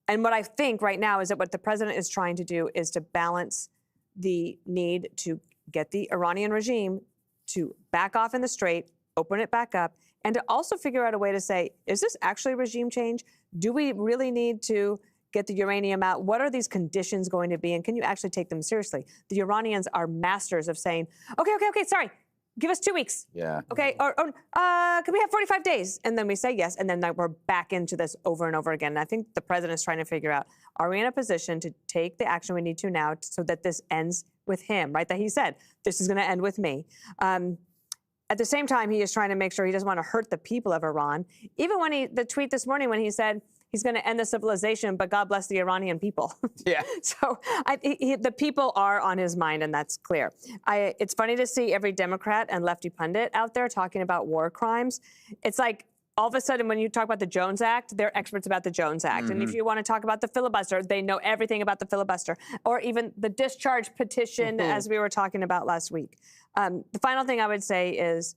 what I think right now is that what the president is trying to do is to balance the need to get the Iranian regime to back off in the strait, open it back up, and to also figure out a way to say, is this actually regime change? Do we really need to get the uranium out? What are these conditions going to be? And can you actually take them seriously? The Iranians are masters of saying, okay, sorry, give us 2 weeks. Yeah. Okay, or can we have 45 days? And then we say yes, and then we're back into this over and over again. And I think the president's trying to figure out, are we in a position to take the action we need to now so that this ends with him, right? That he said, this is going to end with me. At the same time, he is trying to make sure he doesn't want to hurt the people of Iran. Even when the tweet this morning when he said he's going to end the civilization, but God bless the Iranian people. Yeah. So the people are on his mind, and that's clear. It's funny to see every Democrat and lefty pundit out there talking about war crimes. It's like all of a sudden when you talk about the Jones Act, they're experts about the Jones Act. And if you want to talk about the filibuster, they know everything about the filibuster, or even the discharge petition, as we were talking about last week. The final thing I would say is,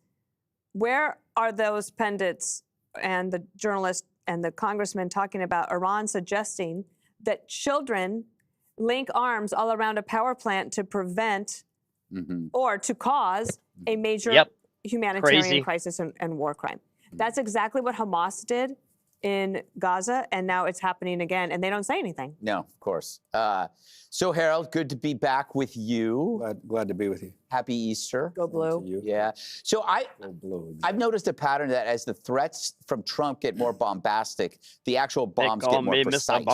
where are those pundits and the journalists and the congressmen talking about Iran suggesting that children link arms all around a power plant to prevent or to cause a major humanitarian crisis and war crime? That's exactly what Hamas did in Gaza, and now it's happening again, and they don't say anything. No, of course. So, Harold, good to be back with you. Glad to be with you. Happy Easter. Go blue. Yeah. So I've noticed a pattern that as the threats from Trump get more bombastic, the actual bombs get more precise.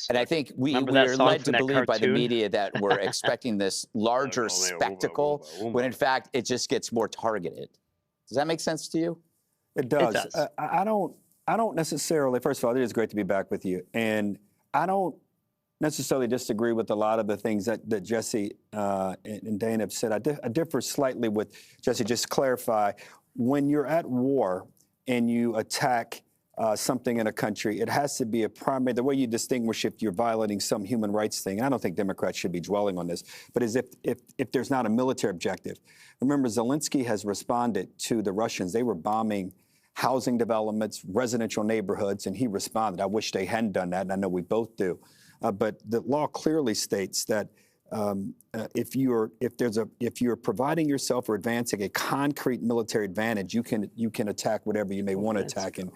And I think we are led to believe by the media that we're expecting this larger spectacle, when in fact it just gets more targeted. Does that make sense to you? It does. I don't necessarily, first of all, it is great to be back with you. And I don't necessarily disagree with a lot of the things that Jesse and Dana have said. I differ slightly with Jesse. Just clarify, when you're at war and you attack something in a country, it has to be a primary. The way you distinguish if you're violating some human rights thing, and I don't think Democrats should be dwelling on this, but is if there's not a military objective. Remember, Zelensky has responded to the Russians. They were bombing housing developments, residential neighborhoods, and he responded. I wish they hadn't done that, and I know we both do. But the law clearly states that if you're providing yourself or advancing a concrete military advantage, you can attack whatever you may want to attack, and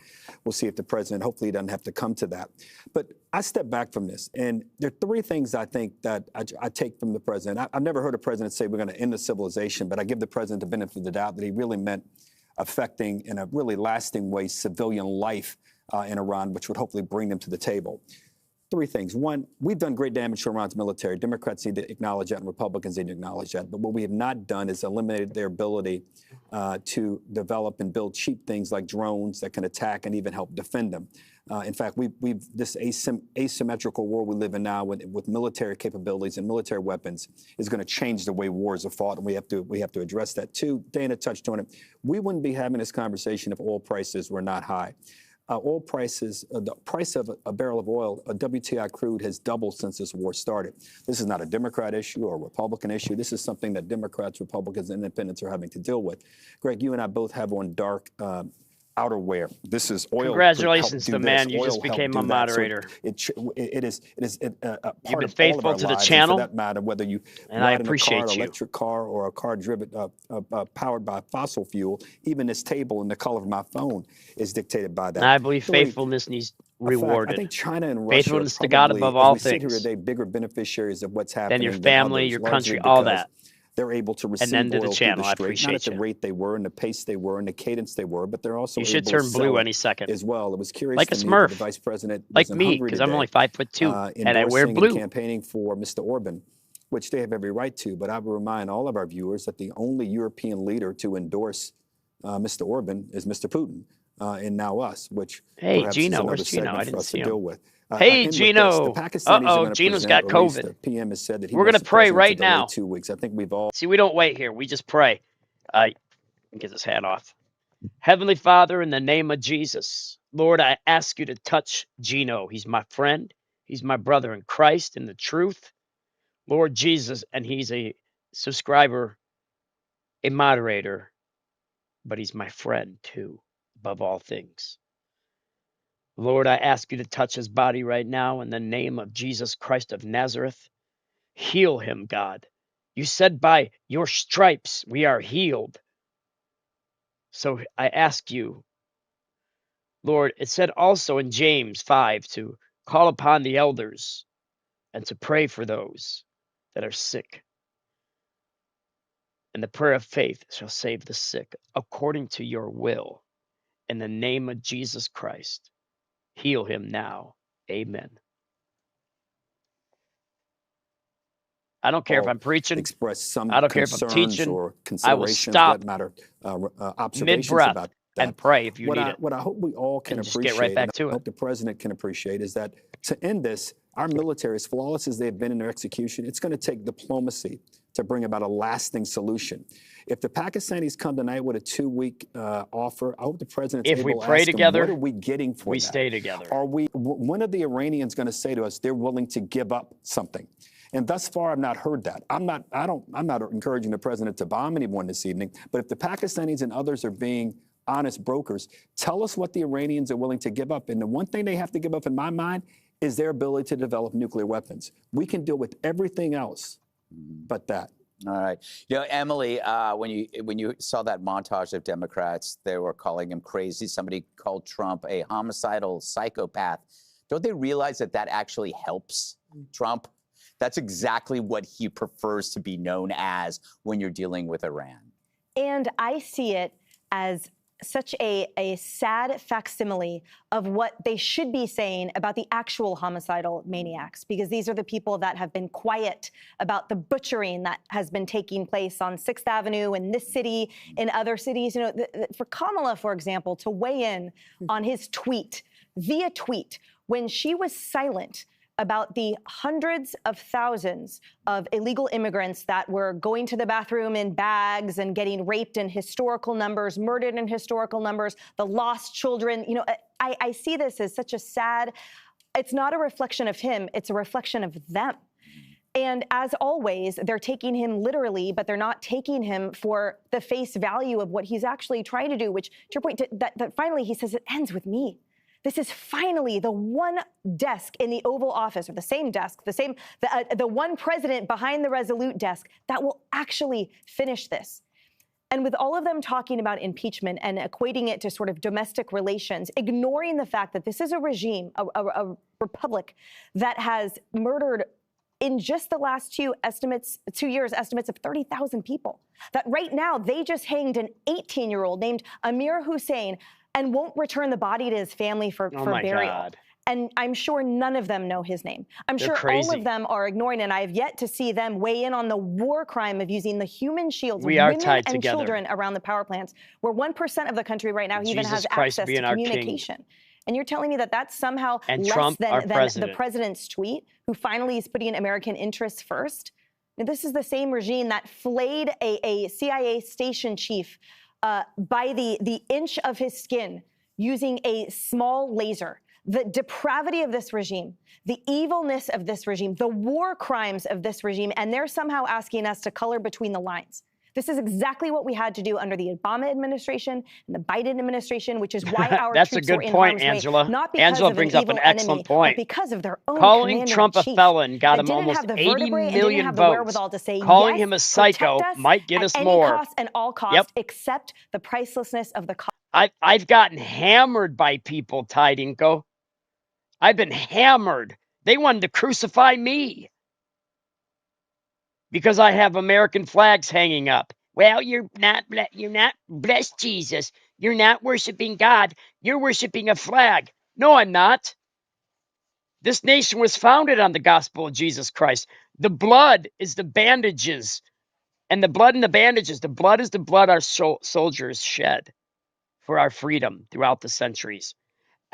we'll see if the president hopefully doesn't have to come to that. But I step back from this, and there are three things I think that I take from the president. I've never heard a president say we're going to end the civilization, but I give the president the benefit of the doubt that he really meant affecting in a really lasting way civilian life in Iran, which would hopefully bring them to the table. Three things. One, we've done great damage to Iran's military. Democrats need to acknowledge that and Republicans need to acknowledge that. But what we have not done is eliminated their ability to develop and build cheap things like drones that can attack and even help defend them. In fact, this asymmetrical world we live in now with military capabilities and military weapons is going to change the way wars are fought, and we have to address that. Two, Dana touched on it. We wouldn't be having this conversation if oil prices were not high. Oil prices, the price of a barrel of oil, a WTI crude, has doubled since this war started. This is not a Democrat issue or a Republican issue. This is something that Democrats, Republicans, and independents are having to deal with. Greg, you and I both have on dark outerwear. This is oil. Congratulations, the man. You just became a moderator. So it is You've been faithful to the channel, for that matter, whether you and I ride appreciate in a car, you. electric car, or a car driven powered by fossil fuel. Even this table and the color of my phone is dictated by that. And I believe faithfulness needs rewarded. I think China and Russia faithfulness to God above all as we sit here things. today, bigger beneficiaries of what's happening Then your than family, others, your largely country, all because that. They're able to receive And then to oil the channel. through I the strait, not appreciate at the you. rate they were, and the pace they were, and the cadence they were, but they're also You should able turn to sell blue it any second. as well. It was curious Like to a me Smurf. that the vice president was Like in me, Hungary because I'm today, only 5'2", and I wear endorsing blue. and campaigning for Mr. Orban, which they have every right to. But I will remind all of our viewers that the only European leader to endorse Mr. Orban is Mr. Putin, and now us, which Hey, perhaps Gino, is another where's Gino? segment I for didn't us see to him. deal with. Hey, end with Gino. this. The Pakistanis are going to Gino's present, got or at least COVID. the PM has said that he We're wants going to the pray president right to delay now. 2 weeks. I think we've all. See, we don't wait here. We just pray. Get his hat off. Heavenly Father, in the name of Jesus, Lord, I ask you to touch Gino. He's my friend. He's my brother in Christ in the truth. Lord Jesus, and he's a subscriber, a moderator, but he's my friend too, above all things. Lord, I ask you to touch his body right now in the name of Jesus Christ of Nazareth. Heal him, God. You said by your stripes we are healed. So I ask you, Lord, it said also in James 5 to call upon the elders and to pray for those that are sick. And the prayer of faith shall save the sick according to your will. In the name of Jesus Christ, heal him now. Amen. I don't care if I'm preaching. Express some I don't care if I'm concerns teaching. or I will considerations stop that matter, observations mid-breath about that. and pray if you what need I, it. What I hope we all can And just appreciate, get right back and to I it. hope the president can appreciate, is that to end this, our military, as flawless as they've been in their execution, it's going to take diplomacy to bring about a lasting solution. If the Pakistanis come tonight with a 2-week offer, I hope the president's If able we to pray ask them, together, what are we getting for we that? stay together. Are we? When are the Iranians going to say to us they're willing to give up something? And thus far, I've not heard that. I'm not encouraging the president to bomb anyone this evening. But if the Pakistanis and others are being honest brokers, tell us what the Iranians are willing to give up. And the one thing they have to give up, in my mind, is their ability to develop nuclear weapons. We can deal with everything else but that. All right. You know, Emily, when you saw that montage of Democrats, they were calling him crazy. Somebody called Trump a homicidal psychopath. Don't they realize that that actually helps Trump? That's exactly what he prefers to be known as when you're dealing with Iran. And I see it as such a sad facsimile of what they should be saying about the actual homicidal maniacs, because these are the people that have been quiet about the butchering that has been taking place on 6th Avenue in this city, in other cities. You know, for Kamala, for example, to weigh in on his tweet, via tweet, when she was silent about the hundreds of thousands of illegal immigrants that were going to the bathroom in bags and getting raped in historical numbers, murdered in historical numbers, the lost children. You know, I see this as such a sad, it's not a reflection of him, it's a reflection of them. And as always, they're taking him literally, but they're not taking him for the face value of what he's actually trying to do, which, to your point, that finally he says it ends with me. This is finally the one desk in the Oval Office, or the same desk, the one president behind the Resolute desk that will actually finish this. And with all of them talking about impeachment and equating it to sort of domestic relations, ignoring the fact that this is a regime, a republic that has murdered in just the last 2 years, estimates of 30,000 people. That right now, they just hanged an 18-year-old named Amir Hussein and won't return the body to his family for burial. God. And I'm sure none of them know his name. I'm They're sure crazy. all of them are ignoring, and I have yet to see them weigh in on the war crime of using the human shields of women and children around the power plants, where 1% of the country right now even has access to communication. And you're telling me that that's somehow less than the president's tweet, who finally is putting American interests first? And this is the same regime that flayed a CIA station chief by the inch of his skin using a small laser. The depravity of this regime, the evilness of this regime, the war crimes of this regime, and they're somehow asking us to color between the lines. This is exactly what we had to do under the Obama administration and the Biden administration, which is why our That's troops a good were in point, harm's way, Angela. not because Angela of brings an up an evil excellent enemy, point. but because of their own Calling Trump a commander-in-chief felon got that him didn't almost have the 80 vertebrae and million didn't have the votes. wherewithal to say, Calling yes, him a psycho protect us might get at us any more. cost and all costs, except the pricelessness of the cost. I've gotten hammered by people, Ty Dinko. I've been hammered. They wanted to crucify me because I have American flags hanging up. Well, you're not blessed, Jesus. You're not worshiping God. You're worshiping a flag. No, I'm not. This nation was founded on the gospel of Jesus Christ. The blood is the bandages, and the blood and the bandages. The blood is the blood our soldiers shed for our freedom throughout the centuries.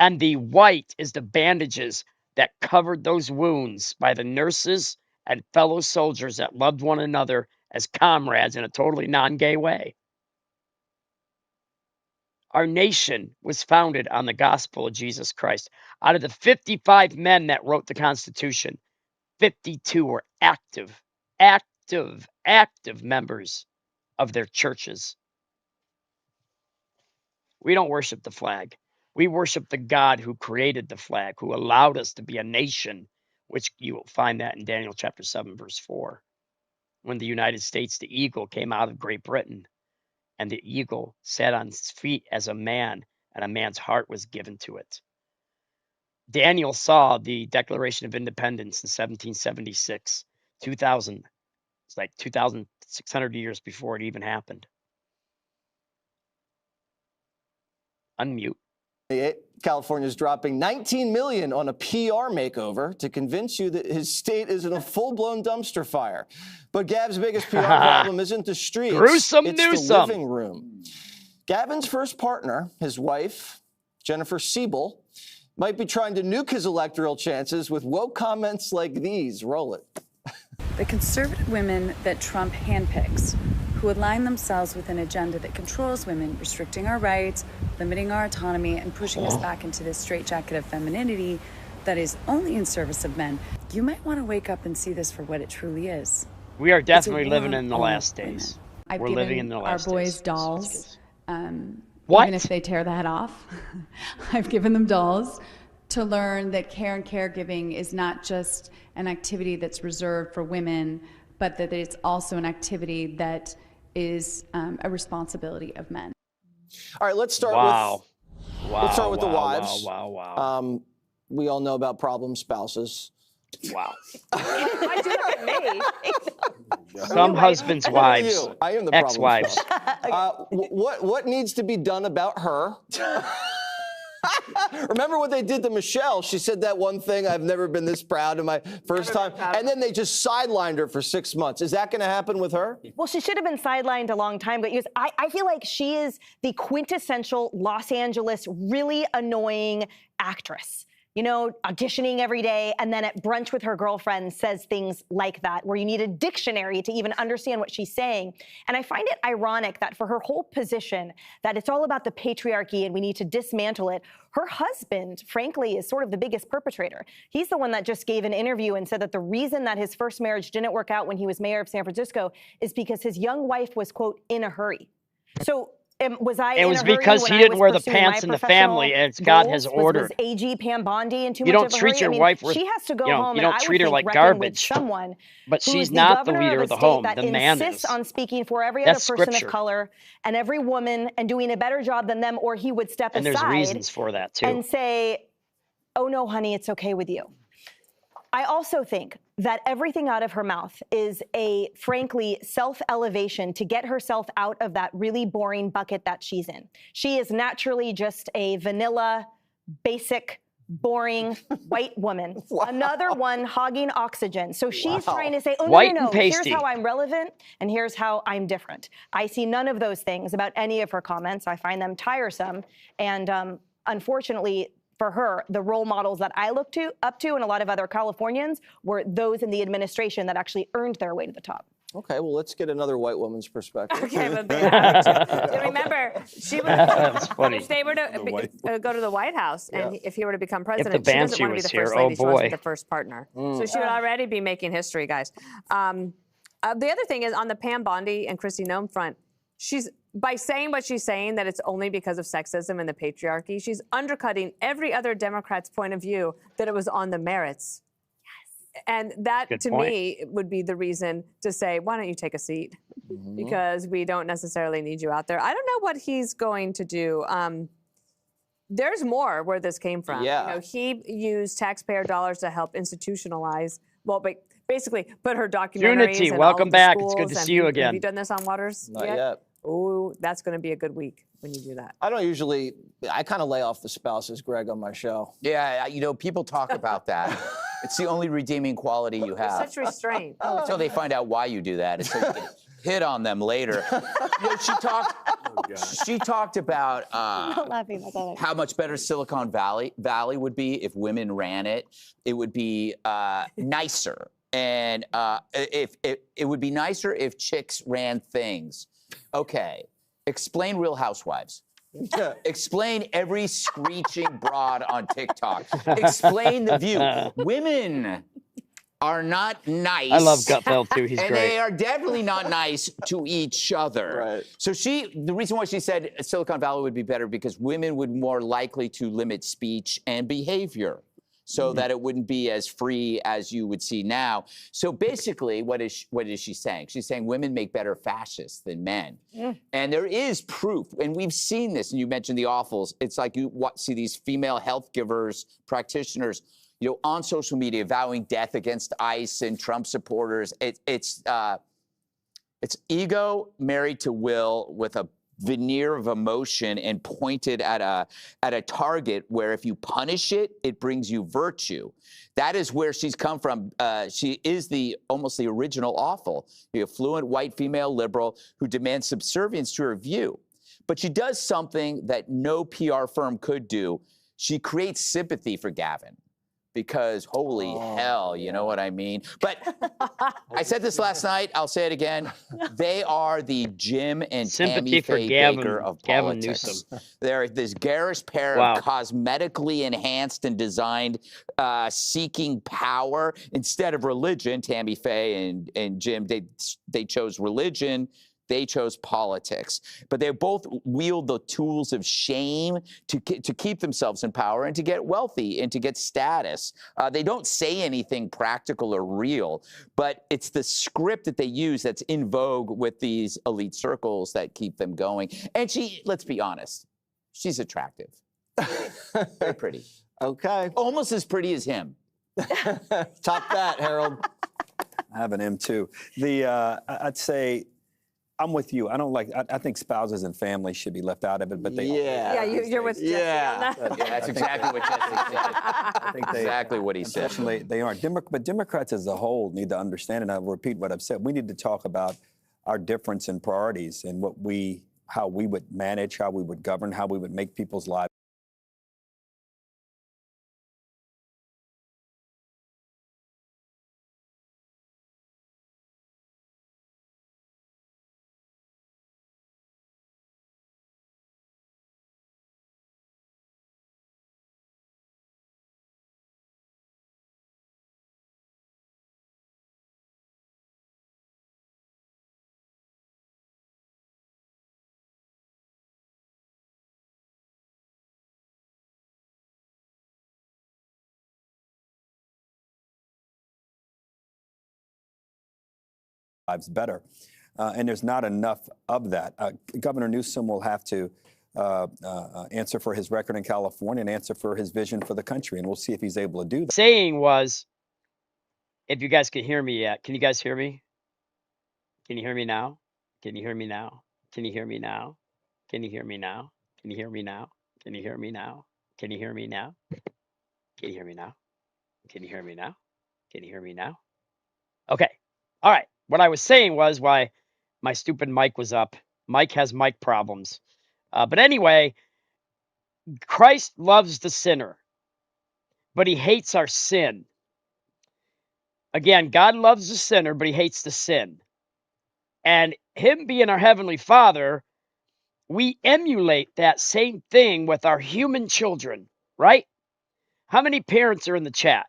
And the white is the bandages that covered those wounds by the nurses and fellow soldiers that loved one another as comrades in a totally non-gay way. Our nation was founded on the gospel of Jesus Christ. Out of the 55 men that wrote the Constitution, 52 were active members of their churches. We don't worship the flag. We worship the God who created the flag, who allowed us to be a nation, which you will find that in Daniel chapter 7, verse 4. When the United States, the eagle, came out of Great Britain, and the eagle sat on its feet as a man, and a man's heart was given to it. Daniel saw the Declaration of Independence in 1776, 2000. It's like 2,600 years before it even happened. Unmute. California's dropping $19 million on a PR makeover to convince you that his state isn't a full-blown dumpster fire. But Gav's biggest PR problem isn't the streets. Gruesome it's Newsom. the living room. Gavin's first partner, his wife, Jennifer Siebel, might be trying to nuke his electoral chances with woke comments like these. Roll it. The conservative women that Trump handpicks, who align themselves with an agenda that controls women, restricting our rights, limiting our autonomy, and pushing us back into this straitjacket of femininity that is only in service of men. You might want to wake up and see this for what it truly is. We are definitely living in the last days. I've We're given living in the last our boys days. dolls, What? even if they tear the head off. I've given them dolls to learn that care and caregiving is not just an activity that's reserved for women, but that it's also an activity that is a responsibility of men. All right, let's start let's start with the wives. We all know about problem spouses. Wow. Why'd you look at me? Some husbands' wives, I am the ex-wives. What needs to be done about her? Remember what they did to Michelle? She said that one thing, I've never been this proud in my first time. And then they just sidelined her for 6 months. Is that going to happen with her? Well, she should have been sidelined a long time ago. I feel like she is the quintessential Los Angeles, really annoying actress. you know, auditioning every day, and then at brunch with her girlfriend says things like that, where you need a dictionary to even understand what she's saying. And I find it ironic that for her whole position, that it's all about the patriarchy and we need to dismantle it, her husband, frankly, is sort of the biggest perpetrator. He's the one that just gave an interview and said that the reason that his first marriage didn't work out when he was mayor of San Francisco is because his young wife was, quote, in a hurry. So was I in a hurry? It was because he didn't wear the pants in the family, and God has ordered. Was AG Pam Bondi in too You much don't of a treat hurry? your I mean, wife with, she has to go you know, home, you and don't I treat would her think like reckon garbage. with someone But who she's is the not the governor leader of of a the state home. that The man insists is. on speaking for every That's other person scripture. of color and every woman and doing a better job than them, or he would step And there's aside reasons for that too. and say, oh no, honey, it's okay with you. I also think that everything out of her mouth is a, frankly, self-elevation to get herself out of that really boring bucket that she's in. She is naturally just a vanilla, basic, boring white woman. Wow. Another one hogging oxygen. So she's trying to say, oh, White no, and no, no, here's pasty. how I'm relevant and here's how I'm different. I see none of those things about any of her comments. I find them tiresome. And unfortunately, for her, the role models that I look up to and a lot of other Californians were those in the administration that actually earned their way to the top. Okay, well, let's get another white woman's perspective. Okay, but remember, she would, That's funny. if they were to go to the White House, and if he were to become president, the she doesn't Banshee want to be was the here, first oh lady. She wants to be boy. the first partner. So she would already be making history, guys. The other thing is on the Pam Bondi and Kristi Noem front, by saying what she's saying, that it's only because of sexism and the patriarchy, she's undercutting every other Democrat's point of view that it was on the merits. Yes. And that, Good to point. me, would be the reason to say, why don't you take a seat? Because we don't necessarily need you out there. I don't know what he's going to do. There's more where this came from. Yeah. You know, he used taxpayer dollars to help institutionalize, well, basically put her documentaries Unity, in welcome all of the back. schools. It's good to Have see you Have again. you done this on Waters Not yet. Oh, that's going to be a good week when you do that. I don't usually, I kind of lay off the spouses, Greg, on my show. Yeah, you know, people talk about that. It's the only redeeming quality you have. Such restraint. Until they find out why you do that. It's so you can hit on them later. You know, she talked about how much better Silicon Valley would be if women ran it. It would be nicer. And if it would be nicer if chicks ran things. Okay, explain Real Housewives. Explain every screeching broad on TikTok. Explain The View. Women are not nice. I love Gutfeld too. He's and great. they are definitely not nice to each other. Right. So the reason why she said Silicon Valley would be better because women would be more likely to limit speech and behavior, so that it wouldn't be as free as you would see now. So basically, what is she saying? She's saying women make better fascists than men. And there is proof, and we've seen this, and you mentioned the awfuls. It's like you see these female health givers, practitioners, you know, on social media vowing death against ICE and Trump supporters. It's ego married to will with a veneer of emotion and pointed at a target where if you punish it, it brings you virtue. That is where she's come from. She is almost the original awful, the affluent white female liberal who demands subservience to her view. But she does something that no PR firm could do. She creates sympathy for Gavin. Because holy hell, you know what I mean? But I said this last night, I'll say it again. They are the Jim and Sympathy Tammy for Faye Gavin Baker of Gavin politics. Newsom. They're this garish pair Wow. of cosmetically enhanced and designed seeking power instead of religion. Tammy Faye and Jim, they chose religion. They chose politics. But they both wield the tools of shame to keep themselves in power and to get wealthy and to get status. They don't say anything practical or real, but it's the script that they use that's in vogue with these elite circles that keep them going. And let's be honest, she's attractive. Very pretty. Okay. Almost as pretty as him. Top that, Harold. I have an M too. I'd say, I'm with you. I think spouses and families should be left out of it, but they Yeah, you're with Jesse on that. Yeah, that's exactly what Jesse said. I think Exactly what he said. Unfortunately, they aren't. But Democrats as a whole need to understand, and I'll repeat what I've said, we need to talk about our difference in priorities and how we would manage, how we would govern, how we would make people's lives lives better. And there's not enough of that. Governor Newsom will have to answer for his record in California and answer for his vision for the country. And we'll see if he's able to do that. Saying was, if you guys can hear me yet, can you guys hear me? Can you hear me now? Can you hear me now? Can you hear me now? Can you hear me now? Can you hear me now? Can you hear me now? Can you hear me now? Can you hear me now? Can you hear me now? Can you hear me now? Okay. All right. What I was saying was why my stupid mic was up. Mike has mic problems. But anyway, Christ loves the sinner, but he hates our sin. Again, God loves the sinner, but he hates the sin. And him being our Heavenly Father, we emulate that same thing with our human children, right? How many parents are in the chat?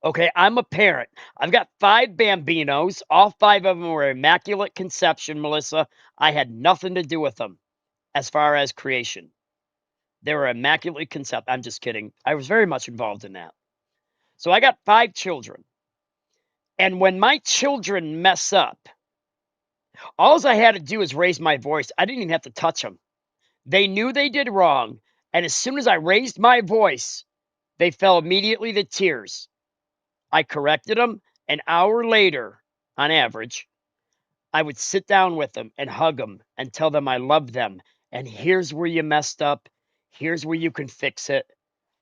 Okay, I'm a parent. I've got 5 Bambinos. All 5 of them were immaculate conception, Melissa. I had nothing to do with them as far as creation. They were immaculately conceived. I'm just kidding. I was very much involved in that. So I got 5 children. And when my children mess up, all I had to do is raise my voice. I didn't even have to touch them. They knew they did wrong. And as soon as I raised my voice, they fell immediately to tears. I corrected them. An hour later, on average, I would sit down with them and hug them and tell them I love them. And here's where you messed up. Here's where you can fix it.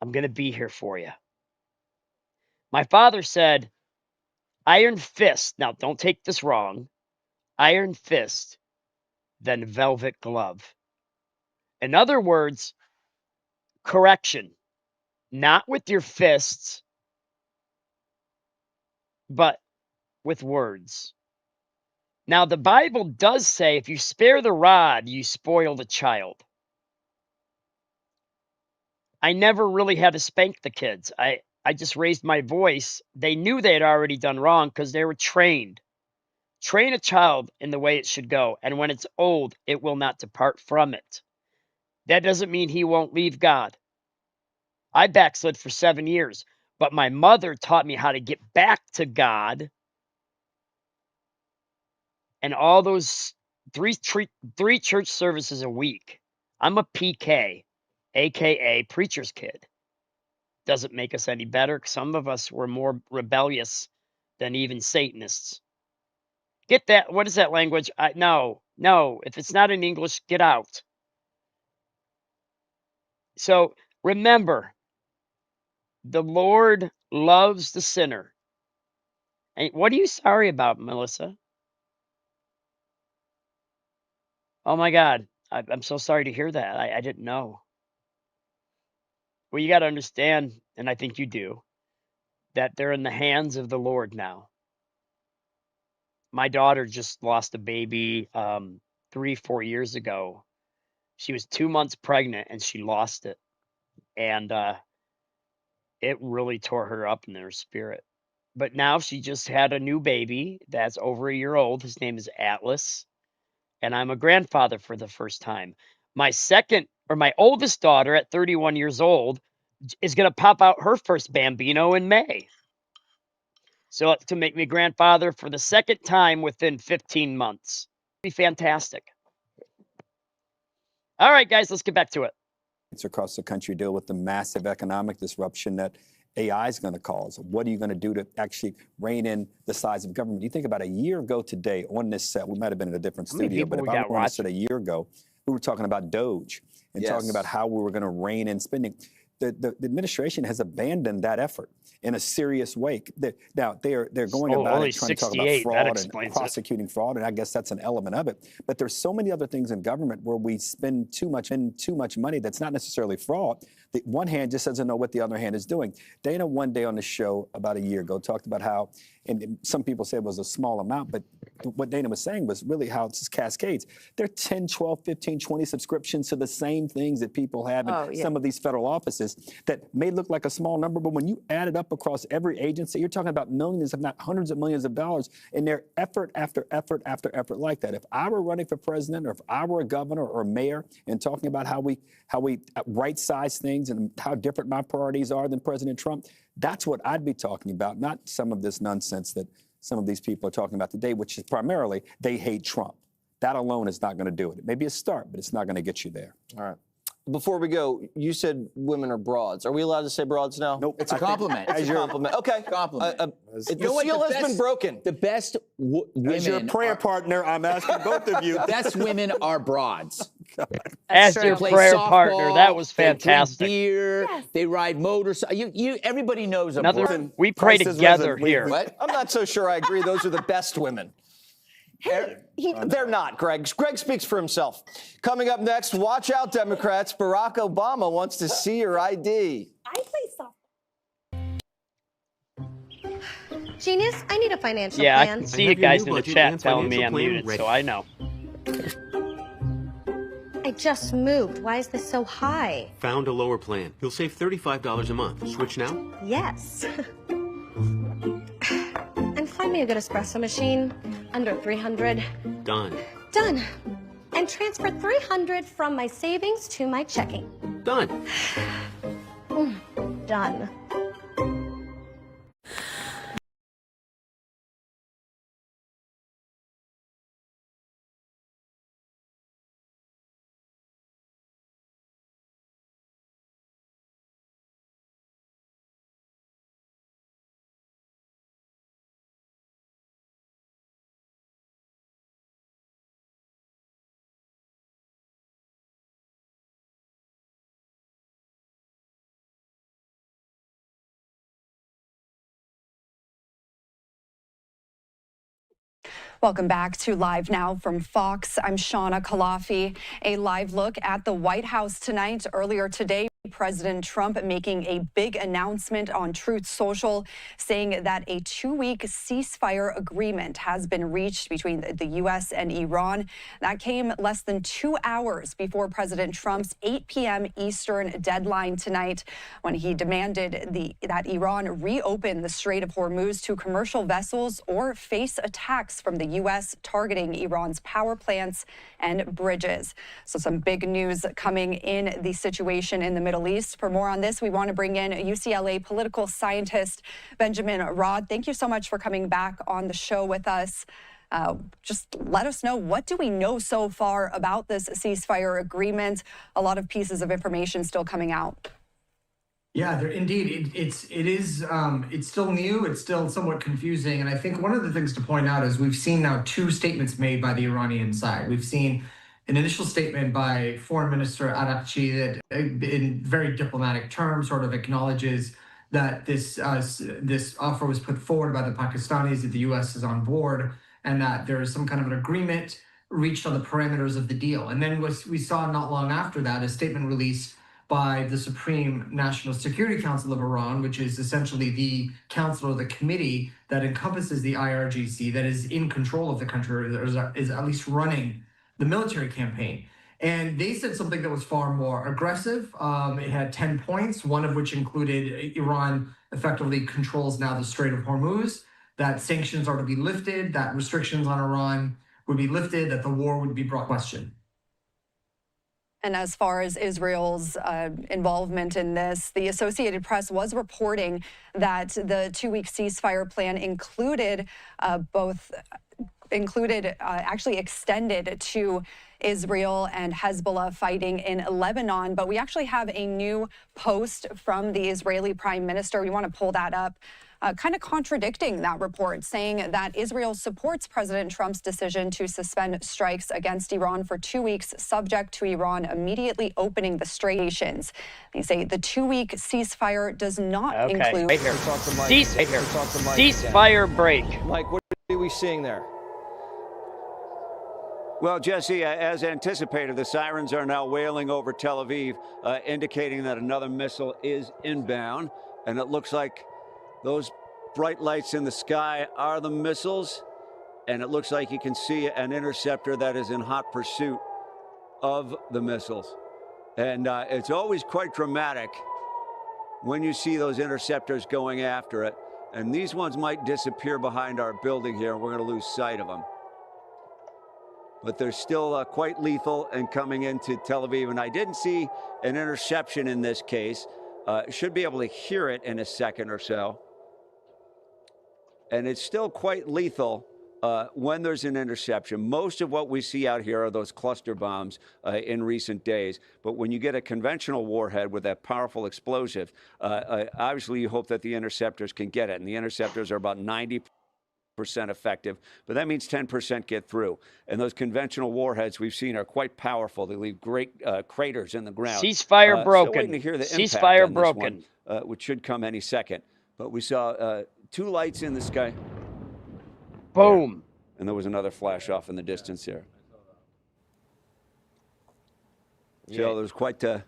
I'm going to be here for you. My father said, iron fist. Now, don't take this wrong. Iron fist, then velvet glove. In other words, correction. Not with your fists, but with words. Now, the Bible does say if you spare the rod, you spoil the child. I never really had to spank the kids. I just raised my voice. They knew they had already done wrong because they were trained. Train a child in the way it should go, and when it's old, it will not depart from it. That doesn't mean he won't leave God. I backslid for 7 years, but my mother taught me how to get back to God. And all those three church services a week. I'm a PK, aka preacher's kid. Doesn't make us any better. Some of us were more rebellious than even Satanists. Get that? What is that language? No. If it's not in English, get out. So remember, the Lord loves the sinner. And what are you sorry about, Melissa? Oh my God. I'm so sorry to hear that. I didn't know. Well, you got to understand, and I think you do, that they're in the hands of the Lord now. My daughter just lost a baby 3-4 years ago. She was 2 months pregnant and she lost it. And it really tore her up in her spirit. But now she just had a new baby that's over a year old. His name is Atlas. And I'm a grandfather for the first time. My oldest daughter at 31 years old is going to pop out her first Bambino in May. So it's to make me grandfather for the second time within 15 months. Be fantastic. All right, guys, let's get back to it. Across the country deal with the massive economic disruption that AI is going to cause. What are you going to do to actually rein in the size of government? You think about a year ago today on this set, we might have been in a different studio, but if I were on this set a year ago, we were talking about Doge and talking about how we were going to rein in spending. The administration has abandoned that effort in a serious way. Now, they're going about it trying to talk about fraud and prosecuting fraud, and I guess that's an element of it. But there's so many other things in government where we spend too much money that's not necessarily fraud. The one hand just doesn't know what the other hand is doing. Dana, one day on the show about a year ago, talked about how, and some people say it was a small amount, but what Dana was saying was really how it's cascades. There are 10, 12, 15, 20 subscriptions to the same things that people have in some of these federal offices that may look like a small number, but when you add it up across every agency, you're talking about millions, if not hundreds of millions of dollars in their effort after effort after effort like that. If I were running for president, or if I were a governor or mayor and talking about how we right-size things and how different my priorities are than President Trump, that's what I'd be talking about, not some of this nonsense that some of these people are talking about today, which is primarily they hate Trump. That alone is not going to do it. It may be a start, but it's not going to get you there. All right. Before we go, you said women are broads. Are we allowed to say broads now? Nope. It's a compliment. It's a compliment. Okay. Compliment. The seal has been broken. The best women. As your prayer partner, I'm asking both of you. The best women are broads. As your prayer partner, that was fantastic. They drink beer. Yes. They ride motorcycles. Everybody knows them. We pray together here. What? I'm not so sure I agree. Those are the best women. They're not, Greg. Greg speaks for himself. Coming up next, watch out, Democrats. Barack Obama wants to see your ID. I play softball. Genius, I need a financial plan. Yeah, I can see you guys in the chat telling me I'm muted, so I know. I just moved. Why is this so high? Found a lower plan. You'll save $35 a month. Switch now? Yes. And find me a good espresso machine. Under 300. Done. Done. And transfer 300 from my savings to my checking. Done. Done. Welcome back to Live Now from Fox. I'm Shauna Kalafi. A live look at the White House tonight. Earlier today, President Trump making a big announcement on Truth Social, saying that a 2-week ceasefire agreement has been reached between the U.S. and Iran. That came less than 2 hours before President Trump's 8 p.m. Eastern deadline tonight, when he demanded that Iran reopen the Strait of Hormuz to commercial vessels or face attacks from the U.S. targeting Iran's power plants and bridges. So some big news coming in the situation in the Middle East. For more on this, we want to bring in UCLA political scientist Benjamin Rod. Thank you so much for coming back on the show with us. Just let us know, what do we know so far about this ceasefire agreement? A lot of pieces of information still coming out. Yeah, indeed. It's still new. It's still somewhat confusing. And I think one of the things to point out is we've seen now 2 statements made by the Iranian side. We've seen an initial statement by Foreign Minister Arakchi that, in very diplomatic terms, sort of acknowledges that this offer was put forward by the Pakistanis, that the U.S. is on board, and that there is some kind of an agreement reached on the parameters of the deal. And then we saw not long after that a statement released by the Supreme National Security Council of Iran, which is essentially the council or the committee that encompasses the IRGC, that is in control of the country, or is at least running the military campaign. And they said something that was far more aggressive. It had 10 points, one of which included Iran effectively controls now the Strait of Hormuz, that sanctions are to be lifted, that restrictions on Iran would be lifted, that the war would be brought to question. And as far as Israel's involvement in this, the Associated Press was reporting that the 2-week ceasefire plan actually extended to Israel and Hezbollah fighting in Lebanon. But we actually have a new post from the Israeli Prime Minister. We want to pull that up. Kind of contradicting that report, saying that Israel supports President Trump's decision to suspend strikes against Iran for 2 weeks, subject to Iran immediately opening the stations. They say the 2-week ceasefire does not include... Right here. Ceasefire break. Mike, what are we seeing there? Well, Jesse, as anticipated, the sirens are now wailing over Tel Aviv, indicating that another missile is inbound, and it looks like those bright lights in the sky are the missiles, and it looks like you can see an interceptor that is in hot pursuit of the missiles. And it's always quite dramatic when you see those interceptors going after it. And these ones might disappear behind our building here, and we're going to lose sight of them. But they're still quite lethal and coming into Tel Aviv. And I didn't see an interception in this case. Should be able to hear it in a second or so. and it's still quite lethal when there's an interception. Most of what we see out here are those cluster bombs in recent days. But when you get a conventional warhead with that powerful explosive, obviously you hope that the interceptors can get it. And the interceptors are about 90% effective, but that means 10% get through. And those conventional warheads we've seen are quite powerful. They leave great craters in the ground. Ceasefire broken. Still waiting to hear the Ceasefire impact on broken. this one, which should come any second. But we saw 2 lights in the sky. Boom. There. And there was another flash off in the distance here. So there was quite a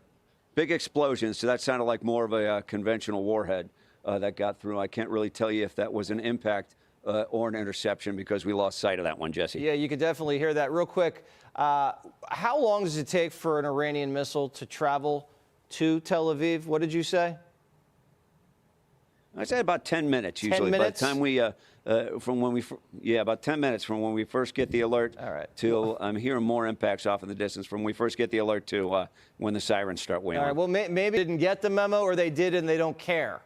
big explosion. So that sounded like more of a conventional warhead that got through. I can't really tell you if that was an impact or an interception because we lost sight of that one, Jesse. Yeah, you could definitely hear that. Real quick, how long does it take for an Iranian missile to travel to Tel Aviv? What did you say? I'd say about 10 minutes usually. 10 minutes? By the time we, about 10 minutes from when we first get the alert till I'm hearing more impacts off in the distance from when we first get the alert to when the sirens start wailing. All right, well, maybe they didn't get the memo or they did and they don't care.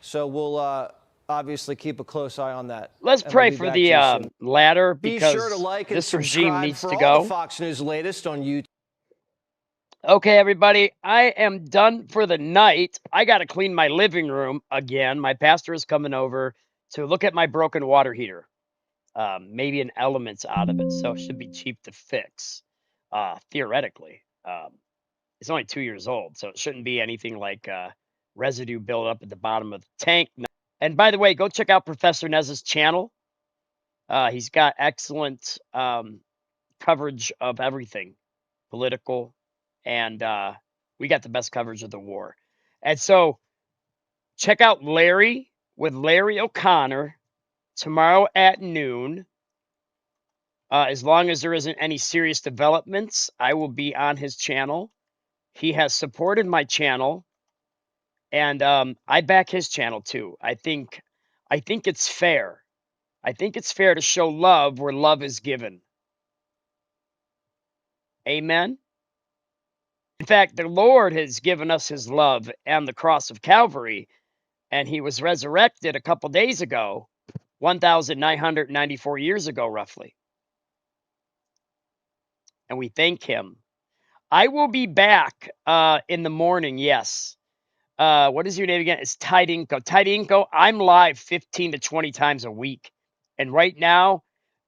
So we'll obviously keep a close eye on that. Let's pray for the latter because be sure to like and this regime subscribe needs for to all go. the Fox News latest on YouTube. Okay, everybody, I am done for the night. I got to clean my living room again. My pastor is coming over to look at my broken water heater. Maybe an element's out of it, so it should be cheap to fix, theoretically. It's only 2 years old, so it shouldn't be anything like residue built up at the bottom of the tank. And by the way, go check out Professor Nez's channel. He's got excellent coverage of everything, political, and we got the best coverage of the war. And so check out Larry with Larry O'Connor tomorrow at noon. As long as there isn't any serious developments, I will be on his channel. He has supported my channel, and I back his channel too. I think it's fair. I think it's fair to show love where love is given. Amen. In fact, the Lord has given us his love and the cross of Calvary, and he was resurrected a couple days ago, 1,994 years ago, roughly. And we thank him. I will be back in the morning, yes. What is your name again? It's Tidinko. Tidinko, I'm live 15 to 20 times a week. And right now,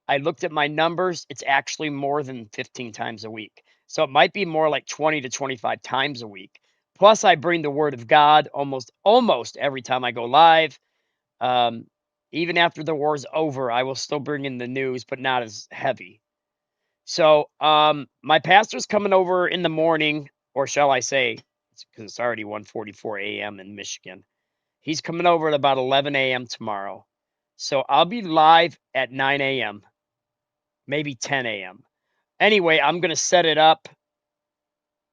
I looked at my numbers. It's actually more than 15 times a week. So it might be more like 20 to 25 times a week. Plus, I bring the word of God almost every time I go live. Even after the war's over, I will still bring in the news, but not as heavy. So my pastor's coming over in the morning, or shall I say, because it's already 1:44 a.m. in Michigan. He's coming over at about 11 a.m. tomorrow. So I'll be live at 9 a.m., maybe 10 a.m. Anyway, I'm going to set it up,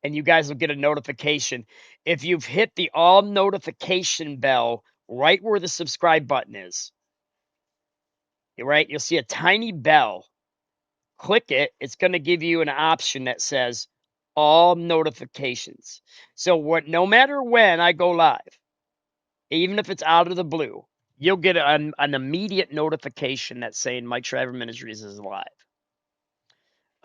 and you guys will get a notification. If you've hit the all notification bell right where the subscribe button is, right, you'll see a tiny bell. Click it. It's going to give you an option that says all notifications. So no matter when I go live, even if it's out of the blue, you'll get an immediate notification that's saying Mike Shriver Ministries is live.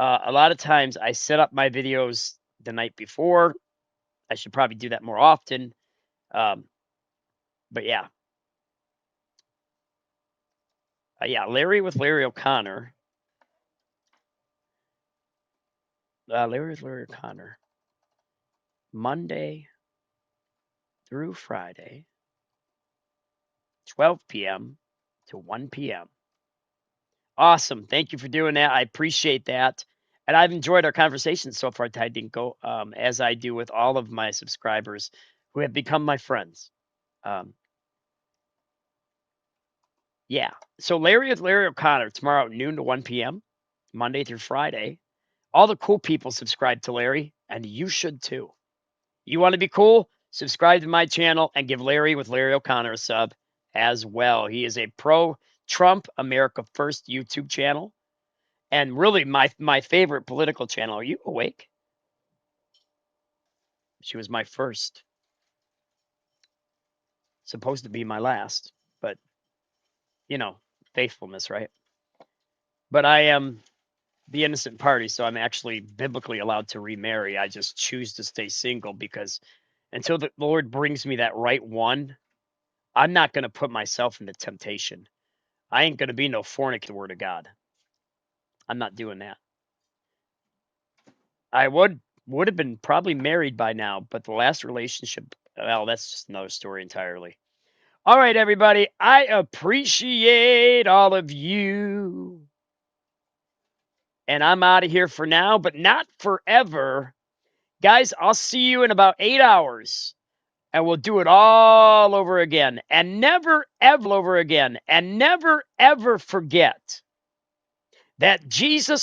A lot of times I set up my videos the night before. I should probably do that more often. But yeah. Larry with Larry O'Connor. Larry with Larry O'Connor. Monday through Friday, 12 p.m. to 1 p.m. Awesome. Thank you for doing that. I appreciate that. And I've enjoyed our conversation so far, Ty Dinko, as I do with all of my subscribers who have become my friends. Yeah. So Larry O'Connor tomorrow at noon to 1 p.m., Monday through Friday. All the cool people subscribe to Larry, and you should too. You want to be cool? Subscribe to my channel and give Larry with Larry O'Connor a sub as well. He is a pro-Trump, America First YouTube channel. And really my favorite political channel. Are you awake? She was my first. Supposed to be my last, but faithfulness, right? But I am the innocent party, so I'm actually biblically allowed to remarry. I just choose to stay single because until the Lord brings me that right one, I'm not going to put myself into temptation. I ain't going to be no fornicator, word of God. I'm not doing that. I would have been probably married by now, but the last relationship, well, that's just another story entirely. All right, everybody. I appreciate all of you. And I'm out of here for now, but not forever. Guys, I'll see you in about 8 hours. And we'll do it all over again. And never, ever over again. And never, ever forget that Jesus